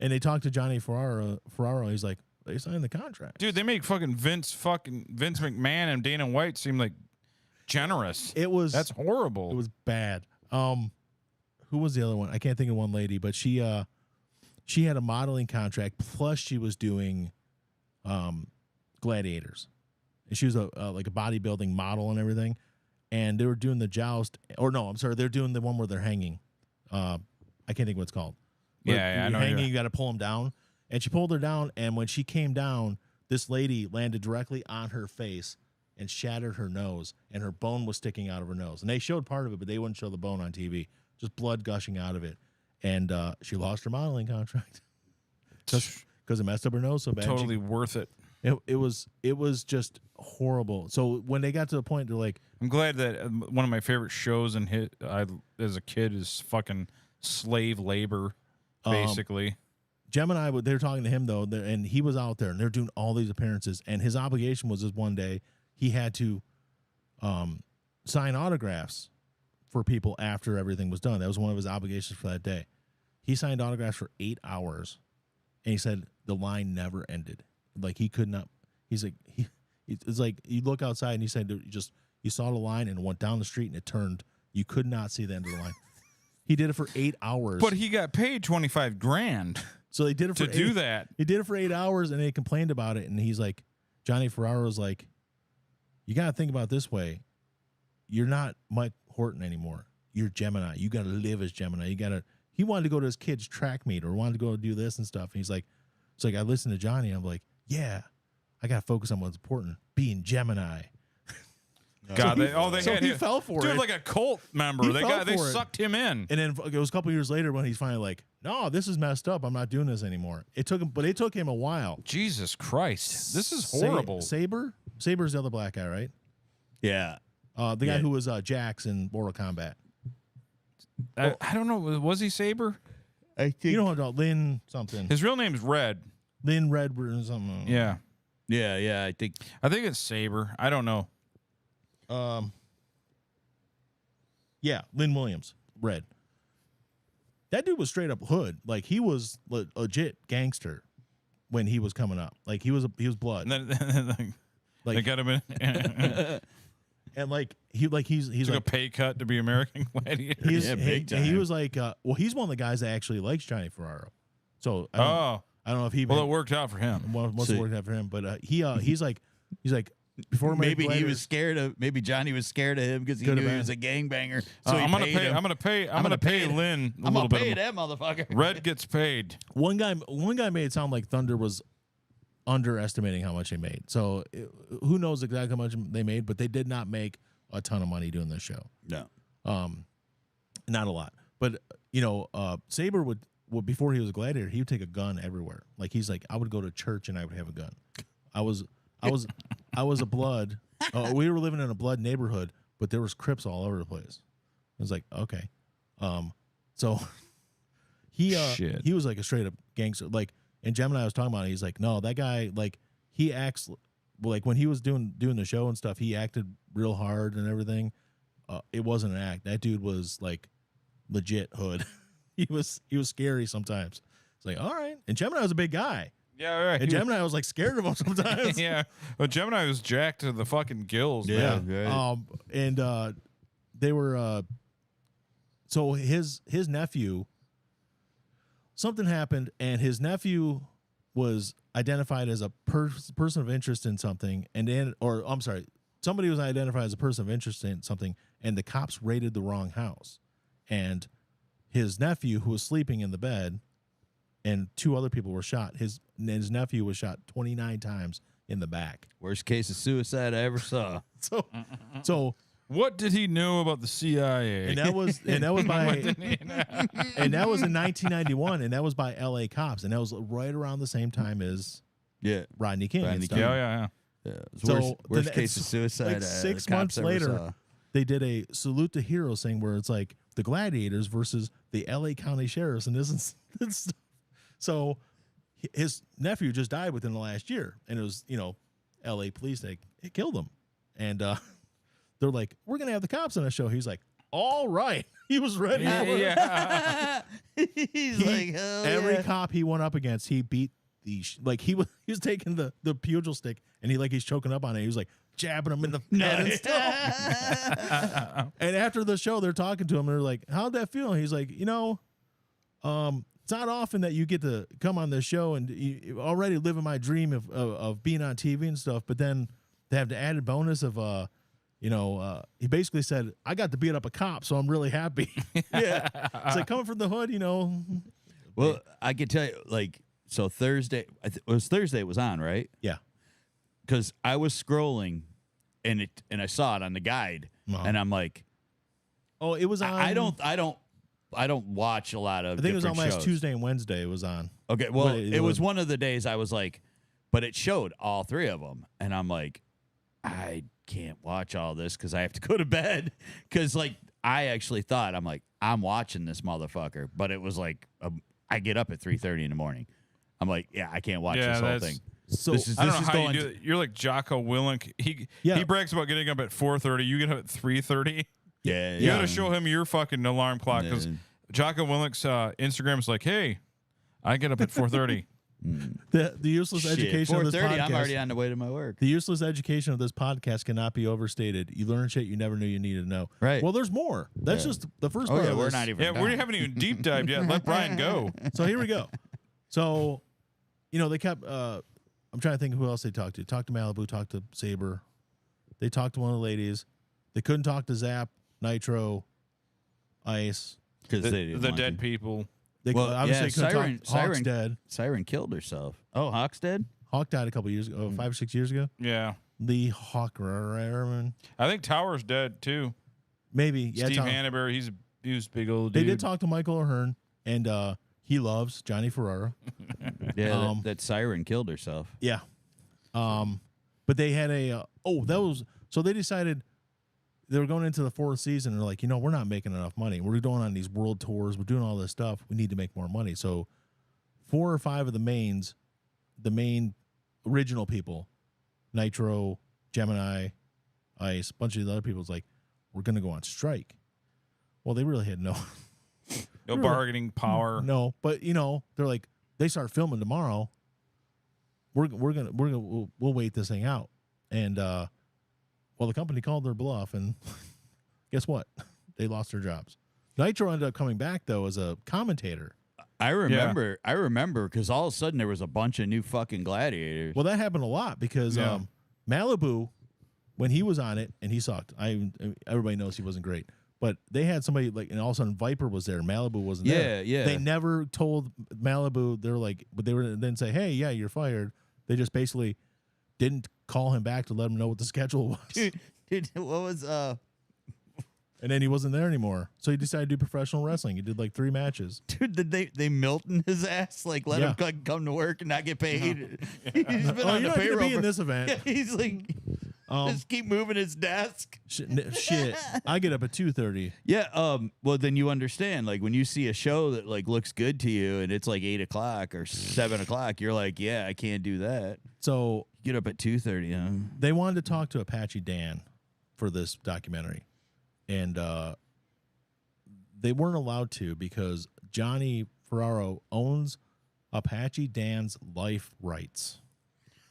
And they talked to Johnny Ferraro. He's like, they signed the contract. Dude, they make fucking Vince McMahon and Dana White seem like generous. That's horrible. It was bad. Who was the other one? I can't think of one lady, but she had a modeling contract, plus she was doing gladiators. And she was like a bodybuilding model and everything. and they were doing the joust, or no, I'm sorry, they're doing the one where they're hanging. I can't think what it's called. Where Yeah, I know. you're hanging, you got to pull them down, and she pulled her down, and when she came down, this lady landed directly on her face and shattered her nose, and her bone was sticking out of her nose. And they showed part of it, but they wouldn't show the bone on TV. Just blood gushing out of it. And she lost her modeling contract because it messed up her nose so bad. Totally worth it. It was just horrible. So when they got to the point, they're like, I'm glad that one of my favorite shows as a kid is fucking slave labor, basically. Gemini, they were talking to him, though, and he was out there, and they're doing all these appearances, and his obligation was this one day he had to sign autographs for people after everything was done. That was one of his obligations for that day. He signed autographs for 8 hours, and he said the line never ended. Like, he could not. He's like, it's like you look outside, and he said you saw the line, and it went down the street, and it turned. You could not see the end of the line. He did it for 8 hours. But he got paid $25,000. So they did it for do that. He did it for 8 hours, and they complained about it. And he's like, Johnny Ferraro was like, you got to think about it this way. You're not Mike Horton anymore. You're Gemini. You got to live as Gemini. He wanted to go to his kid's track meet or wanted to go do this and stuff. And he's like, it's like, I listened to Johnny. And I'm like, yeah, I got to focus on what's important, being Gemini. God, he fell for dude, it. like a cult member. They sucked him in. And then it was a couple years later when he's finally like, no, this is messed up. I'm not doing this anymore. It took him a while. Jesus Christ, this is horrible. Saber's the other black guy, right? Yeah. The guy who was Jax in Mortal Kombat. I don't know. Was he Saber? I think. You know what I'm talking about? Lynn something. His real name's Red. Lynn Redwood or something. Yeah. Yeah. I think it's Saber. I don't know. Yeah, Lynn Williams, Red. That dude was straight up hood. Like, he was legit gangster when he was coming up. Like, he was blood. And then they got him in. And he's Took like a pay cut to be American Gladiator. big time. He was like, he's one of the guys that actually likes Johnny Ferraro. So I don't know if he. Well, it worked out for him. Must have worked out for him, but he's like. Before maybe he was scared of. Maybe Johnny was scared of him because he knew he was a gangbanger. So I'm gonna pay Lynn a little bit. I'm gonna pay that motherfucker. Red gets paid. One guy made it sound like Thunder was underestimating how much they made. So who knows exactly how much they made, but they did not make a ton of money doing this show. No, not a lot. But Saber would before he was a gladiator, he would take a gun everywhere. Like, he's like, I would go to church and I would have a gun. I was a blood. We were living in a blood neighborhood, but there was Crips all over the place. I was like, okay. So he was like a straight up gangster. Like, and Gemini was talking about it, he's like, no, that guy, like, he acts like when he was doing the show and stuff, he acted real hard and everything. It wasn't an act. That dude was like legit hood. he was scary sometimes. It's like, all right. And Gemini was a big guy. Yeah, right. And Gemini was like scared of him sometimes. Yeah. Well, Gemini was jacked to the fucking gills, Yeah. man. Right. And they were so his nephew, something happened, and his nephew was identified as a person of interest in something, somebody was identified as a person of interest in something, and the cops raided the wrong house. And his nephew, who was sleeping in the bed, and 2 other people were shot. His nephew was shot 29 times in the back. worst case of suicide I ever saw. So what did he know about the CIA? and that was by and that was in 1991, and that was by LA cops, and that was right around the same time as Rodney King. And stuff. Yeah. So worst case of suicide. Like 6 months later, they did a salute to heroes thing where it's like the gladiators versus the LA County sheriffs, and this is so his nephew just died within the last year, and it was LA police that killed him, and they're like, we're gonna have the cops on the show. He's like, all right. He was ready. Yeah. He's like, hell every yeah. cop he went up against, he beat he was taking the pugil stick, and he's choking up on it. He was like jabbing him in the head and stuff. And after the show, they're talking to him, and they're like, how'd that feel? And he's like, it's not often that you get to come on this show and you already living my dream of being on TV and stuff, but then they have the added bonus of he basically said, I got to beat up a cop, so I'm really happy. Yeah. It's like coming from the hood, Well, I could tell you, like, so Thursday, it was Thursday it was on, right? Yeah. Because I was scrolling and I saw it on the guide, and I'm like, oh, it was on. I don't watch a lot of. I think it was on different last shows. Tuesday and Wednesday. It was on. Okay, well, But it was one of the days I was like, but it showed all three of them, and I'm like, I can't watch all this because I have to go to bed. Because like I actually thought I'm watching this motherfucker, but it was like I get up at 3:30 in the morning. I'm like, yeah, I can't watch this whole thing. So This I don't know is how going you do it. You're like Jocko Willink. He brags about getting up at 4:30. You get up at 3:30. Yeah, You got to show him your fucking alarm clock because Jocko Willink's Instagram is like, hey, I get up at 4:30. The useless education of this 4:30. podcast. I'm already on the way to my work. The useless education of this podcast cannot be overstated. You learn shit you never knew you needed to know. Right. Well, there's more. That's just the first Oh part yeah, of we're this. not even. Yeah, done. we haven't even deep dived yet. Let Brian go. So here we go. So, they kept. I'm trying to think who else they talked to. Talked to Malibu. Talked to Saber. They talked to one of the ladies. They couldn't talk to Zap, Nitro, Ice. because The dead people. They obviously couldn't talk. Hawk's Siren dead. Siren killed herself. Oh, Hawk's dead. Hawk died a couple years ago, 5 or 6 years ago. Yeah. Lee Hawk, I think Tower's dead too. maybe. Yeah, Steve Hannaberry, he was a big old dude. They did talk to Michael O'Hearn, and he loves Johnny Ferrara. Yeah, that Siren killed herself. Yeah. But they had so they decided they were going into the fourth season and they're like, we're not making enough money. We're going on these world tours. We're doing all this stuff. We need to make more money. So 4 or 5 of the main original people, Nitro, Gemini, Ice, a bunch of the other people was like, we're going to go on strike. Well, they really had no bargaining power. No, but they're like, they start filming tomorrow. We'll wait this thing out. And the company called their bluff, and guess what? They lost their jobs. Nitro ended up coming back though as a commentator. I remember because all of a sudden there was a bunch of new fucking gladiators. Well, that happened a lot because Malibu, when he was on it, and he sucked. Everybody knows he wasn't great. But they had somebody and all of a sudden Viper was there. Malibu wasn't there. Yeah. They never told Malibu. They're like, but they didn't say, hey, yeah, you're fired. They just basically didn't call him back to let him know what the schedule was. Dude, what was And then he wasn't there anymore. So he decided to do professional wrestling. He did like 3 matches. Dude, did they Milton his ass? Like let him come to work and not get paid? He's been on You're the not going to payroll be in this event. Yeah, he's like just keep moving his desk. Shit. I get up at 2:30. Yeah, well then you understand. Like when you see a show that like looks good to you and it's like 8 o'clock or 7 o'clock, you're like, yeah, I can't do that. So Get up at 2:30, huh? they wanted to talk to Apache Dan for this documentary. And they weren't allowed to because Johnny Ferraro owns Apache Dan's life rights.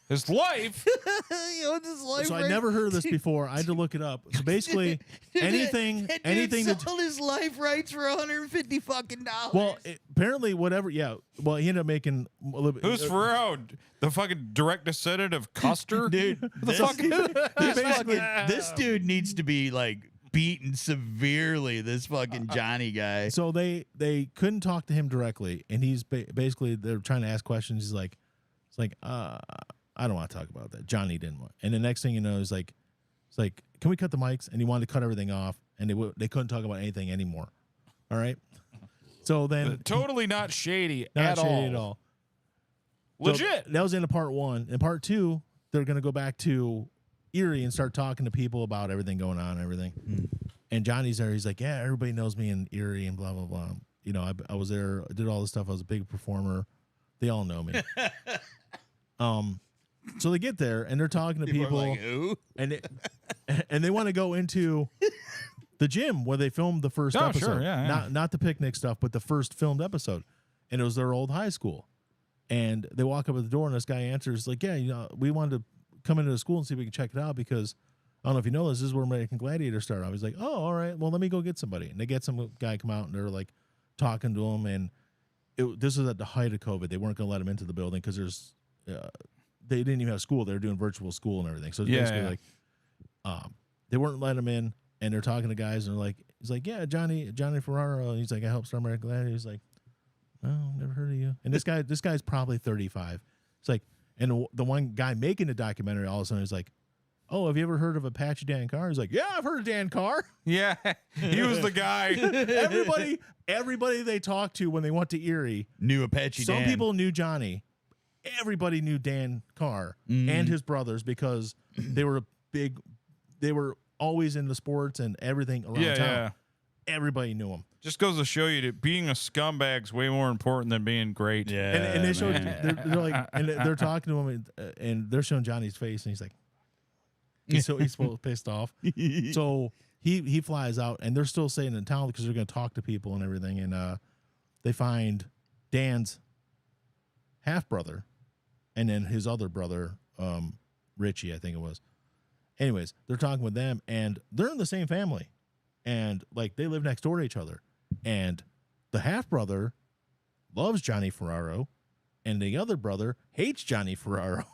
His life? He owns his life So I right- never heard of this before. I had to look it up. So basically, anything sold his life rights for $150 fucking dollars. well, apparently whatever. Yeah. Well, he ended up making a little bit. Who's Ferraro? The fucking direct descendant of Custer? dude, this dude needs to be like beaten severely. This fucking Johnny guy. So they couldn't talk to him directly, and he's basically they're trying to ask questions. He's like, it's like I don't want to talk about that. Johnny didn't want. And the next thing you know is like, it's like, can we cut the mics? And he wanted to cut everything off, and they couldn't talk about anything anymore. All right. So then Totally not shady not at shady all. at all. Legit. So that was into part 1. In part 2, they're gonna go back to Erie and start talking to people about everything going on and everything. And Johnny's there. He's like, yeah, everybody knows me in Erie and blah blah blah. I was there. I did all this stuff. I was a big performer. They all know me. So they get there and they're talking to people, Like, who? and they want to go into the gym where they filmed the first Oh, episode. sure, yeah. Not the picnic stuff, but the first filmed episode. And it was their old high school. And they walk up at the door and this guy answers like, yeah, we wanted to come into the school and see if we can check it out because I don't know if you know this is where American Gladiator started. I was like, oh, all right, well, let me go get somebody. And they get some guy come out and they're like talking to him. And this was at the height of COVID. They weren't going to let him into the building because they didn't even have school. They were doing virtual school and everything. So it's basically like they weren't letting him in, and they're talking to guys, and they're like, he's like, yeah, Johnny Ferraro. And he's like, I helped start American Gladiator. He's like, oh, never heard of you. And this guy's probably 35. It's like, and the one guy making the documentary all of a sudden is like, oh, have you ever heard of Apache Dan Carr? He's like, yeah, I've heard of Dan Carr. Yeah, he was the guy. Everybody they talked to when they went to Erie New Apache Some Dan. people knew Johnny. Everybody knew Dan Carr and his brothers because they were big. They were always in the sports and everything around town. Yeah. Everybody knew him. Just goes to show you that being a scumbag's way more important than being great. Yeah, And they showed man. they're like, and they're talking to him, and they're showing Johnny's face, and he's like, he's so pissed off. So he flies out, and they're still staying in town because they're going to talk to people and everything, and they find Dan's half brother, and then his other brother, Richie, I think it was. Anyways, they're talking with them, and they're in the same family, and like they live next door to each other, and the half brother loves Johnny Ferraro, and the other brother hates Johnny Ferraro.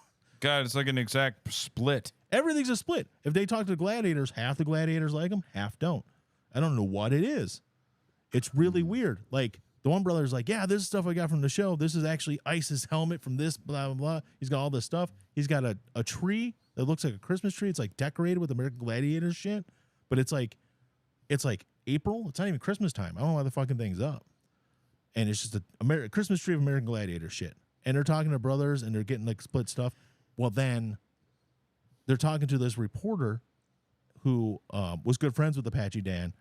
God, it's like an exact split. Everything's a split. If they talk to the gladiators, half the gladiators like him, half don't. I don't know what it is. It's really weird. Like the one brother's like, yeah, this is stuff I got from the show. This is actually Ice's helmet from this, blah, blah, blah. He's got all this stuff. He's got a tree that looks like a Christmas tree. It's like decorated with American Gladiator shit, but it's like April. It's not even Christmas time. I don't know why the fucking thing's up. And it's just a Christmas tree of American Gladiator shit. And they're talking to brothers and they're getting like split stuff. Well, then they're talking to this reporter who was good friends with Apache Dan,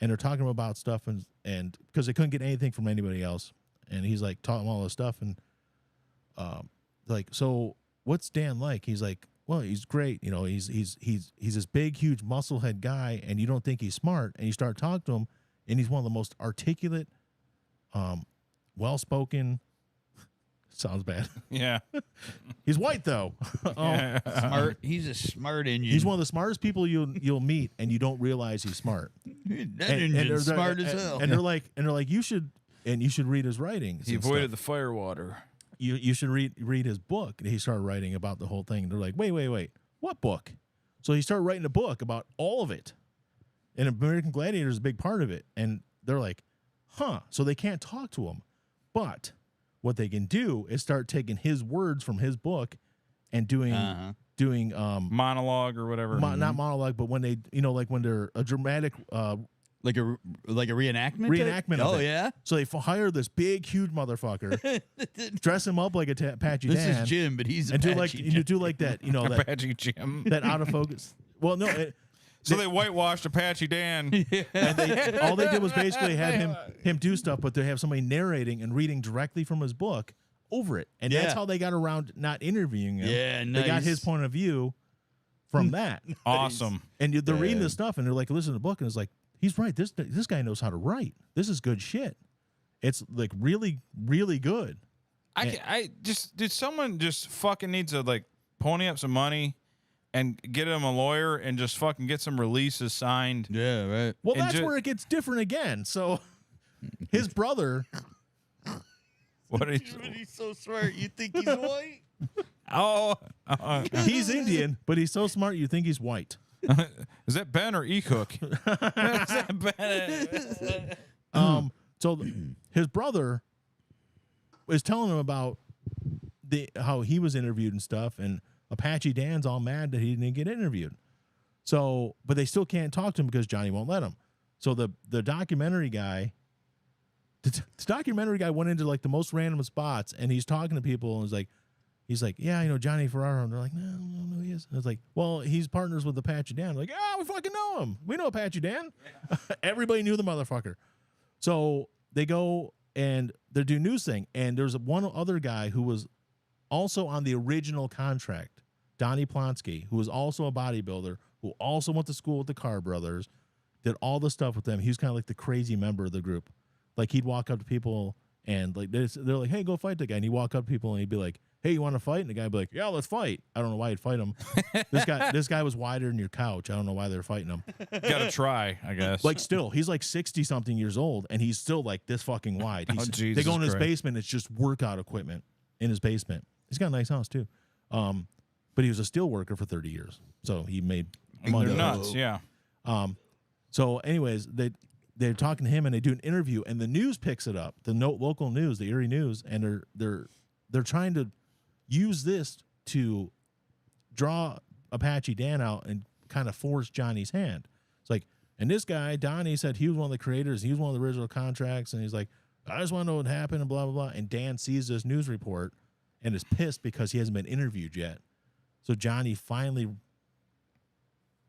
and they're talking about stuff and because they couldn't get anything from anybody else, and he's like taught them all this stuff, and like, so what's Dan like? He's like, well, he's great, you know, he's this big, huge musclehead guy, and you don't think he's smart, and you start talking to him, and he's one of the most articulate, well-spoken. Sounds bad. Yeah. He's white though. Smart. He's a smart engine. He's one of the smartest people you'll meet, and you don't realize he's smart. That engine's smart as hell. And they're like, you should read his writings. He avoided the fire water. You should read his book. And he started writing about the whole thing. And they're like, wait, what book? So he started writing a book about all of it. And American Gladiator is a big part of it. And they're like, huh. So they can't talk to him, but what they can do is start taking his words from his book and doing Monologue or whatever. not monologue, but when they, you know, like when they're a dramatic like a reenactment. Reenactment of Oh it. yeah. So they hire this big, huge motherfucker, dress him up like a Apache This Dan, is Jim, but he's and Apache do like that, you know, that Apache Jim. that out of focus. Well, no. So they whitewashed Apache Dan. And all they did was basically have him do stuff, but they have somebody narrating and reading directly from his book over it, and that's Yeah. how they got around not interviewing him. Yeah, They got nice. his point of view from that, Awesome. and they're reading this stuff, and they're like, listen to the book, and it's like, he's right. This guy knows how to write. This is good shit. It's like really, really good. Dude, someone just fucking needs to like pony up some money and get him a lawyer and just fucking get some releases signed. Yeah, right. Well, And that's where it gets different again. So his brother. What are you? He's so smart. You think he's white? He's Indian, but he's so smart you think he's white. Is that Ben or E Cook? So his brother is telling him about how he was interviewed and stuff, and Apache Dan's all mad that he didn't get interviewed. So, but they still can't talk to him because Johnny won't let him. So the documentary guy, the documentary guy went into like the most random spots, and he's talking to people, and he's like, yeah, you know, Johnny Ferraro. And they're like, no, he is. And it's like, well, he's partners with Apache Dan. They're like, we fucking know him. We know Apache Dan. Everybody knew the motherfucker. So they go and they do news thing. And there's one other guy who was also on the original contract, Donnie Plonsky, who was also a bodybuilder, who also went to school with the Carr brothers, did all the stuff with them. He was kind of like the crazy member of the group. Like he'd walk up to people and like they're like, hey, go fight the guy. And he'd walk up to people and he'd be like, hey, you want to fight? And the guy would be like, yeah, let's fight. I don't know why he'd fight him. This guy was wider than your couch. I don't know why they're fighting him. Gotta try, I guess. Like still, he's like 60 something years old and he's still like this fucking wide. They Jesus go in his Christ. basement. It's just workout equipment in his basement. He's got a nice house too. But he was a steel worker for 30 years. So he made among They're the nuts. Yeah. So, anyways, they're talking to him and they do an interview, and the news picks it up, the local news, the Erie News, and they're trying to use this to draw Apache Dan out and kind of force Johnny's hand. It's like, and this guy Donnie said he was one of the creators, he was one of the original contracts, and he's like, I just want to know what happened and blah blah blah. And Dan sees this news report and is pissed because he hasn't been interviewed yet. So Johnny finally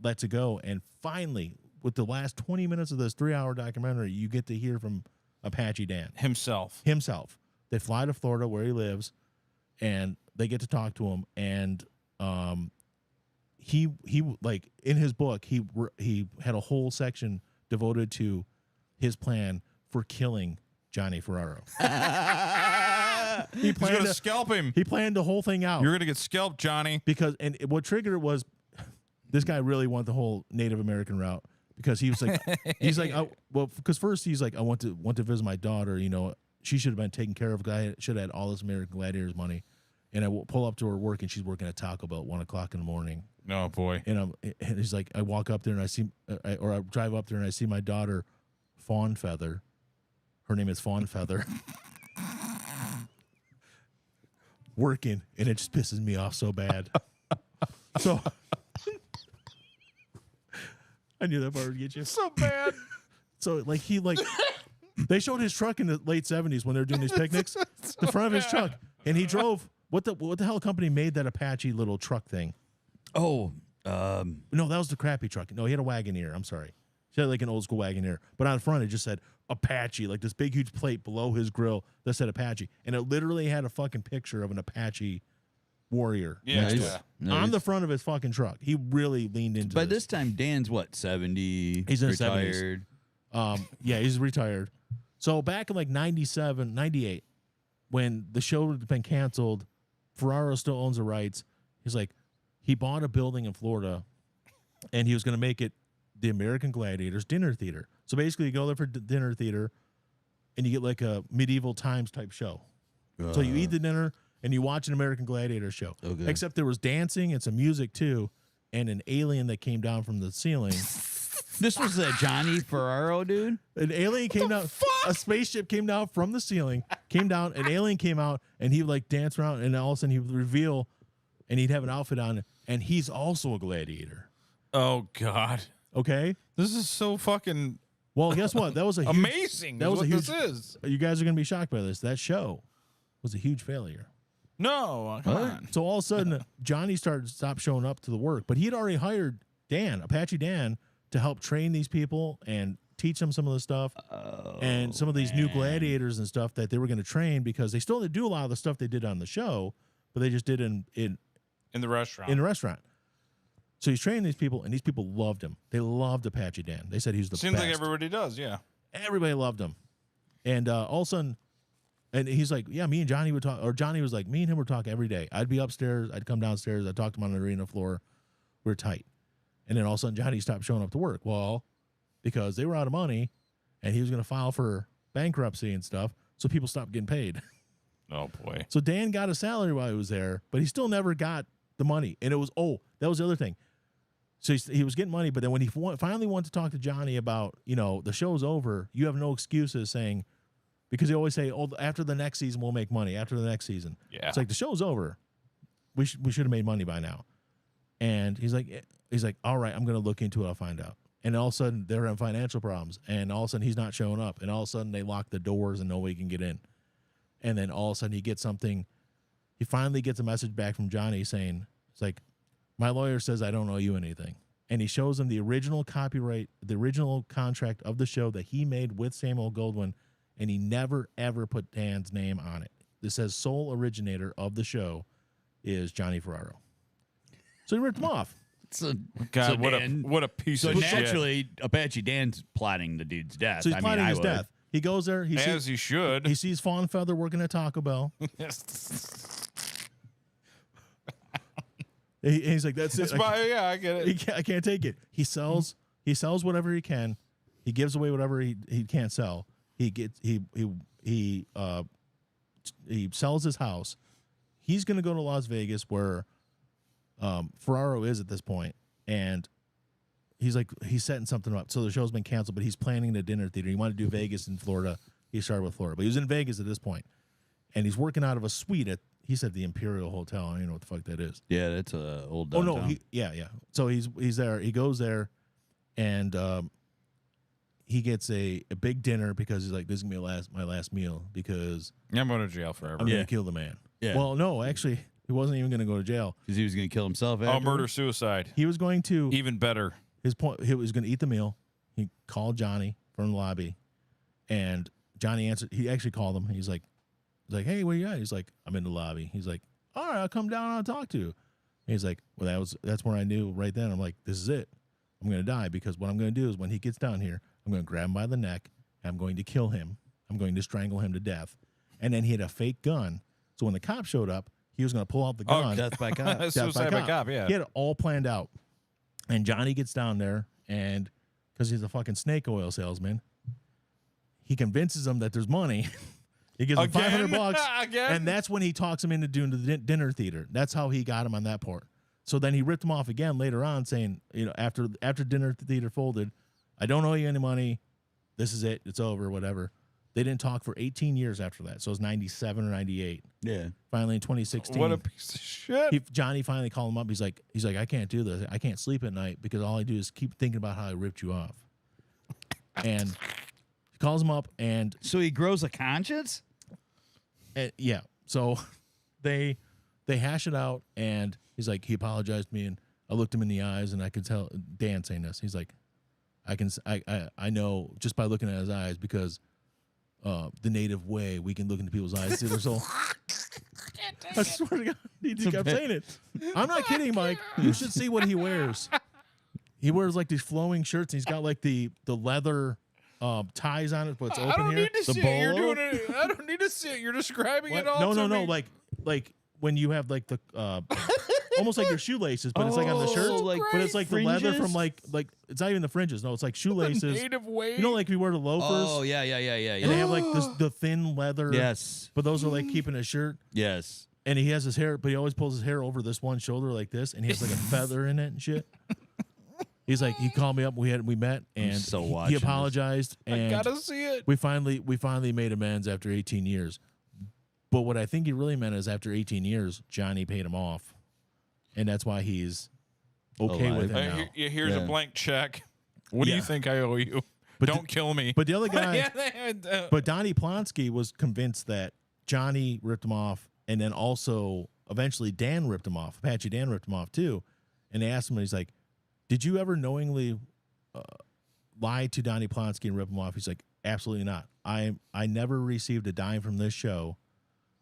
lets it go, and finally, with the last 20 minutes of this 3-hour documentary, you get to hear from Apache Dan Himself. They fly to Florida where he lives, and they get to talk to him. And he like in his book, he had a whole section devoted to his plan for killing Johnny Ferraro. He's going to scalp him. He planned the whole thing out. You're going to get scalped, Johnny. Because, and what triggered it was, this guy really wanted the whole Native American route, because he was like, because first he's like, I want to visit my daughter. You know, she should have been taken care of. I should have had all this American Gladiators money. And I pull up to her work, and she's working at Taco Bell at 1 o'clock in the morning. Oh boy. And he's like, I walk up there and I see, or I drive up there and I see my daughter, Fawn Feather. Her name is Fawn Feather. Working, and it just pisses me off so bad. So I knew that part would get you So bad. So they showed his truck in the late 70s when they were doing these picnics. The front of his truck, and he drove. What the hell company made that Apache little truck thing? Oh, No, that was the crappy truck. No, he had a Wagoneer. I'm sorry. He had like an old school Wagoneer, but on the front it just said Apache, like this big huge plate below his grill that said Apache, and it literally had a fucking picture of an Apache warrior Yeah. next to Yeah. it. No, On he's- the front of his fucking truck. He really leaned into by this time, Dan's what, 70? He's in his 70s. retired. Yeah, he's retired. So back in like 97, 98, when the show had been canceled, Ferraro still owns the rights. He's like, he bought a building in Florida, and he was going to make it the American Gladiators dinner theater. So basically, you go there for dinner theater, and you get like a medieval times type show. So you eat the dinner, and you watch an American Gladiator show. Okay. Except there was dancing and some music too, and an alien that came down from the ceiling. This was a Johnny Ferraro dude? An alien came down. A spaceship came down from the ceiling, came down. An alien came out, and he would like dance around, and all of a sudden he would reveal, and he'd have an outfit on, and he's also a gladiator. Oh God. Okay. This is so fucking Well, guess what? That was a huge, amazing. That That was what a huge. this is. You guys are gonna be shocked by this. That show was a huge failure. No, come on. So all of a sudden, Johnny stopped showing up to the work, but he had already hired Dan, Apache Dan, to help train these people and teach them some of the stuff and some of these new gladiators and stuff that they were going to train, because they still did do a lot of the stuff they did on the show, but they just did in In the restaurant. the restaurant. So he's training these people, and these people loved him. They loved Apache Dan. They said he was the Seems best. like everybody does, yeah. Everybody loved him. And all of a sudden, and he's like, yeah, me and Johnny would talk, or Johnny was like, me and him would talk every day. I'd be upstairs, I'd come downstairs, I'd talk to him on the arena floor. We were tight. And then all of a sudden, Johnny stopped showing up to work. Well, because they were out of money, and he was going to file for bankruptcy and stuff, so people stopped getting paid. Oh boy. So Dan got a salary while he was there, but he still never got the money. And it was, that was the other thing. So he was getting money, but then when he finally wanted to talk to Johnny about, the show's over, you have no excuses saying, because they always say, after the next season, we'll make money. After the next season. Yeah. It's like, the show's over. We should have made money by now. And he's like, all right, I'm going to look into it. I'll find out. And all of a sudden, they're in financial problems. And all of a sudden, he's not showing up. And all of a sudden, they lock the doors and nobody can get in. And then all of a sudden, he gets something. He finally gets a message back from Johnny saying, it's like, my lawyer says I don't owe you anything. And he shows him the original copyright, the original contract of the show that he made with Samuel Goldwyn. And he never, ever put Dan's name on it. This says sole originator of the show is Johnny Ferraro. So he ripped him off. So, God, so what Dan- a piece So of shit. naturally, Apache Dan's plotting the dude's death. So he's I plotting mean, his I would. death. He goes there. He As sees, he should. he sees Fawn Feather working at Taco Bell. He's like, that's it. Yeah, I get it. I can't take it. He sells whatever he can. He gives away whatever he can't sell. He sells his house. He's going to go to Las Vegas, where Ferraro is at this point, and he's setting something up. So the show's been canceled, but he's planning the dinner theater. He wanted to do Vegas and Florida. He started with Florida, but he was in Vegas at this point, and he's working out of a suite at, he said, the Imperial Hotel. I don't even know what the fuck that is. Yeah, that's a old Oh downtown. no, yeah. So he's there. He goes there, and he gets a big dinner because he's like, this is gonna be my last meal because I'm going to jail forever. I'm gonna kill the man. Yeah. Well, no, actually, he wasn't even gonna go to jail. Because he was going to kill himself. Oh, after? murder suicide. He was going to. Even better. His point, he was going to eat the meal. He called Johnny from the lobby, and Johnny answered. He actually called him. He's like, hey, where you at? He's like, I'm in the lobby. He's like, all right, I'll come down and I'll talk to you. And he's like, well, that's where I knew right then. I'm like, this is it. I'm going to die because what I'm going to do is when he gets down here, I'm going to grab him by the neck. And I'm going to kill him. I'm going to strangle him to death. And then he had a fake gun. So when the cop showed up, he was going to pull out the gun. Death by cop. Suicide by cop, yeah. He had it all planned out. And Johnny gets down there, and because he's a fucking snake oil salesman, he convinces him that there's money. He gives him $500, Again? and that's when he talks him into doing the dinner theater. That's how he got him on that part. So then he ripped him off again later on, saying, after dinner theater folded, I don't owe you any money. This is it. It's over. Whatever. They didn't talk for 18 years after that. So it was 97 or 98. Yeah. Finally, in 2016, What a piece of shit. Johnny finally called him up. He's like, I can't do this. I can't sleep at night because all I do is keep thinking about how I ripped you off. And he calls him up, and So he grows a conscience? yeah. So they hash it out, and he's like, he apologized to me, and I looked him in the eyes, and I could tell, Dan saying this. He's like, I know just by looking at his eyes because the native way we can look into people's eyes, see their soul. I swear to God, he just kept saying it. I'm not kidding, Mike. You should see what he wears. He wears like these flowing shirts, and he's got like the leather ties on it, but it's I open don't here. need to The see it. You're bolo. doing it. I don't need to see it. You're describing What? it all. No, to me. like when you have like the almost like your shoelaces, but it's like on the shirt. Oh, like but it's like the leather fringes? from like it's not even the fringes. No, it's like The shoelaces. native way. You know, like if you wear the loafers. Oh, yeah. And they have like the thin leather. Yes. But those are like keeping his shirt. Yes. And he has his hair, but he always pulls his hair over this one shoulder like this, and he has like a feather in it and shit. He's like, he called me up. We met, and so he watching this. apologized, I and gotta see it. we finally made amends after 18 years. But what I think he really meant is after 18 years, Johnny paid him off, and that's why he's okay Alive. with him now. Here's Yeah. a blank check. What do Yeah. you think I owe you? But Don't kill me. But the other guy, Yeah, but Donnie Plonsky was convinced that Johnny ripped him off, and then also eventually Dan ripped him off. Apache Dan ripped him off too, and they asked him, and he's like, "Did you ever knowingly lie to Donnie Plonsky and rip him off?" He's like, "Absolutely not. I never received a dime from this show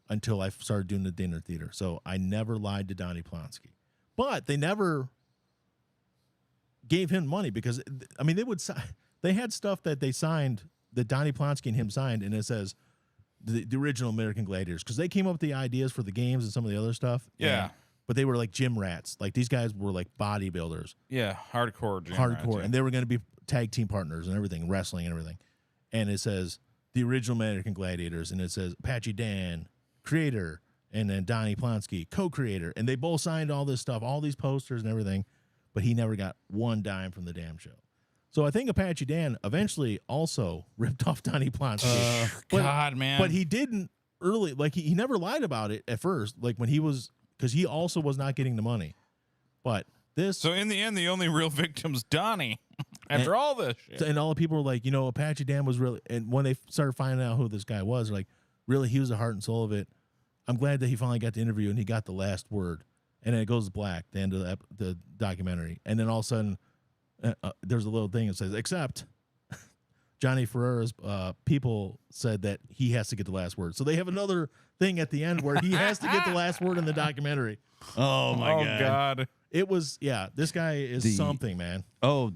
until I started doing the dinner theater. So I never lied to Donnie Plonsky." But they never gave him money because I mean they had stuff that they signed that Donnie Plonsky and him signed, and it says the original American Gladiators because they came up with the ideas for the games and some of the other stuff. Yeah. And- but they were like gym rats. Like these guys were like bodybuilders, yeah, hardcore. Gym hardcore, rats, yeah. and they were going to be tag team partners and everything, wrestling and everything. And it says the original American Gladiators, and it says Apache Dan, creator, and then Donnie Plonsky, co-creator, and they both signed all this stuff, all these posters and everything, but he never got one dime from the damn show. So I think Apache Dan eventually also ripped off Donnie Plonsky. God, man. But he didn't early, like he never lied about it at first, like when he was, because he also was not getting the money. But this, So in the end, the only real victim's Donnie. After all this shit. and all the people were like, Apache Dan was really, and when they started finding out who this guy was, they're like, really, he was the heart and soul of it. I'm glad that he finally got the interview and he got the last word. And then it goes black, the end of the documentary. And then all of a sudden, there's a little thing that says, except Johnny Ferrera's people said that he has to get the last word. So they have another thing at the end where he has to get the last word in the documentary. Oh, my Oh, God. God. It was, this guy is something, man. Oh,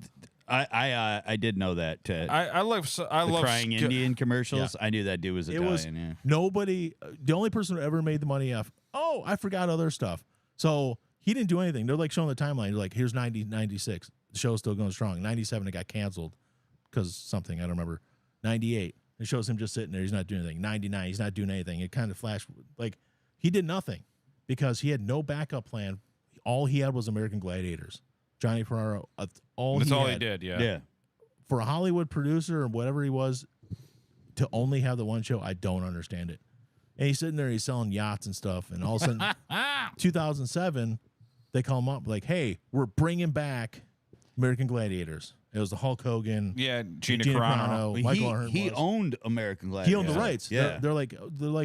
I did know that. I love the love Crying sk- Indian commercials. I knew that dude was It Italian. was yeah. nobody, the only person who ever made the money off, I forgot other stuff. So he didn't do anything. They're like showing the timeline. They're like, here's 96. The show's still going strong. 97, it got canceled because something, I don't remember. 98, it shows him just sitting there. He's not doing anything. 99, he's not doing anything. It kind of flashed, like he did nothing because he had no backup plan. All he had was American Gladiators. Johnny Ferraro. That's all That's he did. Yeah. Yeah. For a Hollywood producer or whatever he was, to only have the one show, I don't understand it. And he's sitting there, he's selling yachts and stuff, and all of a sudden, 2007, they call him up like, "Hey, we're bringing back American Gladiators." It was the Hulk Hogan, Yeah. Gina Gina Carano. Carano, Michael Ahern He was. owned American Gladiators. He owned the rights. Yeah. They're like,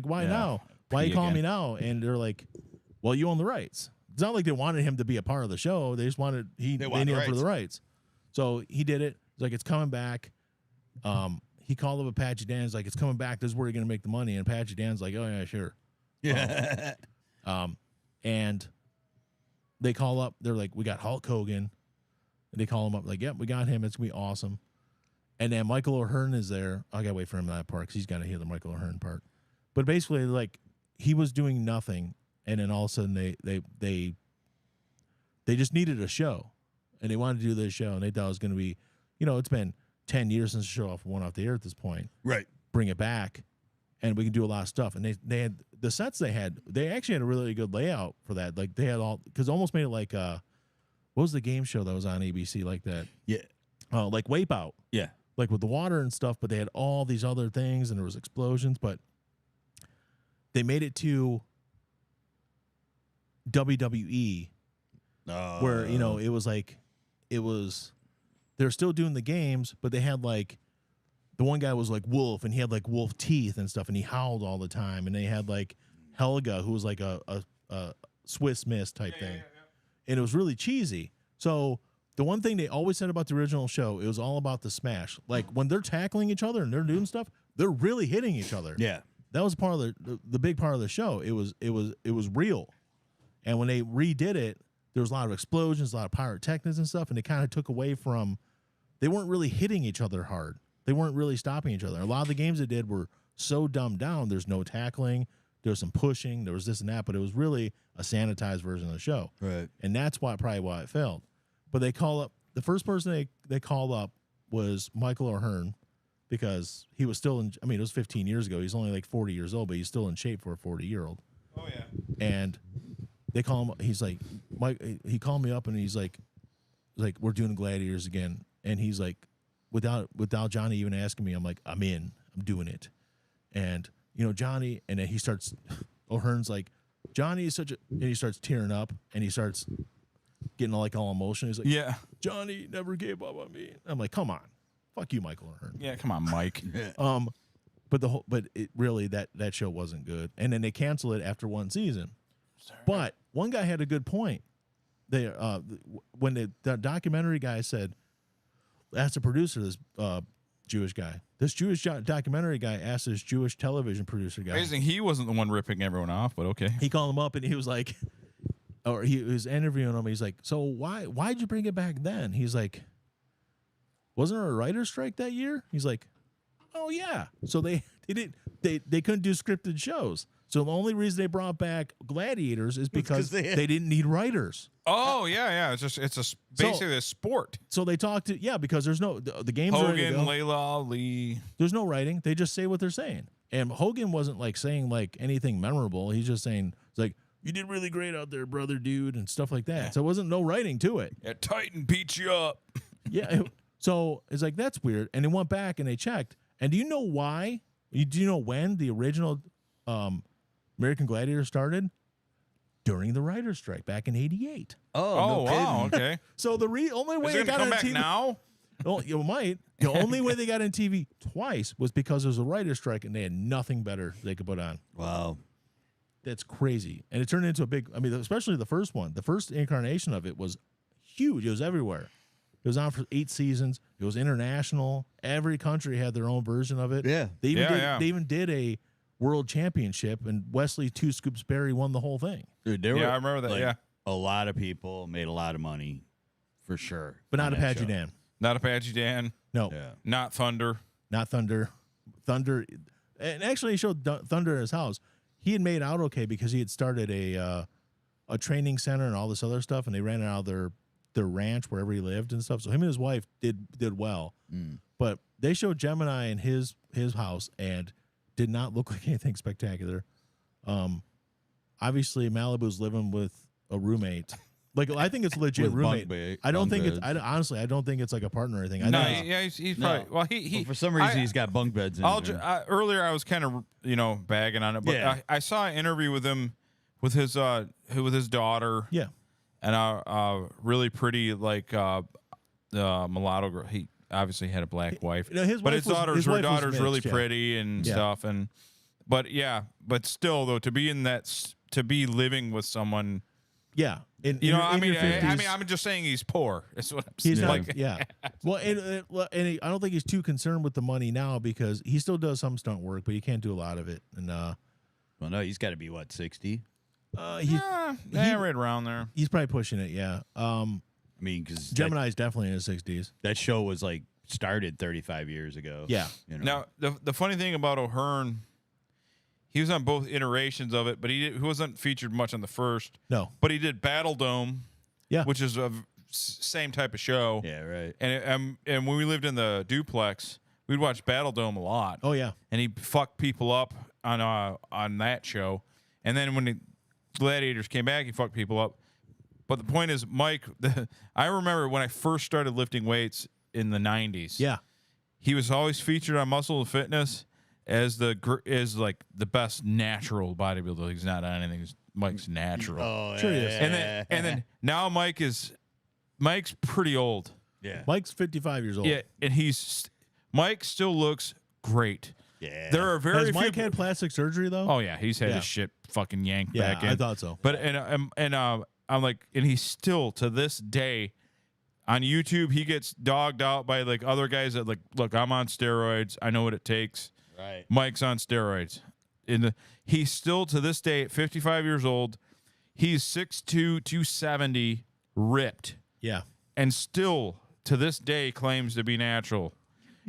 why Yeah. now? Why you Pee calling me again. now? And they're like, well, you own the rights. It's not like they wanted him to be a part of the show. They just wanted they want needed the him for the rights. rights. So he did it. It's like, it's coming back. He called up Apache Dan. He's like, it's coming back. This is where you're gonna make the money. And Apache Dan's like, oh yeah, sure. Yeah. And they call up. They're like, we got Hulk Hogan. And they call him up like, yep, we got him. It's gonna be awesome. And then Michael Ahern is there. I gotta wait for him in that part because he's got to hear the Michael Ahern part. But basically, like, he was doing nothing, and then all of a sudden they just needed a show, and they wanted to do this show, and they thought it was gonna be, it's been 10 years since the show went off the air at this point. Right. Bring it back, and we can do a lot of stuff. And they had the sets they actually had a really good layout for that. Like, they had all, because almost made it like what was the game show that was on ABC like that? Yeah. Like Wipeout, Yeah. like with the water and stuff. But they had all these other things, and there was explosions. But they made it to WWE, where it was like they're still doing the games, but they had like. The one guy was like wolf, and he had like wolf teeth and stuff, and he howled all the time. And they had like Helga, who was like a Swiss Miss type thing, and it was really cheesy. So the one thing they always said about the original show, it was all about the smash. Like, when they're tackling each other and they're doing stuff, they're really hitting each other. Yeah. That was part of the big part of the show. It was real, and when they redid it, there was a lot of explosions, a lot of pyrotechnics and stuff, and they kind of took away from. They weren't really hitting each other hard. They weren't really stopping each other. A lot of the games they did were so dumbed down. There's no tackling. There was some pushing. There was this and that, but it was really a sanitized version of the show. Right. And that's probably why it failed. But they call up the first person they called up was Michael Ahern, because he was still in. I mean, it was 15 years ago. He's only like 40 years old, but he's still in shape for a 40-year-old. Oh yeah. And they call him. He's like, Mike. He called me up and he's like, we're doing Gladiators again. And he's like, without Johnny even asking me, I'm like, I'm in. I'm doing it. And Johnny, and then he starts. O'Hearn's like, Johnny is such a, and he starts tearing up, and he starts getting all emotional. He's like, Yeah. Johnny never gave up on me. I'm like, come on, fuck you, Michael Ahern. Yeah. Come on, Mike. But it really that show wasn't good, and then they canceled it after one season. But one guy had a good point. They when the documentary guy said, asked the producer, this Jewish guy, this Jewish documentary guy asked this Jewish television producer guy. Amazing. He wasn't the one ripping everyone off, but okay. He called him up and he was like, or he was interviewing him. He's like, so why'd you bring it back then? He's like, wasn't there a writer's strike that year? He's like, oh yeah. So they couldn't do scripted shows. So the only reason they brought back Gladiators is because they didn't need writers. Oh yeah. It's basically a sport. So they talked to because there's no the game's ready to Hogan, go. Layla Ali. There's no writing. They just say what they're saying. And Hogan wasn't like saying like anything memorable. He's just saying, it's like, you did really great out there, brother, dude, and stuff like that. So it wasn't no writing to it. Yeah, Titan beats you up. Yeah. So it's like, that's weird. And they went back and they checked. And do you know why? Do you know when the original American Gladiator started? During the writer's strike back in '88. Oh, wow. Okay. So the only way Is they it got gonna on come back TV now? Well, you might. The only way they got on TV twice was because there was a writer's strike and they had nothing better they could put on. Wow. That's crazy. And it turned into a big, especially the first one. The first incarnation of it was huge. It was everywhere. It was on for 8 seasons. It was international. Every country had their own version of it. Yeah. They even did a world championship, and Wesley Two Scoops Berry won the whole thing. Dude, I remember that. Yeah. A lot of people made a lot of money, for sure. But not on that Apache show. Dan. Not Apache Dan. No. Yeah. Not Thunder. Not Thunder. Thunder. And actually, he showed Thunder in his house. He had made out okay because he had started a training center and all this other stuff, and they ran it out of their ranch wherever he lived and stuff. So him and his wife did well. But they showed Gemini in his house and did not look like anything spectacular. Obviously, Malibu's living with a roommate Like I think it's legit With bunk roommate. bed- I don't bunk think it's. beds. Honestly, I don't think it's like a partner or anything. I No, think yeah, he's No. probably. Well, he But for some reason, I- he's got bunk beds in there. Earlier I was kind of bagging on it, but Yeah. I saw an interview with him with his daughter. yeah. And really pretty mulatto girl. He obviously had a black wife, You know, his but wife his was- daughter's his her wife was daughter's really mixed, yeah. pretty and Yeah. stuff. But still though, to be in that to be living with someone, Yeah. In you know, your- I in mean, your I 50s, mean, I'm just saying he's poor. That's what I'm he's saying. not. Yeah. Well, and I don't think he's too concerned with the money now because he still does some stunt work, but he can't do a lot of it. And well, no, he's got to be, what, 60? Right around there. he's probably pushing it. Yeah. I mean, because Gemini's definitely in his 60s. that show was, like, started 35 years ago. Yeah. You know? Now, the funny thing about O'Hearn, he was on both iterations of it, but he wasn't featured much on the first. No. But he did Battle Dome, Yeah. which is a same type of show. Yeah, right. And when we lived in the duplex, we'd watch Battle Dome a lot. Oh yeah. And he fucked people up on that show. And then when the Gladiators came back, he fucked people up. But the point is, Mike, I remember when I first started lifting weights in the 90s. Yeah. He was always featured on Muscle and Fitness as like the best natural bodybuilder. He's not on anything. Mike's natural. Oh, Sure he is. And then now Mike's pretty old. yeah. Mike's 55 years old. Yeah, and Mike still looks great. Yeah. There are very Has few. Mike had plastic surgery though? Oh yeah, he's had Yeah. his shit fucking yanked yeah. back in. I thought so. But I'm like, and he's still to this day on YouTube. He gets dogged out by like other guys that like, look, I'm on steroids. I know what it takes. Right. Mike's on steroids. He's still to this day at 55 years old. He's 6'2", 270, ripped, Yeah. and still to this day claims to be natural.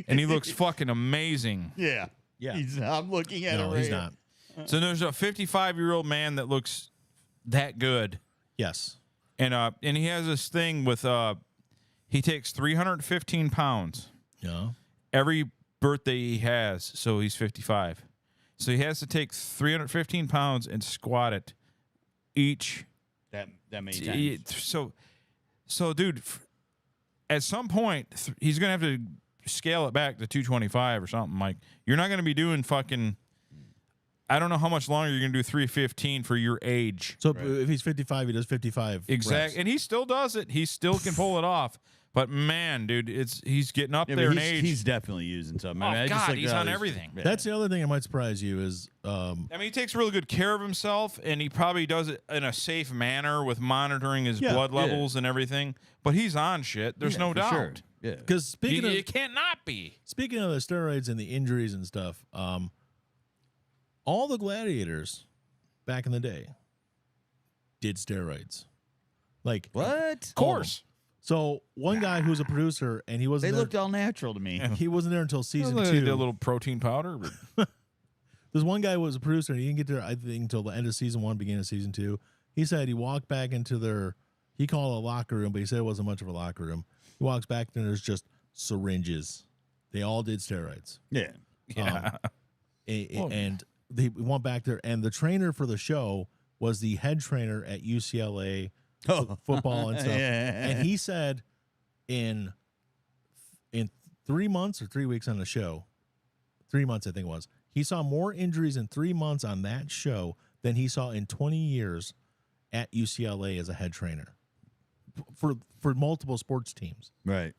And he looks fucking amazing. Yeah. Yeah. I'm looking at No, it right he's here. not. So there's a 55-year-old man that looks that good. Yes. And he has this thing with he takes 315 pounds Yeah. every birthday he has, so he's 55. So he has to take 315 pounds and squat it each. That many times. So dude, at some point he's gonna have to scale it back to 225 or something. Like you're not gonna be doing fucking. I don't know how much longer you're gonna do 315 for your age. So if he's 55, he does 55. Exactly, reps. and he still does it. He still can pull it off. But man, dude, he's getting up Yeah, there but in age. he's definitely using something. Oh, I just God, looked he's at on his- everything. Yeah. That's the other thing that might surprise you is I mean, he takes really good care of himself, and he probably does it in a safe manner with monitoring his Yeah, blood yeah. levels and everything. But he's on shit. There's Yeah, no for doubt. sure. Yeah. because speaking You of can't not be. speaking of the steroids and the injuries and stuff, all the gladiators back in the day did steroids. Like What? Of course. So one guy who's a producer and he They wasn't there, looked all natural to me. he wasn't there until season They 2. did a little protein powder. But There's one guy who was a producer and he didn't get there, I think, until the end of season 1, beginning of season 2. He said he walked back into he called it a locker room, but he said it wasn't much of a locker room. He walks back and there's just syringes. They all did steroids. Yeah. And they went back there, and the trainer for the show was the head trainer at UCLA football and stuff. Yeah. And he said in 3 months or 3 weeks on the show, 3 months I think it was, he saw more injuries in 3 months on that show than he saw in 20 years at UCLA as a head trainer for multiple sports teams. Right.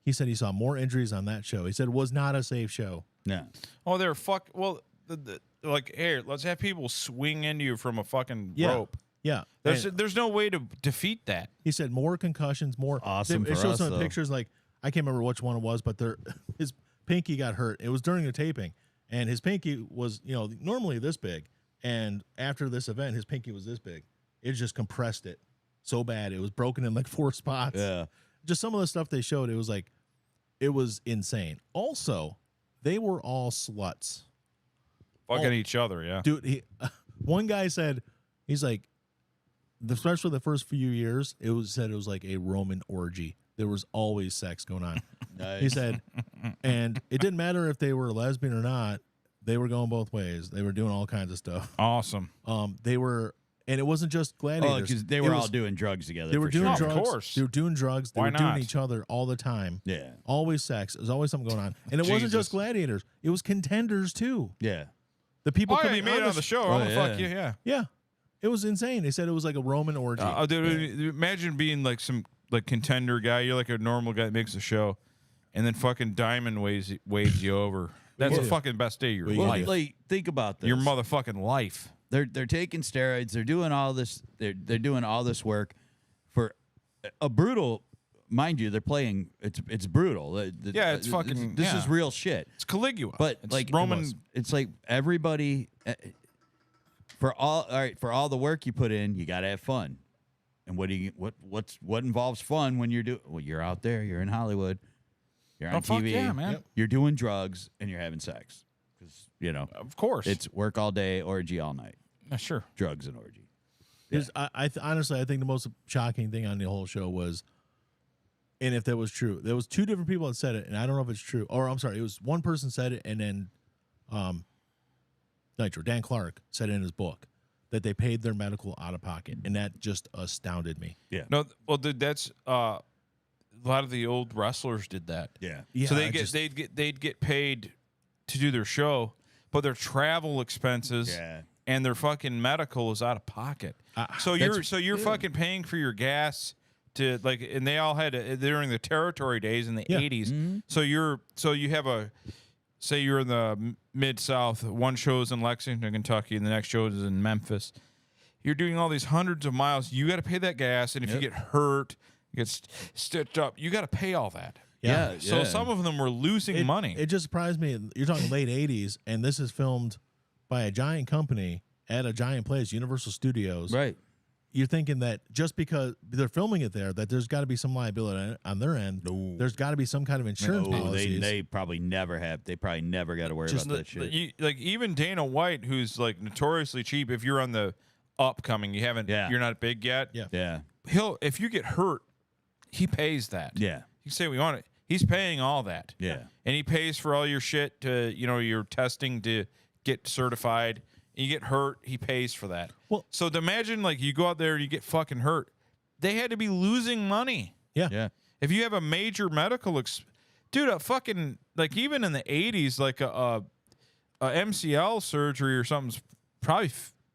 He said he saw more injuries on that show. He said it was not a safe show. No. oh, they're like here. Let's have people swing into you from a fucking Yeah. rope. Yeah. There's no way to defeat that. He said more concussions, more. Awesome It for shows us, some though. pictures. Like I can't remember which one it was, but his pinky got hurt. It was during the taping, and his pinky was normally this big, and after this event, his pinky was this big. It just compressed it so bad it was broken in like 4 spots. Yeah. Just some of the stuff they showed, it was insane. Also, they were all sluts. Fucking each other, yeah. Dude, one guy said, he's like, especially the first few years, it was like a Roman orgy. There was always sex going on. Nice. He said, and it didn't matter if they were a lesbian or not. They were going both ways. They were doing all kinds of stuff. Awesome. They were And it wasn't just gladiators. because they It were was- all doing drugs together. They were for doing sure. Of drugs. course. They were doing drugs. They Why were doing not? each other all the time. Yeah. Always sex. There's always something going on. And it wasn't Jesus. just gladiators. It was contenders too. Yeah. The people Oh, yeah, coming you made it on the show. Oh, Oh, fuck yeah. you, yeah. Yeah. It was insane. They said it was like a Roman orgy. Dude, imagine being like some like contender guy. You're like a normal guy that makes a show, and then fucking Diamond waves you over. That's the Yeah. fucking best day of your Well, Well, life. like, think about this. Your motherfucking life. They're taking steroids. They're doing all this. They're doing all this work for a brutal. Mind you, they're playing. It's brutal. Yeah, it's fucking- This yeah. is real shit. It's Caligula. But it's like Roman. it's like everybody for all the work you put in, you got to have fun. And what involves fun when you're you're out there, you're in Hollywood, you're on Oh, fuck TV, yeah, man. Yep. you're doing drugs and you're having sex because Of course. it's work all day, orgy all night, Yeah, sure. drugs and orgy. Honestly, I think the most shocking thing on the whole show was, and if that was true, there was two different people that said it, and I don't know if it's true. Or I'm sorry, it was one person said it, and then Nitro Dan Clark said it in his book that they paid their medical out of pocket, and that just astounded me. Yeah. No, well, dude, that's a lot of the old wrestlers did that. Yeah. Yeah, So I just- they'd get paid to do their show, but their travel expenses Yeah. and their fucking medical is out of pocket. So you're fucking paying for your gas to like, and they all had during the territory days in the Yeah. 80s. So you have a say you're in the mid South, one show's in Lexington, Kentucky, and the next show is in Memphis. You're doing all these hundreds of miles. You got to pay that gas, and if you get hurt, you get stitched up. You got to pay all that. Yeah. So some of them were losing money. It just surprised me. You're talking late 80s, and this is filmed by a giant company at a giant place, Universal Studios. Right. You're thinking that just because they're filming it there, that there's got to be some liability on their end. No. There's got to be some kind of insurance Oh, policies. they probably never have. They probably never got to worry Just about that shit. like even Dana White, who's like notoriously cheap. If you're on the upcoming, you're not big yet. Yeah. Yeah. If you get hurt, he pays that. Yeah. You say we want it. He's paying all that. Yeah. And he pays for all your shit to, your testing to get certified. And you get hurt, he pays for that. Well- so to imagine like you go out there and you get fucking hurt. They had to be losing money. Yeah. Yeah. If you have a major medical dude, a fucking like even in the 80s like a MCL surgery or something's probably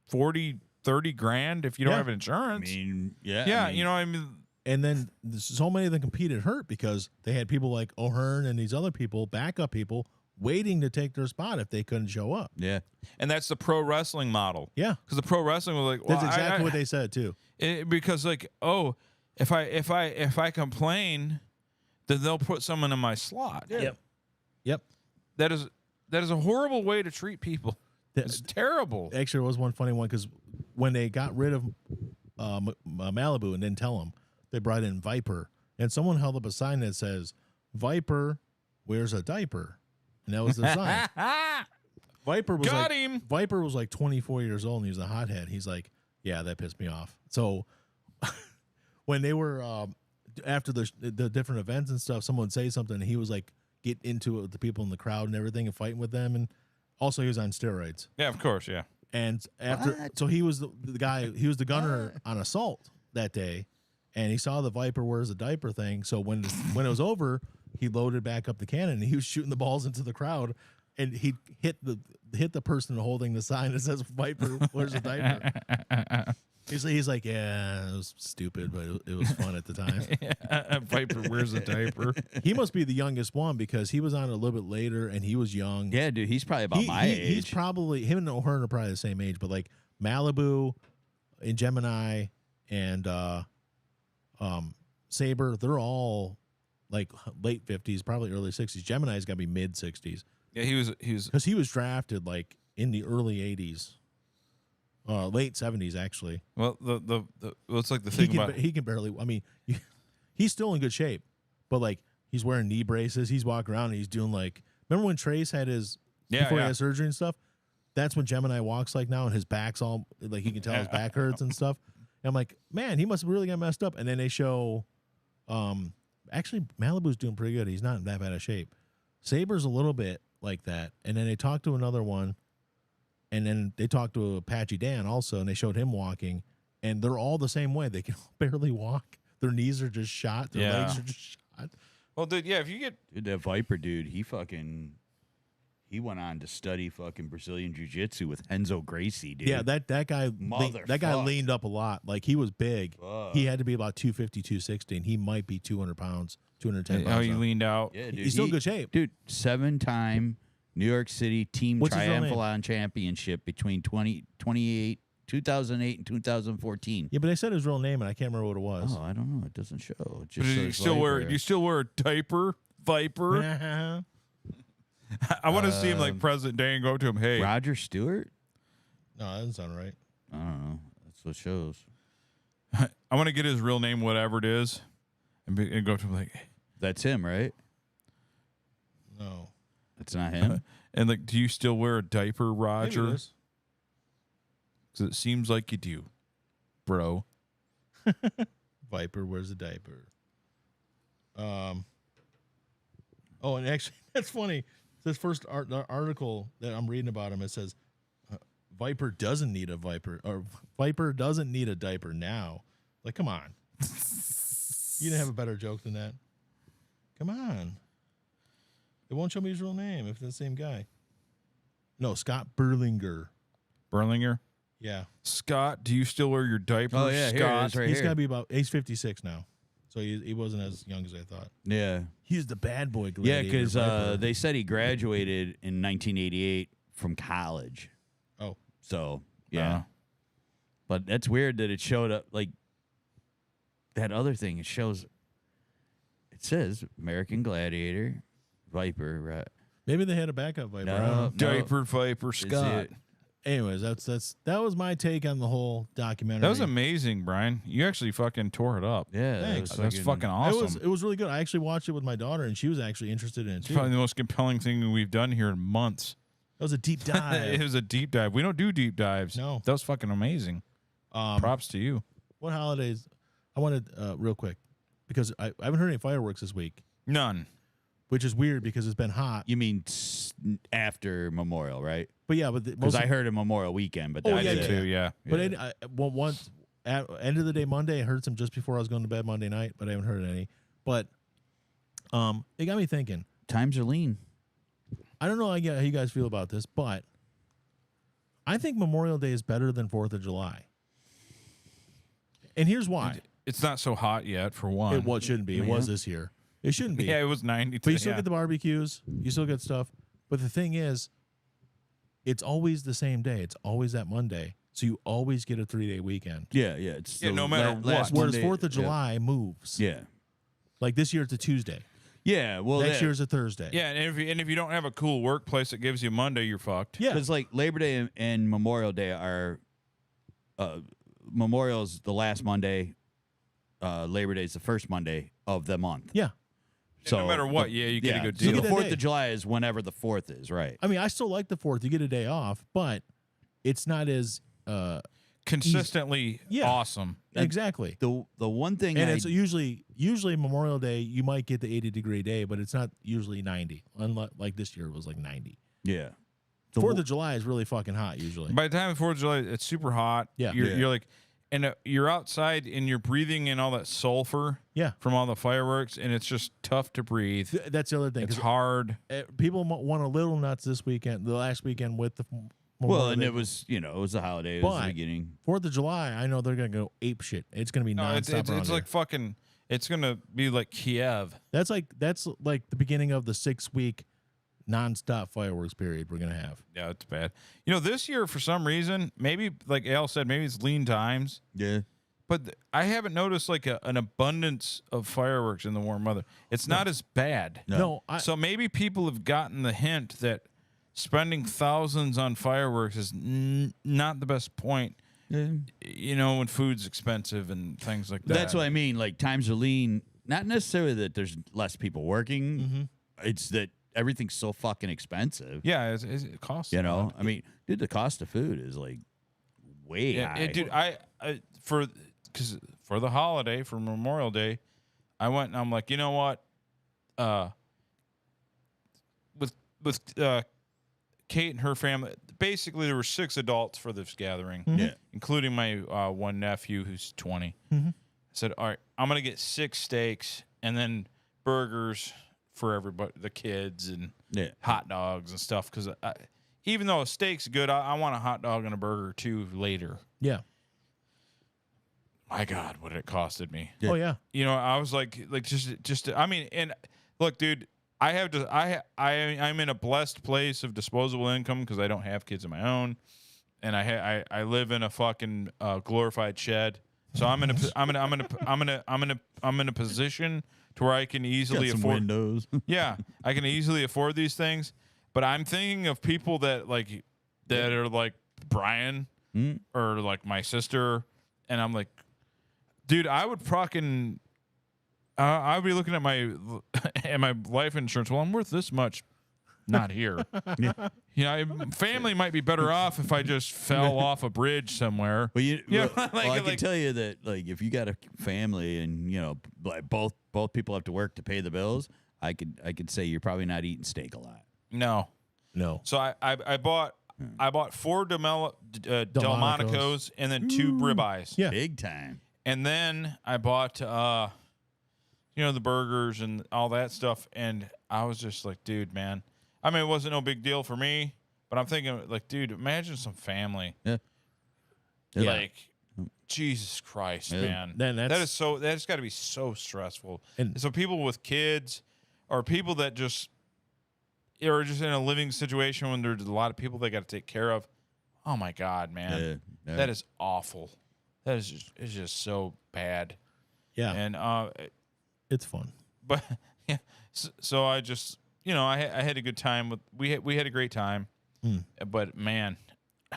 40 30 grand if you don't Yeah. have insurance. I mean, yeah. yeah, I mean, And then so many of them competed hurt because they had people like O'Hearn and these other people, backup people, waiting to take their spot if they couldn't show up. yeah. And that's the pro wrestling model. Yeah. Because the pro wrestling was like, well, That's exactly what they said too. because like, oh, if I complain, then they'll put someone in my slot. Yep. That is a horrible way to treat people. It's terrible. Actually, there was one funny one because when they got rid of Malibu and didn't tell them, they brought in Viper, and someone held up a sign that says, "Viper wears a diaper," and that was the sign. Viper was Got like, him. Viper was like 24 years old, and he was a hothead. He's like, "Yeah, that pissed me off." So when they were after the different events and stuff, someone would say something, and he was like, get into it with the people in the crowd and everything, and fighting with them, and also he was on steroids. Yeah, of course, yeah. And after, so he was the guy, he was the gunner on assault that day, and he saw the Viper wears a diaper thing. So when it was over, he loaded back up the cannon and he was shooting the balls into the crowd, and he hit the person holding the sign that says Viper wears a diaper. He's like, yeah, it was stupid, but it was fun at the time. Viper wears a diaper. He must be the youngest one because he was on a little bit later and he was young. Yeah, dude, he's probably about my age. He's probably, him and O'Hearn are probably the same age, but like Malibu and Gemini and Saber, they're all like late 50s, probably early 60s. Gemini's got to be mid 60s Yeah, he was because he was drafted like in the early 80s, late 70s actually. well the it's like the thing about He can barely. I mean, he's still in good shape, but like he's wearing knee braces. He's walking around and he's doing like. Remember when Trace had his before he had surgery and stuff? That's when Gemini walks like now, and his back's all like you can tell his back hurts and stuff. And I'm like, man, he must have really got messed up. And then they show, actually Malibu's doing pretty good. He's not in that bad of shape. Saber's a little bit like that. And then they talk to another one. And then they talked to Apache Dan also, and they showed him walking, and they're all the same way. They can barely walk. Their knees are just shot. Their Yeah. legs are just shot. Well, dude, yeah, if you get Dude, that Viper dude, he went on to study fucking Brazilian jiu-jitsu with Enzo Gracie, dude. Yeah, that guy that guy Motherfuck. leaned up a lot. Like, he was big. Fuck. He had to be about 250, 260, and he might be 200 pounds, 210 pounds. how you now. leaned out. Yeah, dude. He's still in good shape. Dude, 7-time New York City team What's his real name? triathlon championship between 2008 and 2014. Yeah, but they said his real name, and I can't remember what it was. Oh, I don't know. It doesn't show. It But just do you says still wear? Viper. Do you still wear a diaper, Viper? I want to see him like President Day and go to him. Hey, Roger Stewart? No, that doesn't sound right. I don't know. That's what it shows. I want to get his real name, whatever it is, and go to him like, That's him, right? No. That's not him. and like, do you still wear a diaper, Maybe it Roger? is. Because it seems like you do, bro. Viper wears a diaper. Oh, and actually, that's funny. This first article that I'm reading about him, it says Viper doesn't need a Viper, or Viper doesn't need a diaper now. Like, come on. You didn't have a better joke than that. Come on. It won't show me his real name if it's the same guy. No, Scott Berlinger. Berlinger. Yeah. Scott, do you still wear your diaper? Oh, yeah, here it Scott. is right He's here. got to be he's 56 now. So he wasn't as young as I thought. Yeah. He's the bad boy. Yeah, Gladiator because Viper. they said he graduated in 1988 from college. Oh. So, yeah. Uh, But that's weird that it showed up like that other thing. It says American Gladiator, Viper, right? Maybe they had a backup Viper. I don't know. diaper, Viper, Is Scott. it- Anyways, that was my take on the whole documentary. That was amazing, Brian. You actually fucking tore it up. Yeah, Thanks. That's fucking awesome. It was really good. I actually watched it with my daughter, and she was actually interested in it It's too. probably the most compelling thing we've done here in months. That was a deep It dive. was a deep dive. We don't do deep dives. No. That was fucking amazing. Props to you. What holidays? I wanted real quick because I haven't heard any fireworks this week, None. which is weird because it's been hot. You mean after Memorial, right? But yeah, but Because I heard a Memorial weekend, but Oh, that's yeah, I it. did too, yeah. But once at end of the day Monday, I heard some just before I was going to bed Monday night, but I haven't heard any. But it got me thinking. Times are lean. I don't know how you guys feel about this, but I think Memorial Day is better than 4th of July. And here's why. It's not so hot yet, for one. It shouldn't be. It was this year. It shouldn't be. Yeah, it was 90. But you still get the barbecues. You still get stuff. But the thing is, it's always the same day. It's always that Monday. So you always get a 3-day weekend. Yeah, yeah. It's Yeah, the no matter last what. Whereas Monday- 4th of July moves. Yeah. Like this year, it's a Tuesday. Yeah. Well, Next year's a Thursday. Yeah, and if you don't have a cool workplace that gives you Monday, you're fucked. Yeah. because like Labor Day and Memorial Day are Memorial's the last Monday. Labor Day is the first Monday of the month. Yeah. So no matter what, you get a good deal. You So get the a 4th day. of July is whenever the 4th is, right? I mean, I still like the 4th. You get a day off, but it's not as Consistently Yeah. awesome. exactly. The one thing And I it's usually Memorial Day, you might get the 80-degree day, but it's not usually 90. Unlike like this year, it was like 90. yeah. 4th of July is really fucking hot usually. By the time of 4th of July, it's super hot. Yeah. You're like, and you're outside and you're breathing in all that sulfur Yeah. from all the fireworks, and it's just tough to breathe. That's the other thing. It's 'cause, hard. people went a little nuts this weekend, the last weekend with the Well, Memorial and Day. it was a holiday. It was the But- beginning. 4th of July, I know they're going to go ape shit. It's going to be No, nonstop it's around like fucking. It's gonna be like Kiev. That's like the beginning of the 6-week nonstop fireworks period we're going to have. Yeah, it's bad. You know, this year for some reason, maybe like Al said, maybe it's lean times. Yeah. But I haven't noticed like an abundance of fireworks in the warm weather. It's not as bad. No, So maybe people have gotten the hint that spending thousands on fireworks is not the best point. You know, when food's expensive and things like that. That's what I mean. Like times are lean. Not necessarily that there's less people working. Mm-hmm. It's that everything's so fucking expensive. Yeah, it costs. You a know, lot. I mean, dude, the cost of food is like way high. Dude, I for the holiday, for Memorial Day, I went and I'm like, you know what? With Kate and her family. Basically, there were 6 adults for this gathering, Yeah. including my one nephew who's 20. I said, "All right, I'm gonna get 6 steaks and then burgers for everybody, the kids, and Yeah. hot dogs and stuff. Because even though a steak's good, I want a hot dog and a burger too later." Yeah. My God, what it costed me! Yeah. Oh yeah. You know, I was like just. I mean, and look, dude, I have to. I'm in a blessed place of disposable income because I don't have kids of my own, and I live in a fucking glorified shed. So I'm in a position to where I can easily Got some afford. windows. Yeah, I can easily afford these things. But I'm thinking of people that are like Brian or like my sister, and I'm like, dude, I would fucking. I would be looking at my life insurance. Well, I'm worth this much. Not here. You know, family might be better off if I just fell off a bridge somewhere. Well, Yeah, well, I can like- tell you that, like, if you got a family and like both people have to work to pay the bills, I could say you're probably not eating steak a lot. No. No. So I bought 4 Delmonico's and then 2 ribeyes. Yeah. Big time. And then I bought the burgers and all that stuff, and I was just like, dude, man. I mean, it wasn't no big deal for me, but I'm thinking, like, dude, imagine some family. Yeah. Like, Jesus Christ, Yeah. man. Then that's- that's got to be so stressful. And- So people with kids or people that just are just in a living situation when there's a lot of people they got to take care of. Oh my God, man. Yeah. That is awful. That is just so bad. Yeah. And It's fun. but yeah, so I just I had a good time with we had a great time, but man,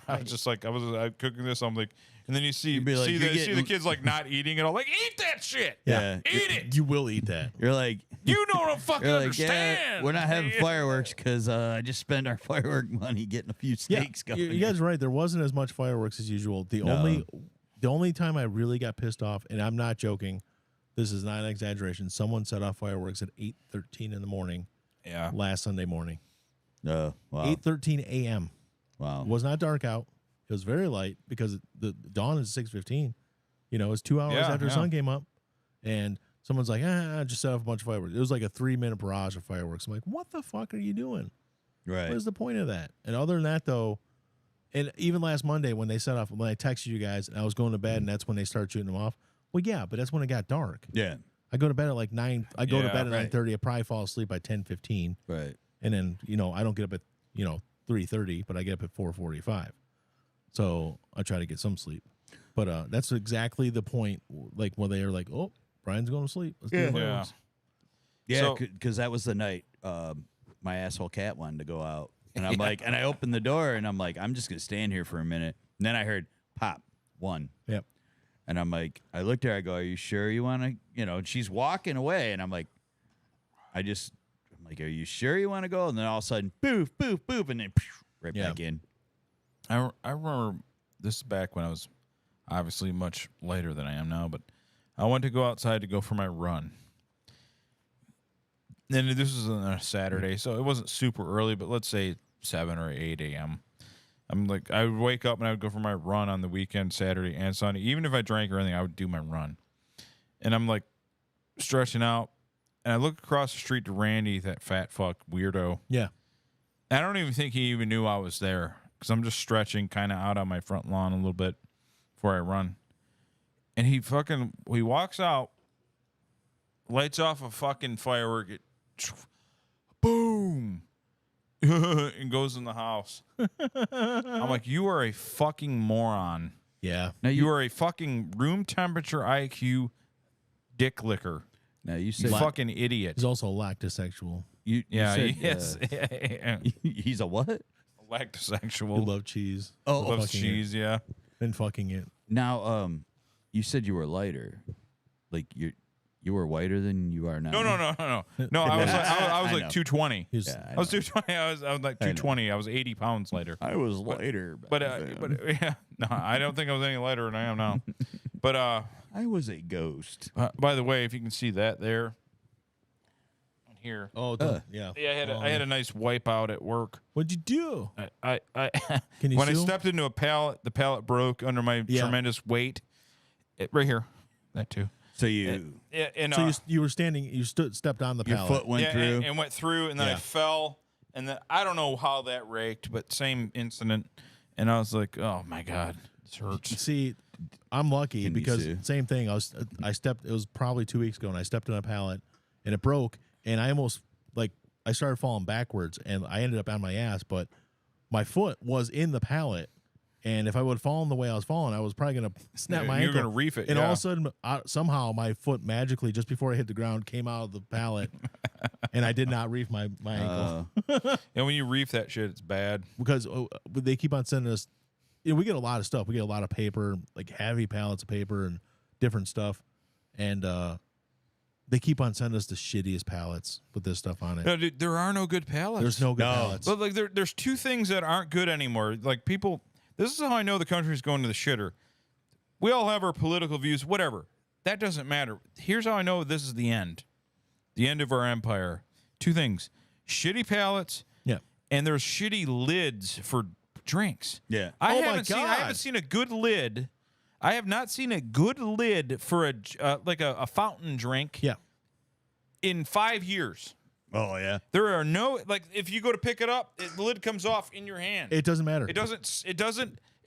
I was just like I was cooking this. I'm like, and then you see You'd be like, see you're the getting- kids like not eating it all. Like, eat that shit. Yeah. Eat it. You will eat that. You're like, You don't fucking you're like, understand. yeah, we're not having man. fireworks because I just spent our firework money getting a few steaks Yeah, going. you guys are right. There wasn't as much fireworks as usual. The only time I really got pissed off, and I'm not joking, this is not an exaggeration. Someone set off fireworks at 8:13 in the morning Yeah. last Sunday morning. Wow. 8:13 a.m. Wow. It was not dark out. It was very light because the dawn is 6:15. It's 2 hours Yeah, after the yeah. sun came up, and someone's like, I just set off a bunch of fireworks. It was like a 3-minute barrage of fireworks. I'm like, what the fuck are you doing? Right. What is the point of that? And other than that, though, and even last Monday when they set off, when I texted you guys and I was going to bed, and that's when they started shooting them off. Well, yeah, but that's when it got dark. Yeah. I go to bed at like 9. I go to Yeah, bed at right. 9:30. I probably fall asleep by 10:15, Right. and then I don't get up at 3:30, but I get up at 4:45. So I try to get some sleep. But that's exactly the point, like where they are like, oh, Brian's going to sleep. Let's do the Yeah. fireworks. Yeah, So- because that was the night my asshole cat wanted to go out, and I'm like, and I opened the door, and I'm like, I'm just gonna stand here for a minute. And then I heard pop 1, Yep. and I'm like, I looked at her, I go, are you sure you want to? And she's walking away, and I'm like, I'm like, are you sure you want to go? And then all of a sudden, boof, boof, boof, and then right Yeah. back in. I remember this is back when I was obviously much later than I am now, but I went to go outside to go for my run. And this was on a Saturday, so it wasn't super early, but let's say 7 or 8 a.m. I'm like, I would wake up and I would go for my run on the weekend, Saturday and Sunday. Even if I drank or anything, I would do my run. And I'm like stretching out, and I look across the street to Randy, that fat fuck weirdo. Yeah. I don't even think he even knew I was there because I'm just stretching kind of out on my front lawn a little bit before I run. And he walks out, lights off a fucking firework, boom, and goes in the house. I'm like, you are a fucking moron. Yeah. Now You are a fucking room temperature IQ dick licker. Now you You said fucking idiot. He's also lactosexual. you Yeah, said, yes. he's a what? He Lactosexual. love cheese. Oh, Loves fucking cheese, yeah. it. And fucking it. Now, you said you were lighter, like you were whiter than you are now. No. No, I was I like know. 220. He was, Yeah, I was 220. I was like 220. I was 80 pounds lighter. I was lighter, But yeah, no, I don't think I was any lighter than I am now. But I was a ghost. by the way, if you can see that there, here. Oh, yeah. Yeah, I had a nice wipeout at work. What'd you do? I Can you when I sue? stepped into a pallet, the pallet broke under my tremendous weight. Right here, that too. So you And So you were standing. You stepped on the your pallet. foot went through. and went through, and then I fell, and then I don't know how that raked, but same incident, and I was like, oh my god, this hurts. See, I'm lucky Can you because sue? same thing. I stepped. It was probably 2 weeks ago, and I stepped on a pallet, and it broke, and I almost I started falling backwards, and I ended up on my ass, but my foot was in the pallet. And if I would have fallen the way I was falling, I was probably going to snap my ankle. You were going to reef it, And yeah. all of a sudden, somehow my foot magically, just before I hit the ground, came out of the pallet. And I did not reef my ankle. And when you reef that shit, it's bad. Because they keep on sending us, we get a lot of stuff. We get a lot of paper, like heavy pallets of paper and different stuff. And they keep on sending us the shittiest pallets with this stuff on it. No, dude, there are no good pallets. There's no good pallets. But like, there's two things that aren't good anymore. Like people, this is how I know the country's going to the shitter. We all have our political views, whatever. That doesn't matter. Here's how I know this is the end of our empire. Two things: shitty pallets, and there's shitty lids for drinks. Yeah. I Oh my haven't God. seen a good lid. I have not seen a good lid for a fountain drink. Yeah. In 5 years. Oh yeah. There are no, like, if you go to pick it up, the lid comes off in your hand. It doesn't matter. It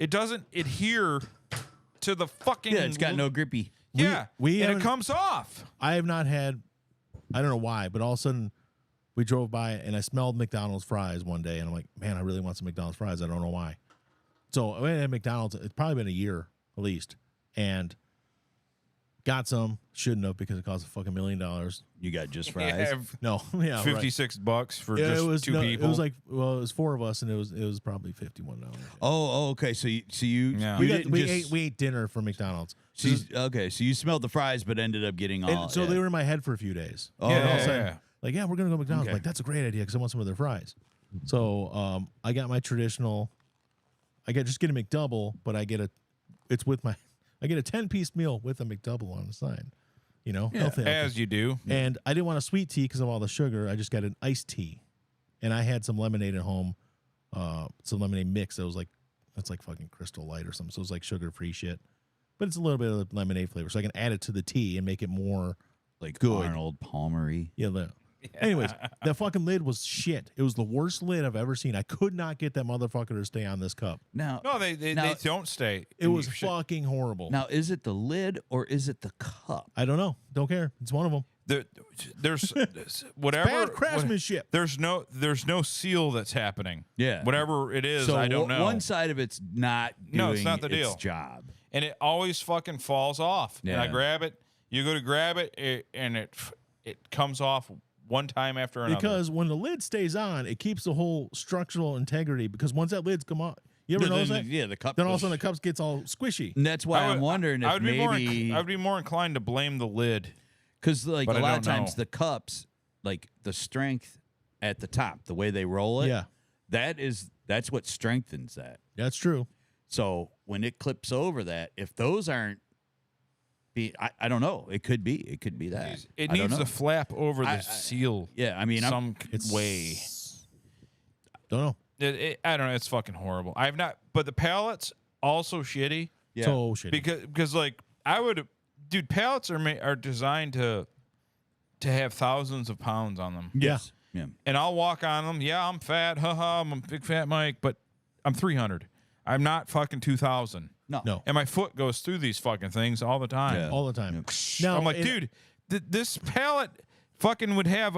doesn't adhere to the fucking. Yeah, it's got no grippy. Yeah, we and it haven't- comes off. I have not had, I don't know why, but all of a sudden we drove by and I smelled McDonald's fries one day. And I'm like, man, I really want some McDonald's fries. I don't know why. So I went to McDonald's. It's probably been a year at least. And got some. Shouldn't have because it cost $1 million. You got just fries. Yeah, No, yeah, right. $56 for Yeah, just two people. It was like, well, it was 4 of us, and it was probably $51. Oh, okay. So you Yeah. We didn't just- ate dinner from McDonald's. so you smelled the fries, but ended up getting all. And so they were in my head for a few days. Oh, And all of a yeah, sudden, yeah. like, yeah, we're gonna go to McDonald's. Okay. Like, that's a great idea because I want some of their fries. So I got my traditional. Just get a McDouble, but I get a 10-piece meal with a McDouble on the side. You know, healthy. As you do. And I didn't want a sweet tea because of all the sugar. I just got an iced tea, and I had some lemonade at home, some lemonade mix that was like, that's like fucking Crystal Light or something. So it was like sugar-free shit, but it's a little bit of the lemonade flavor, so I can add it to the tea and make it more like good. Arnold Palmery. Yeah. Anyways, that fucking lid was shit. It was the worst lid I've ever seen. I could not get that motherfucker to stay on this cup. Now, No, they don't stay. It was You should- fucking horrible. now is it the lid or is it the cup? I don't know. Don't care. It's one of them. There's whatever Bad craftsmanship. There's no seal that's happening. Yeah. Whatever it is, So I don't know. one side of it's not doing No, it's not the its deal. job. And it always fucking falls off. And I Yeah. grab it. You go to grab it, and it comes off one time after another. Because when the lid stays on, it keeps the whole structural integrity. Because once that lid's come on, you ever notice that? Yeah, the cup. Then all of a goes- sudden the cup gets all squishy. And that's why I'm wondering if maybe I would be more inclined to blame the lid. because like but a I lot of don't times know. the cups, like the strength at the top, the way they roll it, Yeah. that's what strengthens that. That's true. So when it clips over that, if those aren't I don't know. It could be that. It I don't needs know. to flap over the seal. Yeah, I mean, some It's way. Don't know. I don't know. It's fucking horrible. I've not, but the pallets also shitty Yeah. So shitty. because like dude, pallets are designed to have thousands of pounds on them. Yes. Yeah. And I'll walk on them. Yeah, I'm fat. Haha, I'm a big fat Mike, but I'm 300. I'm not fucking 2,000. No. And my foot goes through these fucking things all the time. Yeah. All the time. Now, I'm like, and- dude, this pallet fucking would have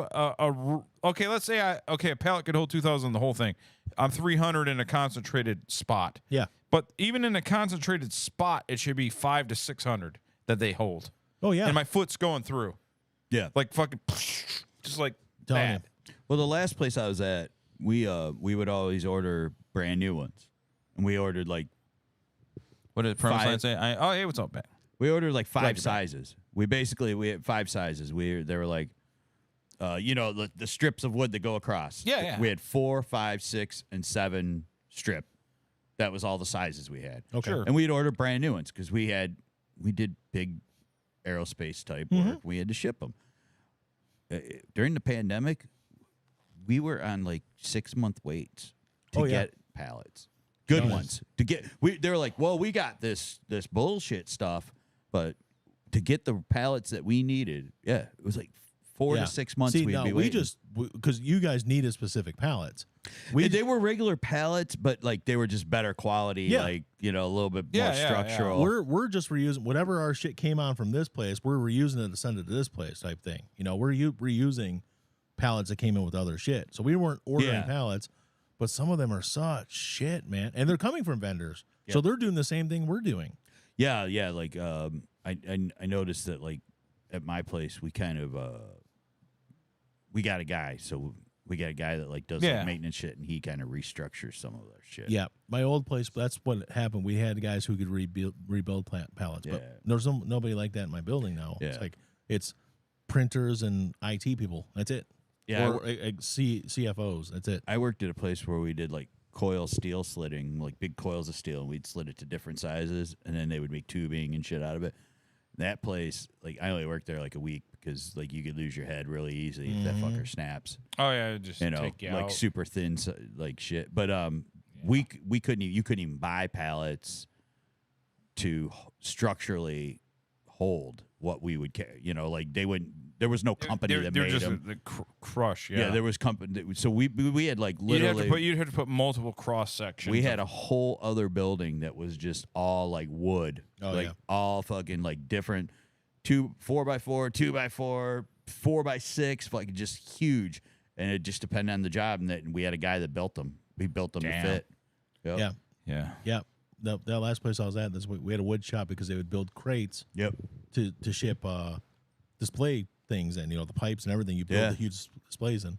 okay, let's say a pallet could hold 2,000 the whole thing. I'm 300 in a concentrated spot. Yeah. But even in a concentrated spot, it should be 500 to 600 that they hold. Oh, yeah. And my foot's going through. Yeah. Like fucking just like Telling that. Well, the last place I was at, we would always order brand new ones, and we ordered like What did Promise Five. Line say? Oh, hey, what's up, man? we ordered like Glad five you're back. sizes. We had 5 sizes. They were like, the strips of wood that go across. Yeah. We had 4, 5, 6, and 7 strip. That was all the sizes we had. Okay. Sure. And we'd order brand new ones because we did big aerospace type work. We had to ship them. during the pandemic, we were on like 6-month waits to get pallets, good ones. To get they were like, well, we got this bullshit stuff, but to get the pallets that we needed, it was like 4 to 6 months. See, we'd be waiting. because you guys needed specific pallets. They were regular pallets, but like they were just better quality, like a little bit more structural. We're just reusing whatever our shit came on from this place. We're reusing it to send it to this place, type thing. We're reusing pallets that came in with other shit. So we weren't ordering pallets, but some of them are such shit, man, and they're coming from vendors, so they're doing the same thing we're doing. Yeah. Like I noticed that like at my place we kind of we got a guy, so. We got a guy that like does like maintenance shit, and he kind of restructures some of their shit. Yeah, my old place. That's what happened. We had guys who could rebuild pallets, but there's nobody like that in my building now. Yeah. It's like it's printers and IT people. That's it. Yeah, or CFOs. That's it. I worked at a place where we did like coil steel slitting, like big coils of steel, and we'd slit it to different sizes, and then they would make tubing and shit out of it. That place, like I only worked there like a week because like you could lose your head really easy if that fucker snaps. Oh yeah, just take you like out. super thin like shit. But we couldn't you couldn't even buy pallets to structurally hold what we would carry. Like they wouldn't. There was no company that made just them. The crush. Yeah, there was company. So we had like literally. You'd have to put multiple cross sections. We had a whole other building that was just all like wood, all fucking like different 4x4, 2x4, 4x6, like just huge, and it just depended on the job. And we had a guy that built them. We built them to fit. Yep. Yeah. That last place I was at, we had a wood shop because they would build crates. Yep. To ship display things and the pipes and everything. You build the huge displays in.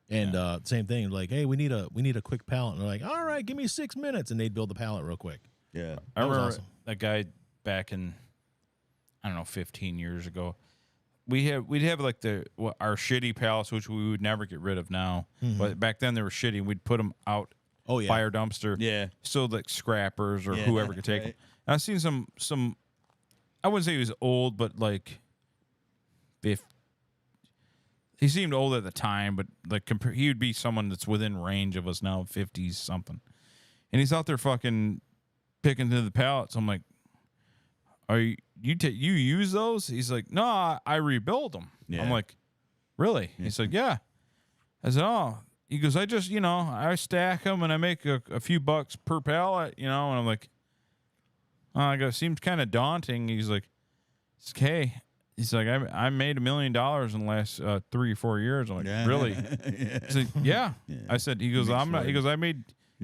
And same thing, like, hey, we need a quick pallet. And they're like, all right, give me 6 minutes, and they'd build the pallet real quick. Yeah, I remember awesome. that guy back in 15 years ago. We'd have like our shitty pallets, which we would never get rid of now. But back then they were shitty. We'd put them out by our dumpster. Yeah, so like scrappers or whoever could take them. And I've seen some. I wouldn't say he was old, but like, if he seemed old at the time, but like he would be someone that's within range of us now, 50s something, and he's out there fucking picking through the pallets. I'm like, are you use those? He's like, no, I rebuild them. Yeah. I'm like, really? He's like, yeah. I said, oh. He goes, I just I stack them and I make a few bucks per pallet, and I'm like. I go, seems kind of daunting. He's like, it's okay. He's like, I made $1 million in the last 3 or 4 years. I'm like, really? He's like, yeah. I said, he goes, I'm not. He goes,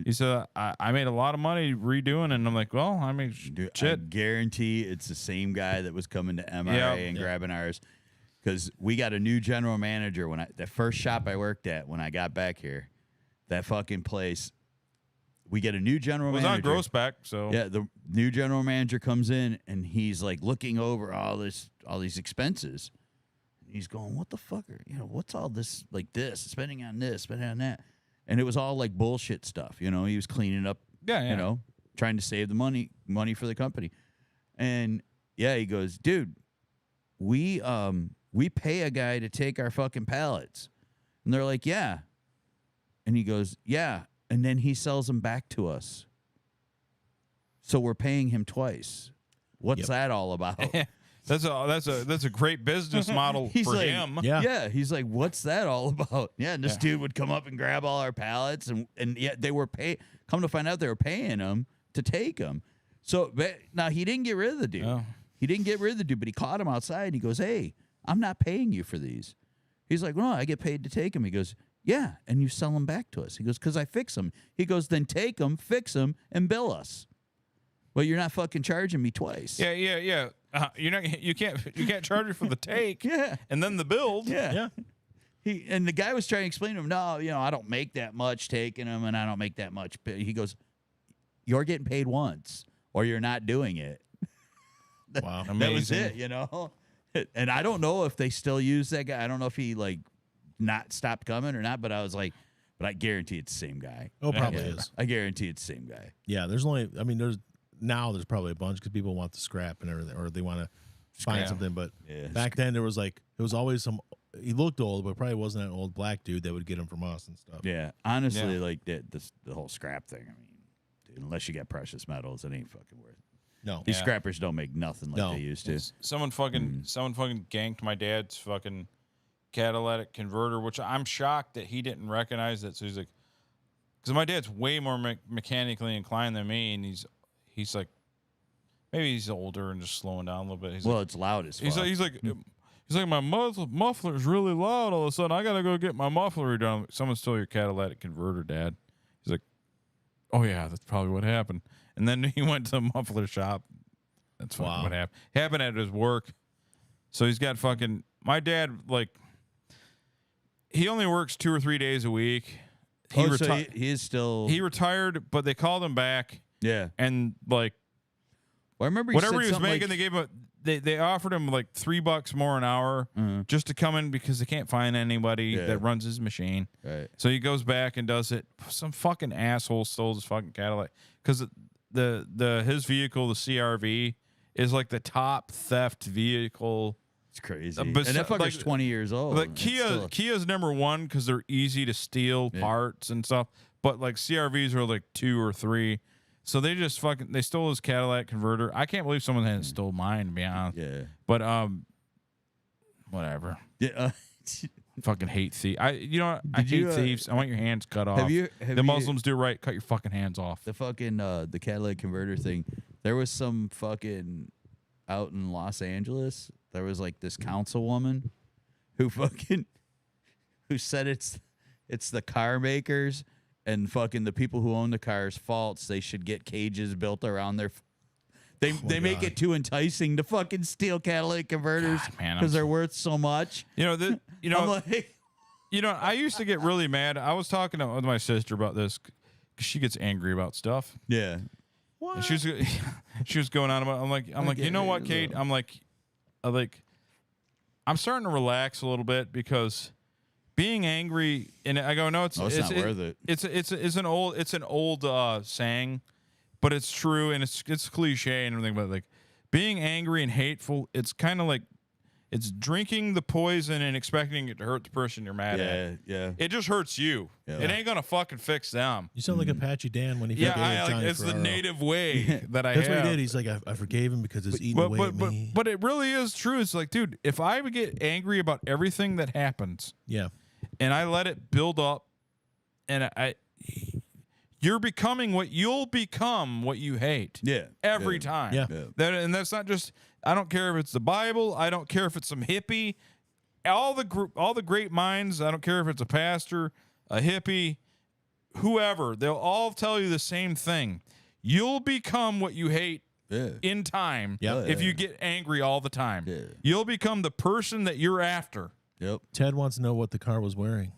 he said, I made a lot of money redoing it. And I'm like, well, I mean, shit. I guarantee it's the same guy that was coming to MRA and grabbing ours. Because we got a new general manager the first shop I worked at when I got back here, that fucking place. We get a new general manager. It was on Grossback, so yeah. The new general manager comes in and he's like looking over all these expenses. He's going, "What the fuck? What's all this like this? Spending on this, spending on that." And it was all like bullshit stuff. He was cleaning up. Yeah. Trying to save the money for the company. And he goes, "Dude, we pay a guy to take our fucking pallets." And they're like, "Yeah." And he goes, "Yeah." And then he sells them back to us. So we're paying him twice. What's that all about? that's a great business model for him. Yeah. He's like, what's that all about? Yeah. And this dude would come up and grab all our pallets, and yet they were come to find out they were paying him to take them. So now he didn't get rid of the dude. Oh. He didn't get rid of the dude, but he caught him outside and he goes, "Hey, I'm not paying you for these." He's like, "No, I get paid to take them." He goes, "Yeah, and you sell them back to us." He goes, "Because I fix them." He goes, "Then take them, fix them, and bill us." Well, you're not fucking charging me twice. Yeah. You can't charge me for the take. And then the build. Yeah. And the guy was trying to explain to him, "No, I don't make that much taking them, and I don't make that much." He goes, "You're getting paid once, or you're not doing it." Wow, that was it. And I don't know if they still use that guy. I don't know if he like not stopped coming or not. But I was like, but I guarantee it's the same guy. Oh, probably is. I guarantee it's the same guy. Yeah, there's probably a bunch because people want the scrap and everything, or they want to find something. But back then it was always he looked old, but probably wasn't that old black dude that would get him from us and stuff. Yeah, honestly, Yeah. like the whole scrap thing. I mean, dude, unless you get precious metals, it ain't fucking worth it. No. These Yeah. scrappers don't make nothing like No. they used to. Someone fucking ganked my dad's fucking catalytic converter, which I'm shocked that he didn't recognize that. So he's like, because my dad's way more mechanically inclined than me, and he's like, maybe he's older and just slowing down a little bit. He's Well, like, it's loud as fuck. he's like my muffler's really loud all of a sudden. I gotta go get my muffler done. Someone stole your catalytic converter, Dad. He's like, oh yeah, that's probably what happened. And then he went to the muffler shop. That's fucking what happened. Happened at his work. So he's got fucking my dad, like, he only works 2 or 3 days a week. so he is still. He retired, but they called him back, yeah. and like Well, I remember whatever said he was something making, like, they gave him they offered him like $3 more an hour just to come in because they can't find anybody Yeah. that runs his machine. Right. So he goes back and does it. Some fucking asshole stole his fucking Cadillac because the his vehicle, the CRV, is like the top theft vehicle. It's crazy. But And that so- fucker's like- 20 years old. Like It's Kia, still- Kia's number one because they're easy to steal parts and stuff. But like CRVs are like 2 or 3. So they just they stole his Cadillac converter. I can't believe someone hadn't stole mine, to be honest. Yeah. But whatever. Yeah. Fucking hate thieves. I Did you, hate thieves. I want your hands cut off. have the you- Muslims do right. Cut your fucking hands off. the fucking the catalytic converter thing. There was some fucking out in Los Angeles. There was like this councilwoman who said it's the car makers and fucking the people who own the cars' faults. They should get cages built around their. They make it too enticing to fucking steal catalytic converters God, man, I'm because they're worth so much. I'm like, I used to get really mad. I was talking with my sister about this because she gets angry about stuff. yeah. And she was going on about. I'm like, you know what, Kate? I'm like, I'm starting to relax a little bit because being angry, and I go, no, it's not worth it. It's an old saying, but it's true and it's cliche and everything. But like being angry and hateful, it's kind of like it's drinking the poison and expecting it to hurt the person you're mad at. Yeah. It just hurts you. Yeah. It ain't gonna fucking fix them. You sound like Apache Dan when he Yeah, forgave Johnny it's the Ferraro. native way that I That's have. what he did. He's like, I forgave him because it's eating away at me. But it really is true. It's like, dude, if I would get angry about everything that happens Yeah. and I let it build up, and you'll become what you hate. Yeah. Every Yeah. time. Yeah. Yeah. And that's not just. I don't care if it's the Bible. I don't care if it's some hippie. All the great minds. I don't care if it's a pastor, a hippie, whoever. They'll all tell you the same thing. You'll become what you hate Yeah. in time Yep. if you get angry all the time. Yeah. You'll become the person that you're after. Yep. Ted wants to know what the car was wearing.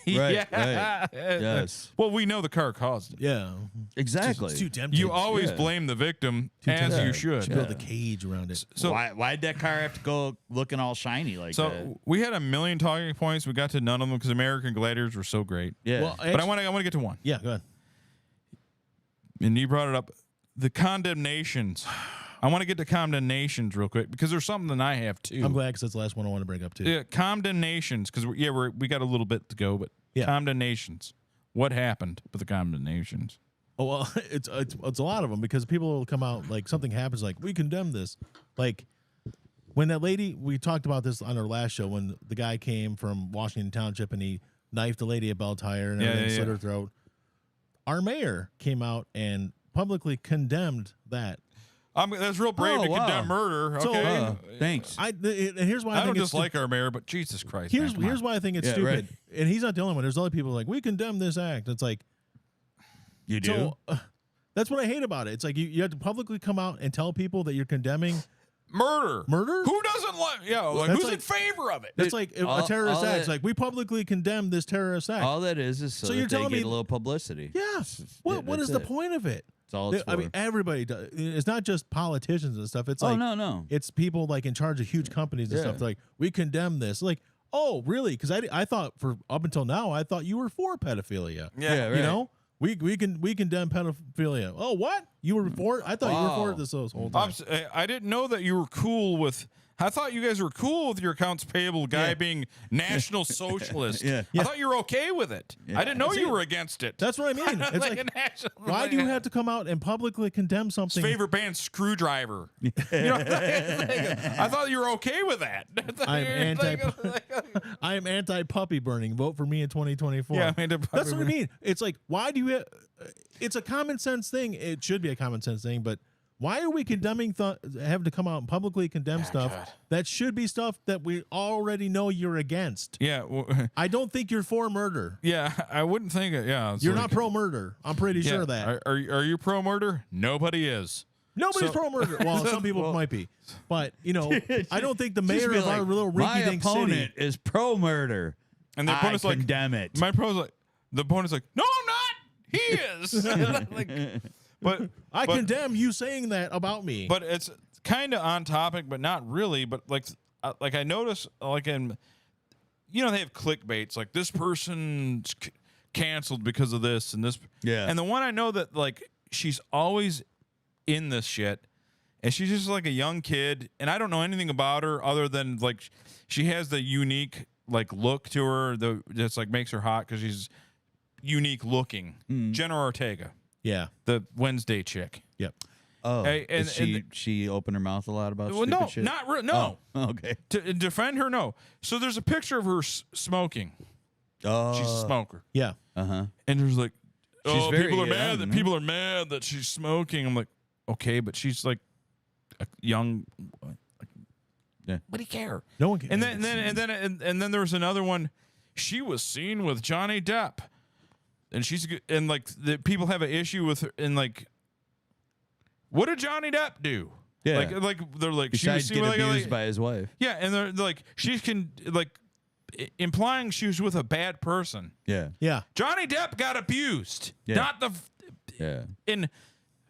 Right. Yes. Well, we know the car caused it. Yeah. Exactly. It's too tempting. You always Yeah. blame the victim, Too as tempting. you should. Should build a cage around it. So, Why'd that car have to go looking all shiny like so that? we had a million talking points. We got to none of them because American Gladiators were so great. Yeah. Well, But I want to get to one. Yeah, go ahead. And you brought it up, the condemnations. I want to get to condemnations real quick because there's something that I have too. I'm glad because that's the last one I want to bring up too. Yeah, condemnations because we got a little bit to go, but Yeah. condemnations. What happened with the condemnations? Oh well, it's a lot of them because people will come out like something happens like we condemn this. Like when that lady, we talked about this on our last show when the guy came from Washington Township and he knifed the lady at Bell Tire and everything, slit her throat. Our mayor came out and publicly condemned that. That's real brave Oh, to wow. condemn murder. So, Okay, Thanks. And here's why I, I don't think it's dislike our mayor, but Jesus Christ, Here's man, come on. why I think it's Yeah, stupid. right. And he's not the only one. There's other people like we condemn this act. It's like You do? so. That's what I hate about it. It's like you have to publicly come out and tell people that you're condemning Murder. murder. Who doesn't like? Yeah, like, That's who's like- in favor of it? That's like a terrorist all act. It's that- like we publicly condemn this terrorist act. All that is so, So that you're they telling get me- a little publicity. yeah. What that's is the it. point of it? That's all it's I mean, for. everybody does. It's not just politicians and stuff. It's Oh, like no. it's people like in charge of huge companies and Yeah. stuff. Like we condemn this. Like, oh, really? Because I thought for up until now I thought you were for pedophilia. Yeah, right. You know, we condemn pedophilia. Oh, what? You were for it? I thought you were for Wow. it this whole time. I didn't know that you were cool with I thought you guys were cool with your accounts payable guy being National Socialist. Yeah. I thought you were okay with it. I didn't know you were against it. That's what I mean. It's Like like, a national- why do you have to come out and publicly condemn His something? favorite band, Screwdriver. You know, I thought you were okay with that. I am anti puppy burning. Vote for me in 2024. Yeah, I mean, That's what I mean. It's like, why do you? It's a common sense thing. It should be a common sense thing, but why are we condemning? Have to come out and publicly condemn stuff God. that should be stuff that we already know you're against. Yeah, well, I don't think you're for murder. yeah. I wouldn't think it. Yeah, it's You're like- not pro murder. I'm pretty yeah, sure of that. Are you pro murder? Nobody is. Nobody's so- pro murder. Well, some people might be, but you know, I don't think the Just mayor be of our like, little my rinky-dink opponent city. is pro murder. And the I opponent's like, condemn it. my pro's like, the opponent's like, no, I'm not. He is. Like, but I condemn you saying that about me. But it's kind of on topic, but not really. But like I notice, like in, you know, they have clickbaits like this person's canceled because of this and this. Yeah. And the one I know that like she's always in this shit, and she's just like a young kid, and I don't know anything about her other than like she has the unique like look to her that's like makes her hot because she's unique looking. Jenna Ortega, yeah. the Wednesday chick. Yep. Oh, Hey, and- does she opened her mouth a lot about Well, stupid no, shit? not real. No. Oh, okay. To defend her, no. So there's a picture of her smoking. Oh, She's a smoker, Yeah. Uh-huh. and there's like, She's oh, very people are young, mad that huh? people are mad that she's smoking. I'm like, okay, but she's like a young. Yeah. What do you care? No one can. And then there was another one. She was seen with Johnny Depp, and and like the people have an issue with her. And like, what did Johnny Depp do? Yeah. like they're like she was Besides seen get with abused like, by his wife. yeah, and they're like she can like implying she was with a bad person. Yeah. yeah. Johnny Depp got abused, Yeah. not the. Yeah. And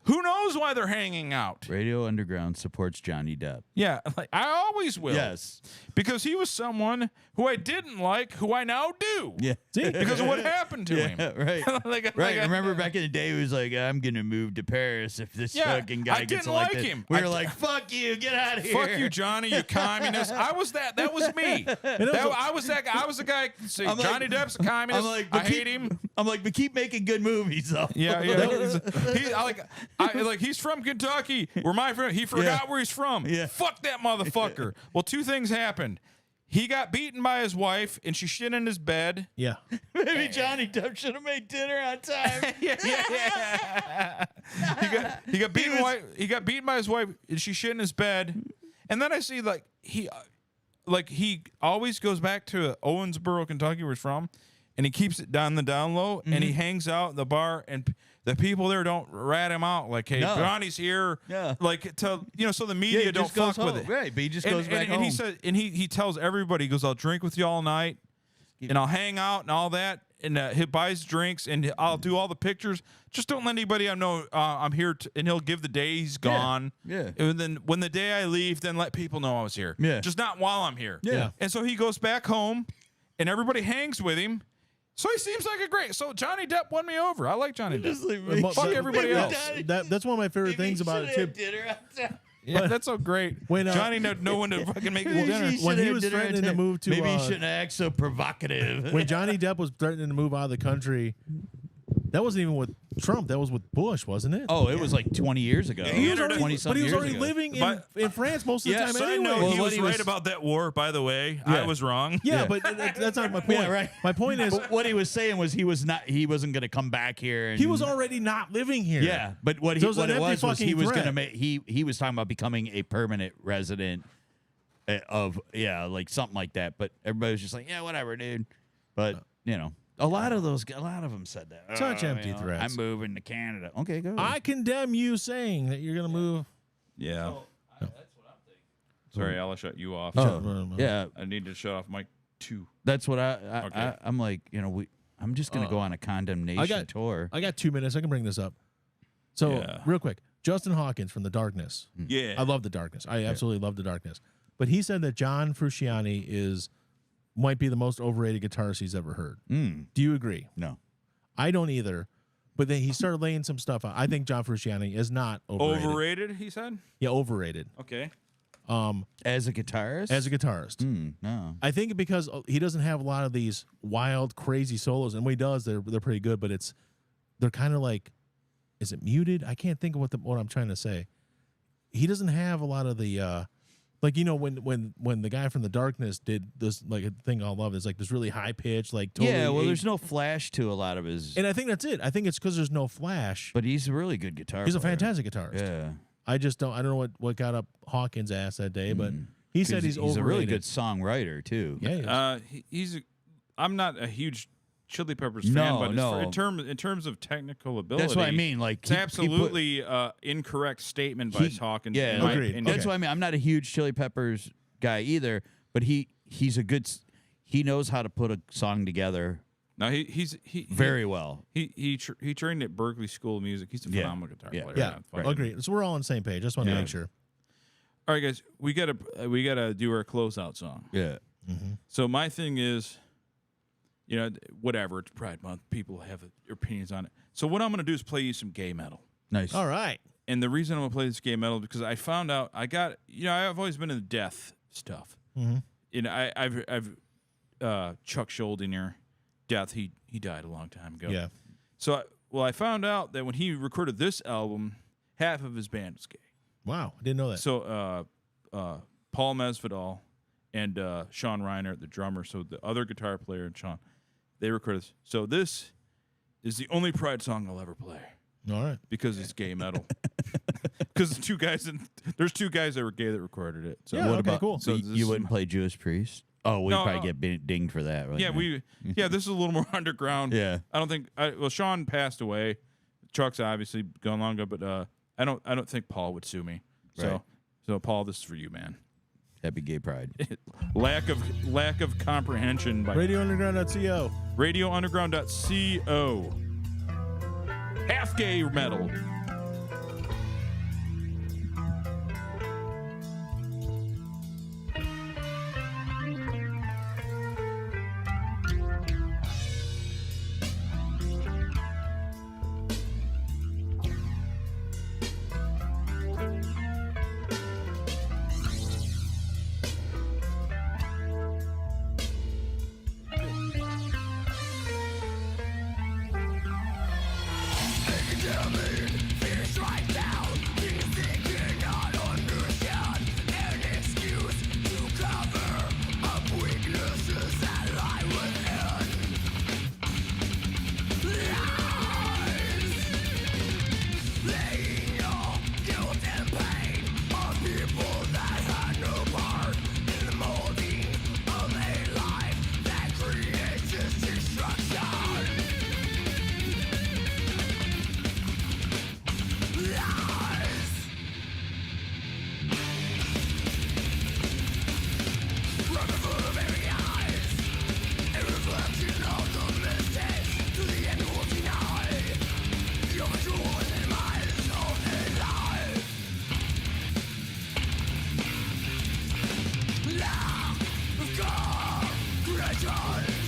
who knows why they're hanging out? Radio Underground supports Johnny Depp. Yeah, like I always will. Yes. Because he was someone who I didn't like, who I now do. Yeah. See? Because of what happened to him. Yeah, right. Like, Right. like, Remember back in the day, he was like, I'm going to move to Paris if this Yeah, fucking guy I gets didn't like elected. him. We I were d- like, fuck you, get out of here. Fuck you, Johnny, you communist. I was that. That was me. I was that guy. I was the guy. Say, I'm like- Johnny Depp's a communist. I'm like, I but hate him. I'm like, but keep making good movies, though. Yeah, yeah. He's from Kentucky. Where my friend, he forgot where he's from. Yeah. Fuck that motherfucker. Well, two things happened. He got beaten by his wife, and she shit in his bed. Yeah. Maybe Johnny Depp should have made dinner on time. Yeah. He got beaten. He got beaten by his wife, and she shit in his bed. And then I see like he always goes back to Owensboro, Kentucky, where he's from, and he keeps it down the down low, and he hangs out at the bar, and the people there don't rat him out like, "Hey, No. Johnny's here." Yeah. Like so the media he don't just goes fuck with home. it. Right, but he just And, goes back and home. he said, and he tells everybody, he goes, "I'll drink with you all night, and I'll hang out and all that." And he buys drinks, and I'll do all the pictures. Just don't let anybody know I'm here. And he'll give the day he's gone. Yeah. And then when the day I leave, then let people know I was here. Yeah. Just not while I'm here. Yeah. And so he goes back home, and everybody hangs with him. So he seems like a great. So Johnny Depp won me over. I like Johnny Depp. Just like, But- Fuck but- everybody else. That's one of my favorite things about it too. Dinner on time. Yeah, that's so great. When, Johnny had no one to fucking make his Maybe dinner. he When should he have was dinner on threatening to time. move to, maybe he uh, shouldn't act so provocative. When Johnny Depp was threatening to move out of the country, that wasn't even with Trump. That was with Bush, wasn't it? Oh, it was like 20 years ago. He was already- 20 but something he was years already ago. living But- in France most of the time Side anyway. note, Well, he what was he right was- about that war, by the way. I Yeah. was wrong. Yeah, but that's not my point. Yeah, right. My point is, But what he was saying was he wasn't going to come back here. And, he was already not living here. Yeah, but what So it was what an it empty was he fucking was going to threat. make he was talking about becoming a permanent resident of like something like that. But everybody was just like, yeah, whatever, dude. But a lot of them said that. Such empty threats. I'm moving to Canada. Okay, go. I condemn you saying that you're going to move. Yeah. Sorry, I'll shut you off. yeah, I need to shut off mic 2. that's what Okay. I'm like. I'm just going to go on a condemnation tour. I got 2 minutes. I can bring this up. So, Yeah. real quick, Justin Hawkins from The Darkness. Yeah. I love The Darkness. I absolutely love The Darkness. But he said that John Frusciante might be the most overrated guitarist he's ever heard. Do you agree? No. I don't either. But then he started laying some stuff out. I think John Frusciante is not overrated. Overrated, he said? Yeah, overrated. Okay. As a guitarist? as a guitarist. No. I think because he doesn't have a lot of these wild, crazy solos, and when he does, they're pretty good. But they're kind of like, is it muted? I can't think of what I'm trying to say. He doesn't have a lot of the like, you know, when the guy from The Darkness did this, like, a thing I love is like this really high pitch, like totally Yeah, well, there's no flash to a lot of his. and I think that's it. I think it's because there's no flash. But he's a really good guitar He's a player. fantastic guitarist. Yeah. I don't know what got up Hawkins' ass that day, but he said he's a really overrated. good songwriter, too. Yeah, he is. I'm not a huge Chili Peppers fan, No, but no. in terms of technical ability, That's what I mean. Like, it's absolutely incorrect statement by Hawkins. Yeah, in my agreed. opinion. That's Okay. what I mean. I'm not a huge Chili Peppers guy either, but he's a good. He knows how to put a song together No, he very well. He trained at Berkeley School of Music. He's a Yeah. phenomenal guitar Yeah. player. yeah. Fucking- Agreed. So we're all on the same page. Just want to make sure. All right, guys, we gotta do our closeout song. Yeah. So my thing is, you know, whatever, it's Pride Month. People have their opinions on it. So what I'm gonna do is play you some gay metal. Nice. All right. And the reason I'm gonna play this gay metal is because I found out I've always been into death stuff. You know, I've Chuck Schuldiner, death. He died a long time ago. Yeah. So I found out that when he recorded this album, half of his band was gay. Wow. I didn't know that. So Paul Masvidal and Sean Reiner, the drummer, so the other guitar player and Sean, they recorded this. So this is the only Pride song I'll ever play all right. because it's gay metal. Because there's two guys that were gay that recorded it. So Yeah, What okay, about cool. So you, this you is wouldn't play Judas Priest? Oh, we'd No, probably get dinged for that. yeah, wouldn't this is a little more underground. Yeah. I don't think. Sean passed away. Chuck's obviously gone long ago, but I don't think Paul would sue me. Right. So Paul, this is for you, man. Happy Gay Pride. lack of comprehension by RadioUnderground.co. RadioUnderground.co. Half gay metal. Creation